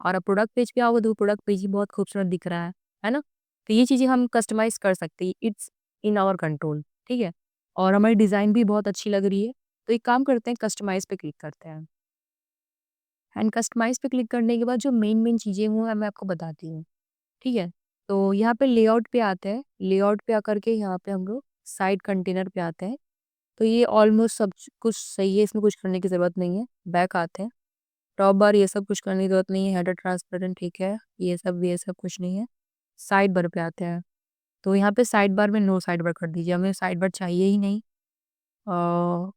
और अब प्रोडक्ट पेज पे आओगे, तो प्रोडक्ट पेज ही बहुत खूबसूरत दिख रहा है ना? तो ये चीज़ें हम कस्टमाइज़ कर सकते हैं, इट्स इन आवर कंट्रोल, ठीक है। और हमारी डिज़ाइन भी बहुत अच्छी लग रही है। तो एक काम करते हैं, कस्टमाइज़ पे क्लिक करते हैं, एंड कस्टमाइज़ पे क्लिक करने के बाद जो मेन चीज़ें वो मैं आपको बताती हूँ, ठीक है। तो यहाँ पे लेआउट पे आते हैं, लेआउट पे आकर के यहाँ पे हम लोग साइड कंटेनर पे आते हैं। तो ये ऑलमोस्ट सब कुछ सही है, इसमें कुछ करने की ज़रूरत नहीं है। बैक आते हैं, टॉप बार ये सब कुछ करने की ज़रूरत नहीं है। हेडर ट्रांसपेरेंट, ठीक है, ये सब कुछ नहीं है। साइड बार पे आते हैं, तो यहाँ पे साइड बार में नो साइड बार कर दीजिए, हमें साइड बार चाहिए ही नहीं।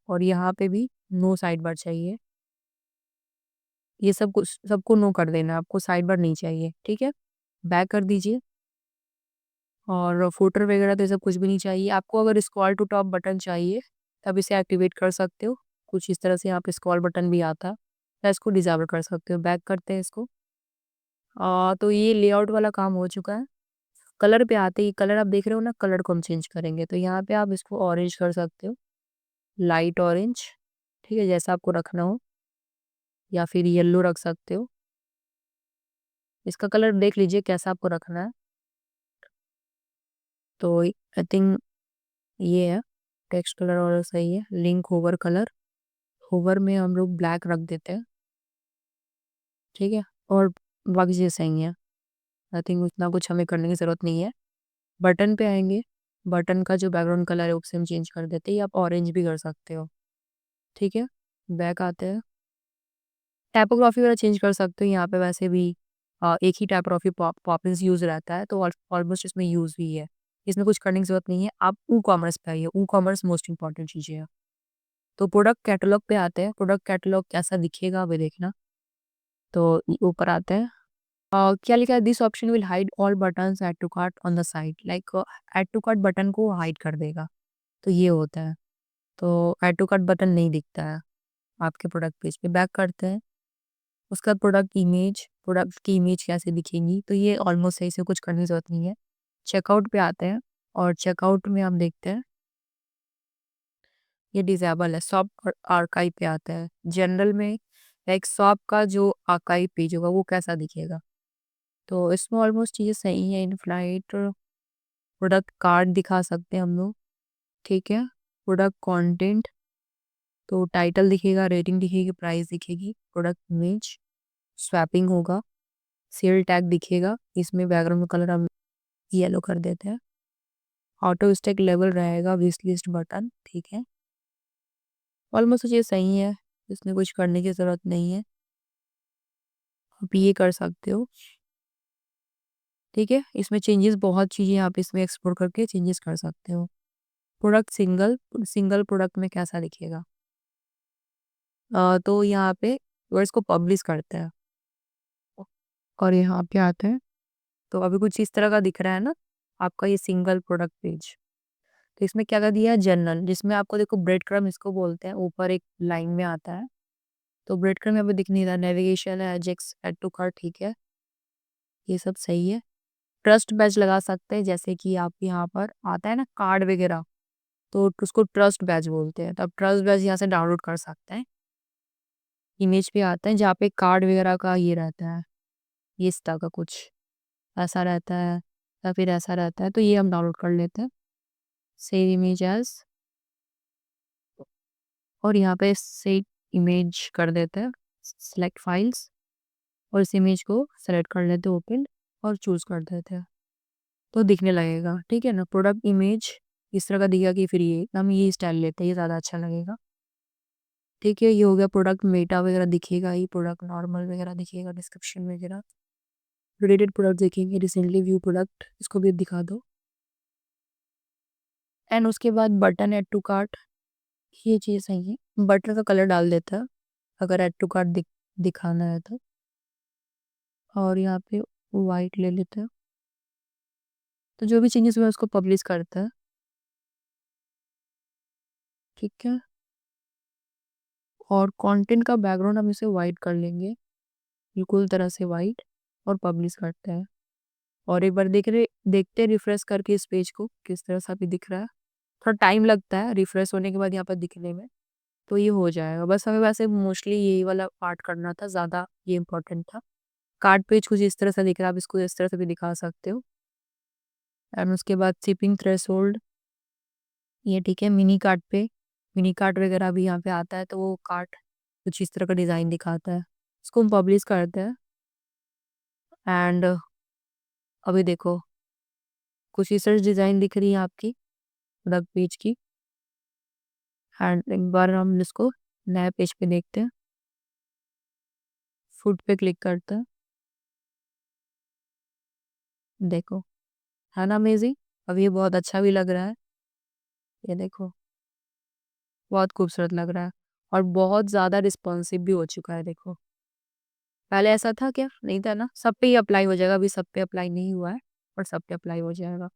और यहाँ पे भी नो साइड बार चाहिए। ये सब कुछ सबको नो कर देना, आपको साइड बार नहीं चाहिए, ठीक है? बैक कर दीजिए। और फुटर वगैरह तो ये सब कुछ भी नहीं चाहिए। आपको अगर स्क्रॉल टू टॉप बटन चाहिए, तब इसे एक्टिवेट कर सकते हो। कुछ इस तरह से यहाँ पे स्क्रॉल बटन भी आता है, या इसको डिसेबल कर सकते हो। बैक करते हैं इसको। तो ये लेआउट वाला काम हो चुका है। कलर पे आते ही, कलर आप देख रहे हो ना, कलर को हम चेंज करेंगे। तो यहाँ पे आप इसको ऑरेंज कर सकते हो, लाइट ऑरेंज, ठीक है, जैसा आपको रखना हो। या फिर येलो रख सकते हो। इसका कलर देख लीजिए कैसा आपको रखना है। तो आई थिंक ये है टेक्स्ट कलर और सही है। लिंक होवर कलर, होवर में हम लोग ब्लैक रख देते हैं, ठीक है। और बाकी चीज़ें सही है। आई थिंक उतना कुछ हमें करने की ज़रूरत नहीं है। बटन पे आएंगे, बटन का जो बैकग्राउंड कलर है उसे हम चेंज कर देते हैं, या आप ऑरेंज भी कर सकते हो, ठीक है। बैक आते हैं। टाइपोग्राफी वाला चेंज कर सकते हो यहाँ पे। वैसे भी एक ही टाइपोग्राफी पॉपिंस यूज रहता है, तो ऑलमोस्ट इसमें यूज भी है। इसमें कुछ करने की जरूरत नहीं है। आप ई कॉमर्स पे आइए, ई कॉमर्स मोस्ट इंपॉर्टेंट चीज़ें है। तो प्रोडक्ट कैटलॉग पे आते हैं। प्रोडक्ट कैटलॉग कैसा दिखेगा अभी देखना। तो ऊपर आते हैं। क्या लिखा है, this option will hide all buttons add to cart on the side. Like add to cart button को हाइड कर देगा। तो ये होता है। तो ऐड टू कार्ट बटन नहीं दिखता है आपके प्रोडक्ट पेज पे। बैक करते हैं। उसका प्रोडक्ट की इमेज कैसे दिखेंगी, तो ये ऑलमोस्ट सही से कुछ करने की जरूरत नहीं है। चेकआउट पे आते हैं। और चेकआउट में हम देखते हैं ये डिसेबल है। शॉप और आर्काइव पे आता है। जनरल में लाइक शॉप का जो आर्काइव पेज होगा वो कैसा दिखेगा। तो इसमें ऑलमोस्ट चीज़ें सही है। इन फ्लाइट प्रोडक्ट कार्ड दिखा सकते हैं हम लोग, ठीक है। प्रोडक्ट कंटेंट, तो टाइटल दिखेगा, रेटिंग दिखेगी, प्राइस दिखेगी, प्रोडक्ट इमेज, स्वैपिंग होगा, सेल टैग दिखेगा। इसमें बैकग्राउंड कलर हम येलो कर देते हैं। ऑटो स्टैक लेवल रहेगा, विश लिस्ट बटन, ठीक है। ऑलमोस्ट ये सही है, इसमें कुछ करने की ज़रूरत नहीं है। आप ये कर सकते हो, ठीक है। इसमें चेंजेस बहुत चीज़ें आप इसमें एक्सप्लोर करके चेंजेस कर सकते हो। प्रोडक्ट सिंगल सिंगल प्रोडक्ट में कैसा दिखेगा। तो यहाँ पे वर्ड्स को पब्लिश करते हैं और यहाँ पे आते हैं। तो अभी कुछ इस तरह का दिख रहा है ना आपका ये सिंगल प्रोडक्ट पेज। तो इसमें क्या कर दिया है, जनरल, जिसमें आपको देखो ब्रेड क्रम्ब इसको बोलते हैं, ऊपर एक लाइन में आता है। तो ब्रेड क्रम्ब यहाँ पे दिख नहीं रहा। नेविगेशन है, एजेक्स, एड टू कार्ट, ठीक है, ये सब सही है। ट्रस्ट बैच लगा सकते हैं, जैसे कि आप यहाँ पर आता है ना कार्ड वगैरह, तो उसको ट्रस्ट बैच बोलते हैं। तो आप ट्रस्ट बैच यहाँ से डाउनलोड कर सकते हैं। इमेज पे आते हैं जहाँ पे कार्ड वगैरह का ये रहता है, ये इस तरह का कुछ ऐसा रहता है, या फिर ऐसा रहता है। तो ये हम डाउनलोड कर लेते हैं। सेव इमेज एज, और यहाँ पे सेव इमेज कर देते हैं, सिलेक्ट फाइल्स, और इस इमेज को सेलेक्ट कर लेते हैं, ओपन, और चूज कर देते हैं। तो दिखने लगेगा, ठीक है ना। प्रोडक्ट इमेज इस तरह का दिखेगा, कि फिर ये हम ये स्टाइल लेते हैं, ये ज़्यादा अच्छा लगेगा, ठीक है। ये हो गया प्रोडक्ट मेटा वगैरह दिखेगा ही, प्रोडक्ट नॉर्मल वगैरह दिखेगा, डिस्क्रिप्शन वगैरह, रिलेटेड प्रोडक्ट देखेंगे, रिसेंटली व्यू प्रोडक्ट, इसको भी दिखा दो। एंड उसके बाद बटन ऐड टू कार्ट, ये चीज़ सही है। बटन का कलर डाल देता है अगर ऐड टू कार्ट दिखाना है तो। और यहाँ पे वाइट ले लेते हैं। तो जो भी चेंजेस हुआ उसको पब्लिश करता है, ठीक है। और कंटेंट का बैकग्राउंड हम इसे वाइट कर लेंगे, बिल्कुल तरह से वाइट, और पब्लिश करते हैं। और एक बार देखते हैं रिफ्रेश करके इस पेज को किस तरह से अभी दिख रहा है। थोड़ा टाइम लगता है रिफ्रेश होने के बाद यहाँ पर दिखने में। तो ये हो जाएगा। बस हमें वैसे मोस्टली यही वाला पार्ट करना था, ज़्यादा ये इम्पोर्टेंट था। कार्ड पेज कुछ इस तरह से दिख रहा है, आप इसको इस तरह से भी दिखा सकते हो। एंड उसके बाद शिपिंग थ्रेशोल्ड, ये ठीक है। मिनी कार्ट पे, मिनी कार्ट वगैरह भी यहाँ पे आता है, तो वो कार्ट कुछ इस तरह का डिज़ाइन दिखाता है। इसको हम पब्लिश करते हैं। एंड अभी देखो कुछ इस तरह डिज़ाइन दिख रही है आपकी प्रोडक्ट पेज की। एंड एक बार हम इसको नए पेज पे देखते हैं। फुट पे क्लिक करते हैं। देखो, है ना अमेजिंग। अब ये बहुत अच्छा भी लग रहा है। ये देखो, बहुत खूबसूरत लग रहा है और बहुत ज़्यादा रिस्पॉन्सिव भी हो चुका है देखो। पहले ऐसा था क्या? नहीं था ना? सब पे ही अप्लाई हो जाएगा, अभी सब पे अप्लाई नहीं हुआ है, और सब पे अप्लाई हो जाएगा।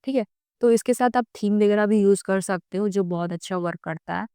ठीक है? तो इसके साथ आप थीम वगैरह भी यूज़ कर सकते हो जो बहुत अच्छा वर्क करता है।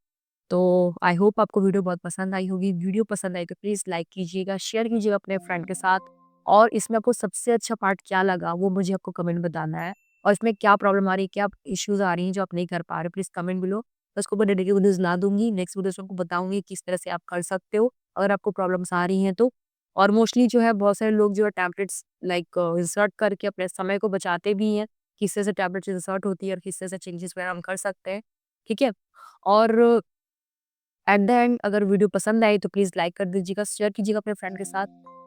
तो आई होप आपको वीडियो बहुत पसंद आई होगी। वीडियो पसंद आई तो प्लीज़ लाइक कीजिएगा, शेयर कीजिएगा अपने फ्रेंड के साथ, और इसमें आपको सबसे अच्छा पार्ट क्या लगा वो मुझे आपको कमेंट में बताना है, और इसमें क्या प्रॉब्लम आ रही है, क्या इश्यूज़ आ रही हैं जो आप नहीं कर पा रहे हो, प्लीज़ कमेंट बिलो। मैं उसके ऊपर डेडिकेटेड वीडियोज़ ला दूँगी। नेक्स्ट वीडियोज़ में आपको बताऊँगी किस तरह से आप कर सकते हो, अगर आपको प्रॉब्लम्स आ रही हैं तो। और मोस्टली जो है बहुत सारे लोग जो है टैबलेट्स लाइक इंसर्ट करके अपने समय को बचाते भी हैं, किस तरह से टैबलेट्स इंसर्ट होती है और किस तरह से चेंजेस वगैरह हम कर सकते हैं। ठीक है? और एट द एंड अगर वीडियो पसंद आई तो प्लीज़ लाइक कर दीजिएगा, शेयर कीजिएगा अपने फ्रेंड के साथ,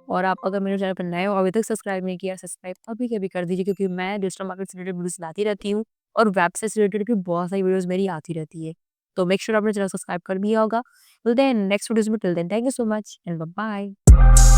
और आप अगर मेरे चैनल पर नए हो, अभी तक सब्सक्राइब नहीं किया, सब्सक्राइब अभी के अभी कर दीजिए, क्योंकि मैं डिजिटल मार्केट से रिलेटेड वीडियोज़ लाती रहती हूँ और वेबसाइट से रिलेटेड भी बहुत सारी वीडियोज़ मेरी आती रहती है। तो मेक श्योर आपने चैनल सब्सक्राइब कर लिया होगा। मिलते हैं नेक्स्ट वीडियोज़ में, till then thank you so much and bye bye.